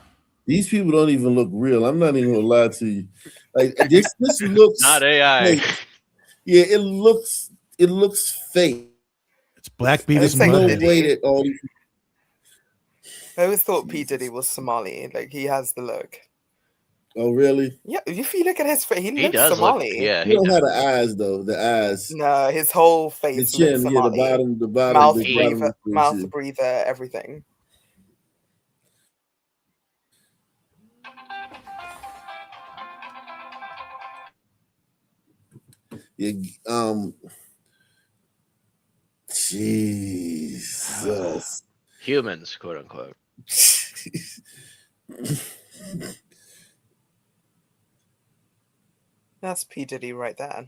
These people don't even look real. I'm not even gonna lie to you. Like this looks not AI. fake. Yeah, it looks fake. It's Black Beavis. It's like no Diddy. way that all these. I always thought P. Diddy was Somali. Like he has the look. Oh really? Yeah, if you look at his face, he looks does Somali. look, yeah. He don't have the eyes though. The eyes. No, his whole The face chin, looks yeah, Somali. the bottom, Mouth the breather, bottom of the mouth chin. breather, everything. Yeah, Jesus. Humans, quote unquote. That's P. Diddy right there.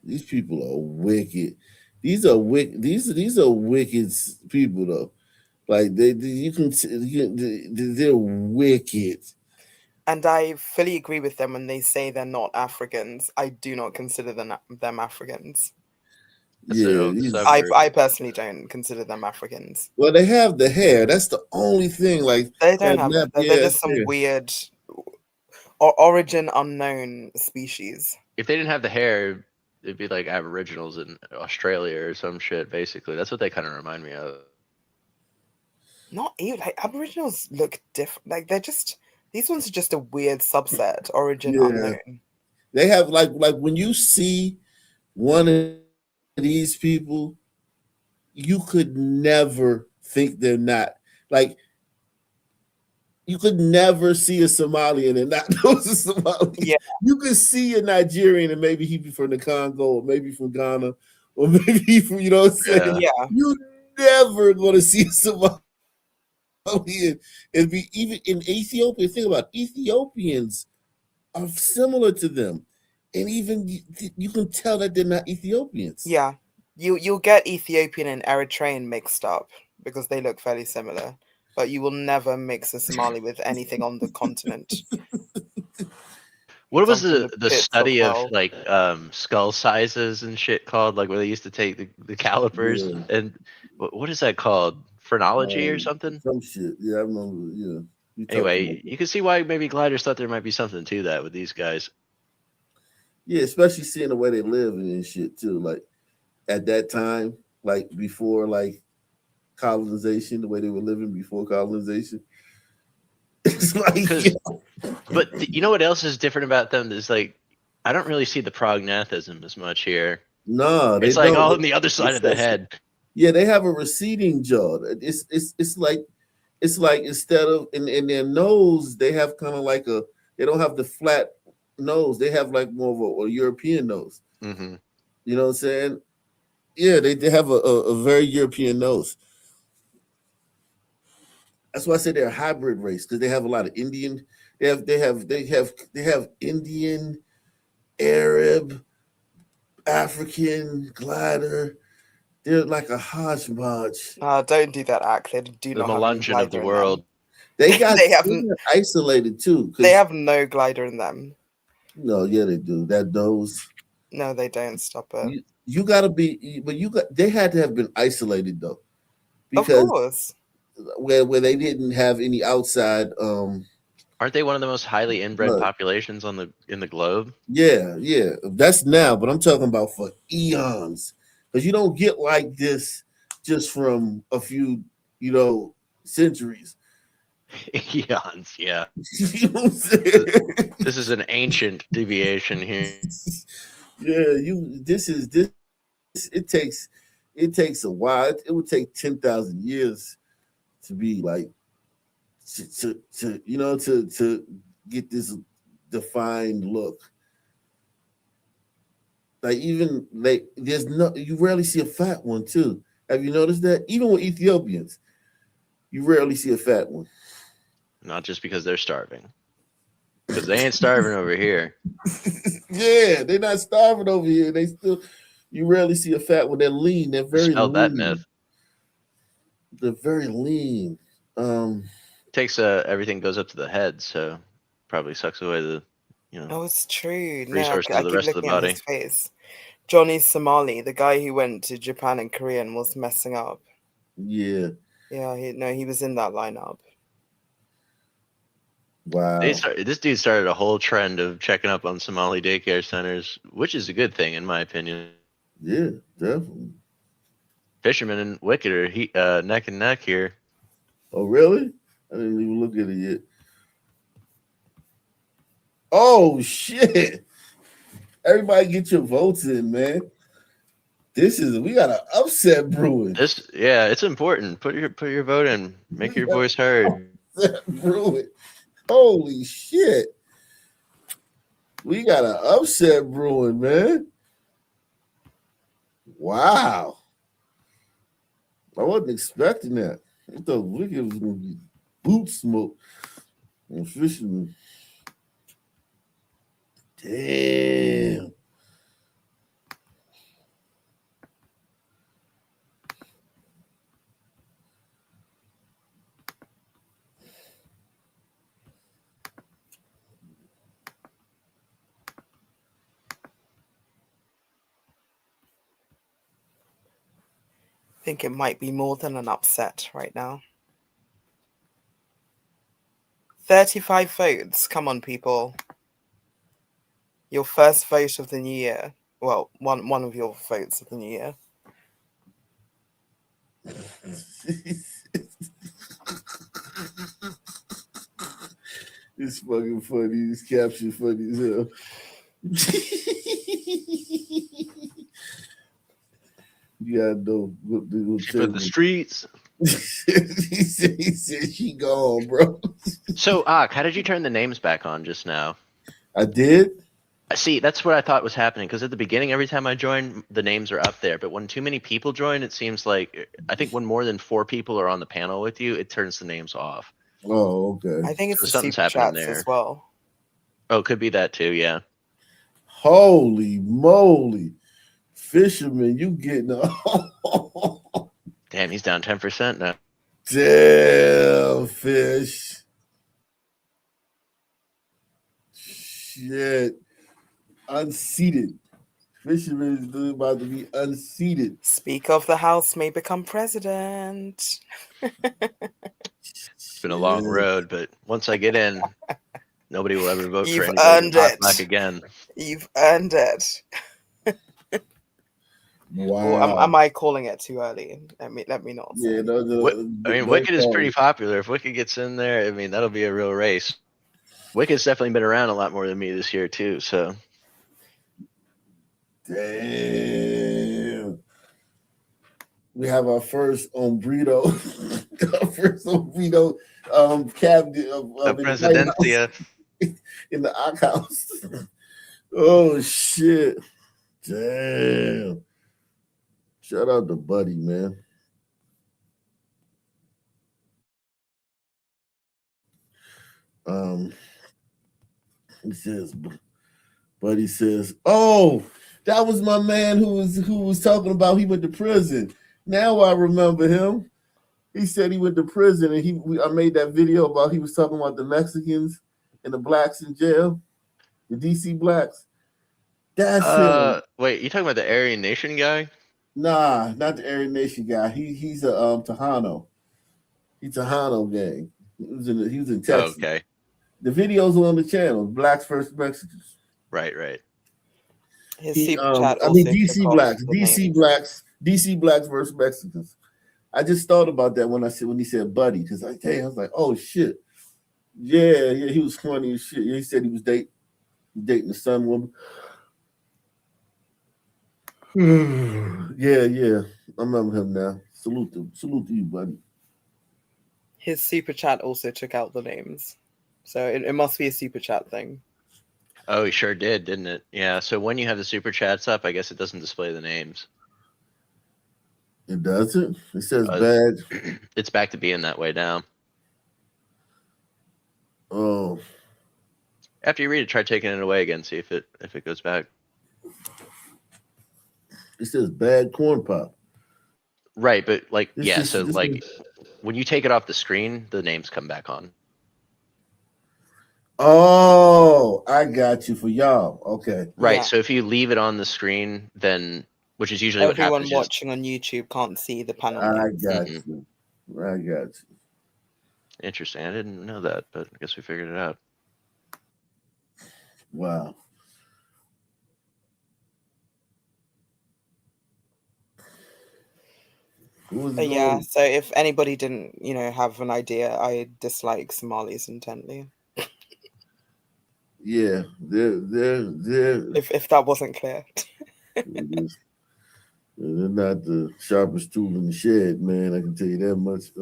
These people are wicked. These are wicked. These are wicked people though. Like they're wicked. And I fully agree with them when they say they're not Africans. I do not consider them Africans. I personally don't consider them Africans. Well, they have the hair. That's the only thing. Like They don't have it. They're just some weird or origin unknown species. If they didn't have the hair, it'd be like Aboriginals in Australia or some shit. Basically, that's what they kind of remind me of. Not even like Aboriginals look different. Like they're just these ones are just a weird subset. Origin unknown. They have like when you see one of these people, you could never think they're not like. You could never see a Somalian and not know it's a Somali. Yeah. You could see a Nigerian and maybe he be from the Congo or maybe from Ghana or maybe he from, you know what I'm saying? Yeah. You're never going to see a Somalian and be even in Ethiopia. Think about it, Ethiopians are similar to them. And even you can tell that they're not Ethiopians. Yeah. You'll get Ethiopian and Eritrean mixed up because they look fairly similar. But you will never mix a Somali with anything on the continent. What was Come from the pits study of hell. like skull sizes and shit called? Like where they used to take the calipers Yeah. and what is that called? Phrenology or something? Some shit. Yeah, I remember. Yeah. We talked about Anyway, that. you can see why maybe gliders thought there might be something to that with these guys. Yeah, especially seeing the way they live and shit too. Like at that time, like before like colonization, the way they were living before colonization. It's like, But you know what else is different about them is like I don't really see the prognathism as much here. no, they It's like don't. all on the other side of the head. Yeah, they have a receding jaw. It's like instead of in their nose, they have kind of like they don't have the flat nose. They have like more of a European nose. Mm-hmm. You know what I'm saying? Yeah, they have a very European nose. That's why I say they're a hybrid race because they have a lot of Indian. They have Indian, Arab, African, glider. They're like a hodgepodge. Don't do that, Ack. They do The not have any Melungeon of the glider in world. them. They got They have isolated too. They have no glider in them. No, yeah, they do. That those. No, they don't. Stop it. You gotta be, but they had to have been isolated though, Of because course. where they didn't have any outside. Aren't they one of the most highly inbred Look. populations in the globe? Yeah, that's now, but I'm talking about for eons, because you don't get like this just from a few, centuries. Eons, yeah. You know what I'm saying? This is an ancient deviation here. Yeah, this. It takes a while. It would take 10,000 years to be like to get this defined look. Like even like you rarely see a fat one too. Have you noticed that? Even with Ethiopians, you rarely see a fat one. Not just because they're starving. Because they ain't starving over here. Yeah, they're not starving over here. You rarely see a fat one. They're lean. They're very Dispel lean. that myth. They're very lean. Takes everything goes up to the head, so probably sucks away the Oh, it's true. No, resources I of the keep rest of the looking at body. his face. Johnny Somali, the guy who went to Japan and Korea and was messing up. Yeah. Yeah, he was in that lineup. Wow. This dude started a whole trend of checking up on Somali daycare centers, which is a good thing in my opinion. Yeah, definitely. Fisherman and Wicked are neck and neck here. Oh, really? I didn't even look at it yet. Oh shit! Everybody, get your votes in, man. We got an upset brewing. It's important. Put your vote in. Make your voice heard. Upset brewing. Holy shit! We got an upset brewing, man. Wow. I wasn't expecting that. I thought Wicked was gonna be boot smoke and Fisherman. Damn. I think it might be more than an upset right now. 35 votes. Come on, people. Your first vote of the new year. Well, one of your votes of the new year. It's fucking funny. This caption funny as hell. You gotta know what She for the streets. he said she gone, bro. So, how did you turn the names back on just now? I did. See, that's what I thought was happening, because at the beginning, every time I join, the names are up there. But when too many people join, it seems like, I think when more than 4 people are on the panel with you, it turns the names off. Oh, okay. I think it's So the something's super happening chats there. as well. Oh, could be that too, yeah. Holy moly. Fisherman, you getting Damn, he's down 10% now. Damn, fish. Shit. Unseated. Fisherman is about to be unseated. Speaker of the House may become president. It's been a long road, but once I get in, nobody will ever vote for You've anybody earned to it. back again. You've earned it. Wow. Or am I calling it too early? Let me not. Yeah, Wicked is pretty popular. If Wicked gets in there, I mean, that'll be a real race. Wicked's definitely been around a lot more than me this year too. So, damn. We have our first Ombrito, our first Ombrito cabinet of the Presidencia in the Ock House. Oh shit! Damn! Shout out to Buddy, man. He says, Buddy says, "Oh, that was my man who was talking about he went to prison. Now I remember him. He said he went to prison, and I made that video about he was talking about the Mexicans and the blacks in jail, the DC blacks. That's him. Wait, you talking about the Aryan Nation guy? Nah, not the Aryan Nation guy. He's a Tejano. He's Tejano gang. He was in Texas. Oh, okay. The videos are on the channel. Blacks versus Mexicans. Right. DC blacks. DC blacks versus Mexicans. I just thought about that when he said Buddy, because I was like, oh shit. Yeah, he was funny as shit. He said he was dating the Sun woman. Yeah. I remember him now. Salute to you, buddy. His super chat also took out the names, so it must be a super chat thing. Oh, he sure did, didn't it? Yeah. So when you have the super chats up, I guess it doesn't display the names. It doesn't. It says bad. It's back to being that way now. Oh. After you read it, try taking it away again. See if it goes back. It says bad corn pop. Right, but when you take it off the screen, the names come back on. Oh, I got you for y'all. Okay. Right. Yeah. So if you leave it on the screen, then which is usually Everyone what happens. watching on YouTube can't see the panel. I got you. Interesting. I didn't know that, but I guess we figured it out. Wow. Yeah, so if anybody didn't, have an idea, I dislike Somalis intently. Yeah, they're if that wasn't clear. They're not the sharpest tool in the shed, man. I can tell you that much.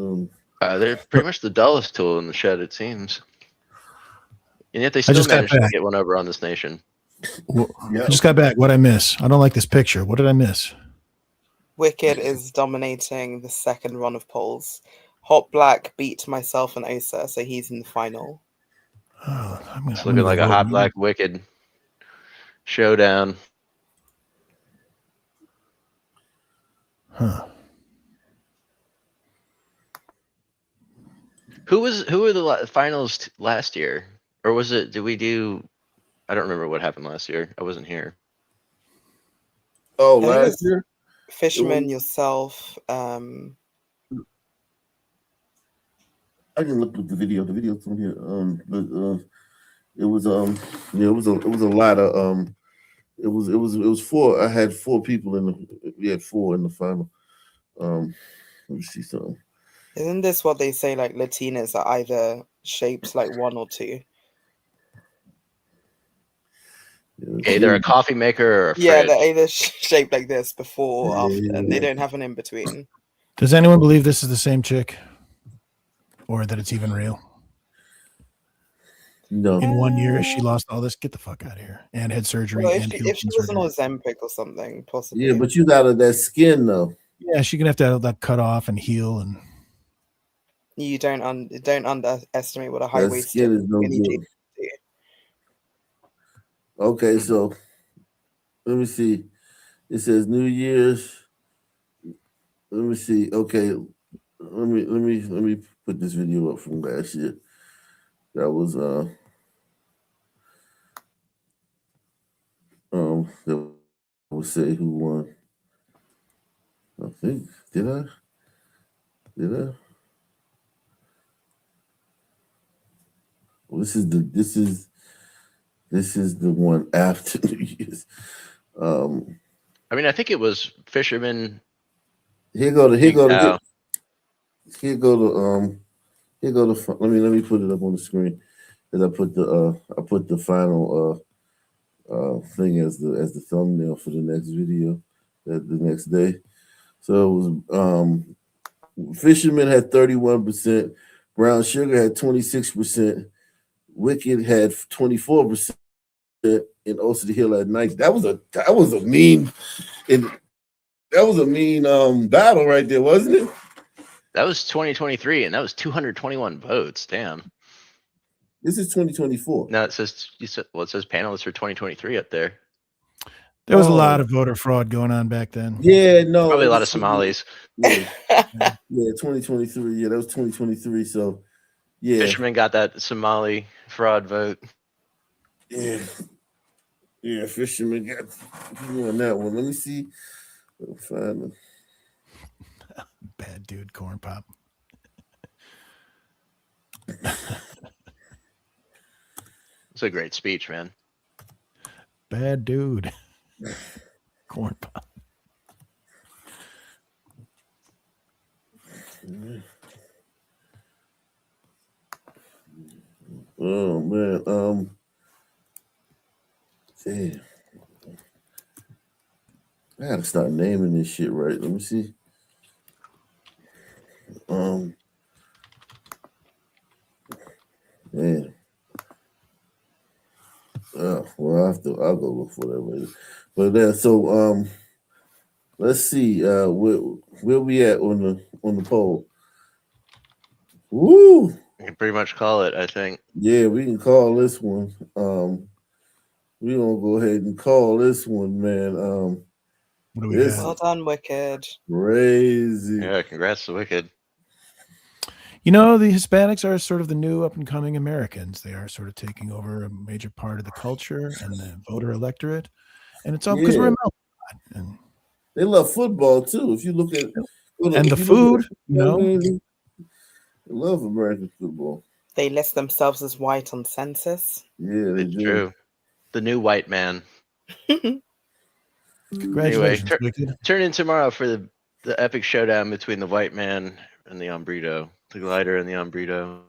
They're pretty much the dullest tool in the shed, it seems. And yet they still managed to get one over on this nation. I just got back. What'd I miss? I don't like this picture. What did I miss? Wicked is dominating the second run of polls. Hot Black beat myself and Osa, so he's in the final. It's looking like a Hot Black Wicked showdown. Huh. Who were the finals last year? Or was it, I don't remember what happened last year. I wasn't here. Oh, last year? Fisherman, yourself. I can look at the video. The video's from here. It was a lot of it was 4. I had 4 people we had 4 in the final. Let me see something. Isn't this what they say, like Latinas are either shaped like 1 or 2? Either a coffee maker or a Yeah, fridge. they're either shaped like this before or after, and they don't have an in between. Does anyone believe this is the same chick, or that it's even real? No. In 1 year, she lost all this. Get the fuck out of here. And had surgery. Well, and if she was on Ozempic or something, possibly. Yeah, but you got that skin though. Yeah, she's gonna have to have that cut off and heal. And You don't underestimate what a That high waisted skin is no good. Okay, so let me see. It says New Year's. Let me see. Okay, let me put this video up from last year. That was that will say who won. I think did I? Well, this is the one after New Year's. I mean, I think it was Fisherman. Here go the let me put it up on the screen. And I put the final thing as the thumbnail for the next video the next day. So it was Fisherman had 31%, Brown Sugar had 26%, Wicked had 24%, and Also the Hill had 90%. That was a mean battle right there, wasn't it? That was 2023, and that was 221 votes. Damn. This is 2024. No, it says panelists for 2023 up there. there was a lot of voter fraud going on back then. Yeah, no. Probably a lot of Somalis. Yeah, 2023. Yeah, that was 2023. So, yeah. Fisherman got that Somali fraud vote. Yeah, Fisherman got you on that one. Let me see. Find them. Bad dude, corn pop. It's a great speech, man. Bad dude. Corn pop. Oh man, damn. I gotta start naming this shit right. Let me see. Man. Well, I'll go look for that later. But so let's see. Where we at on the poll? Woo! You can pretty much call it, I think. Yeah, we can call this one. We're gonna go ahead and call this one, man. What do we This got? Well done, Wicked. Crazy. Yeah, congrats to Wicked. You know, the Hispanics are sort of the new up and coming Americans. They are sort of taking over a major part of the culture and the voter electorate. And it's all because we're a melting pot. And they love football too. If you look at the food, they love American football. They list themselves as white on census. Yeah, they It's do. true. The new white man. Congratulations, Anyway, Wicked. turn in tomorrow for the epic showdown between the white man and the Ombrito. The glider and the Ombrito.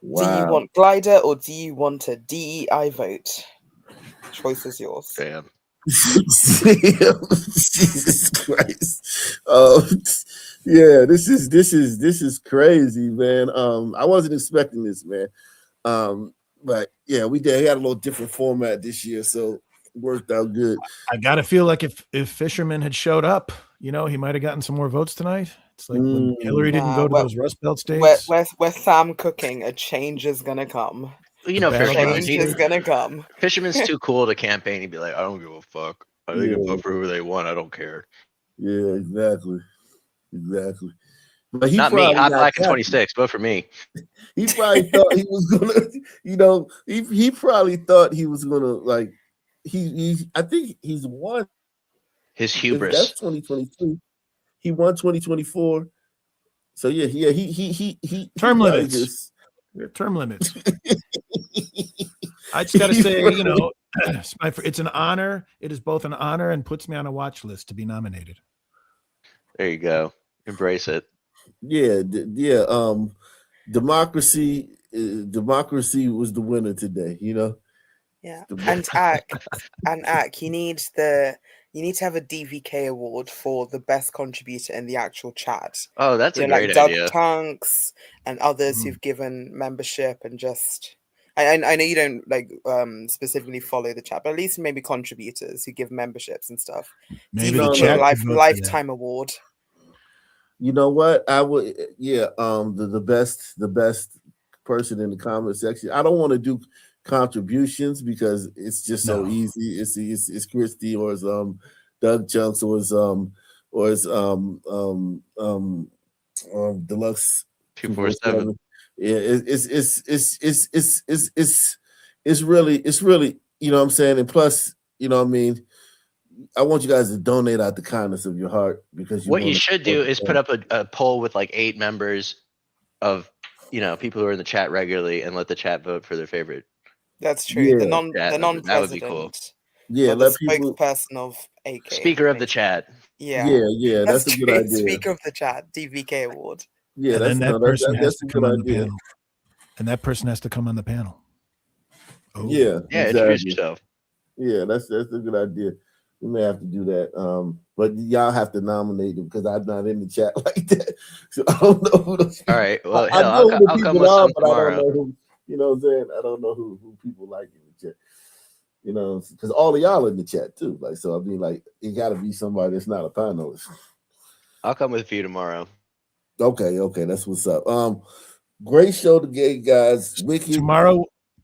Do you want glider or do you want a DEI vote? Choice is yours. Damn. Jesus Christ. Yeah, this is crazy, man. I wasn't expecting this, man. But yeah, we had a little different format this year, so it worked out good. I gotta feel like if Fisherman had showed up, he might have gotten some more votes tonight. It's like when Hillary didn't go to those Rust Belt states. Where Sam cooking, a change is gonna come. Fisherman. Change is gonna come. Fisherman's too cool to campaign. He'd be like, I don't give a fuck. They can vote for who they want. I don't care. Yeah, exactly. But Not me. Hot Black and 26. Vote for me. He probably thought he was gonna, he probably thought he was gonna I think he's won. His hubris. That's 2023. He won 2024. So he term limits. Term limits. I just got to say, it's an honor. It is both an honor and puts me on a watch list to be nominated. There you go. Embrace it. Yeah. Democracy was the winner today. Yeah, and Ak, you need to have a DVK award for the best contributor in the actual chat. Oh, that's a Like great Doug idea. Tunks and others who've given membership and just. I know you don't like specifically follow the chat, but at least maybe contributors who give memberships and stuff. Maybe DVK the chat could vote for that. lifetime award. You know what? I would, yeah. The best person in the comment section. I don't want to do contributions because it's just so easy. It's Christy or it's Doug Chunks or it's Deluxe 247. Yeah, it's really, you know what I'm saying? And plus, you know what I mean, I want you guys to donate out the kindness of your heart because What you should do is put up a poll with like 8 members of people who are in the chat regularly and let the chat vote for their favorite. That's true. Yeah. The non-president. That would be cool. Yeah, or the spokesperson of AK. Speaker of the chat. Yeah, that's a good true. idea. Speaker of the chat, DVK award. Yeah, And then that person has to a come good on the idea. panel. And that person has to come on the panel. Oh. Yeah, introduce yourself. Yeah, that's a good idea. We may have to do that. But y'all have to nominate them because I'm not in the chat like that. So I don't know who those people. All right. Well, I know who the I'll come people with are, some but I don't tomorrow. know who. You know what I'm saying? I don't know who people like in the chat. You know, because all of y'all in the chat too. Like, so I mean, like, it got to be somebody that's not a panelist. I'll come with you tomorrow. Okay, that's what's up. Great show today, guys. Wicked.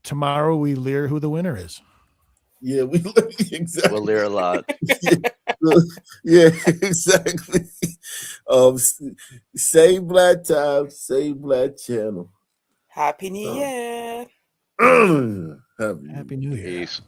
Tomorrow we lear who the winner is. Yeah, we exactly. We'll lear a lot. Yeah, exactly. Same black time, same black channel. Happy New Year. Happy New Year. Peace.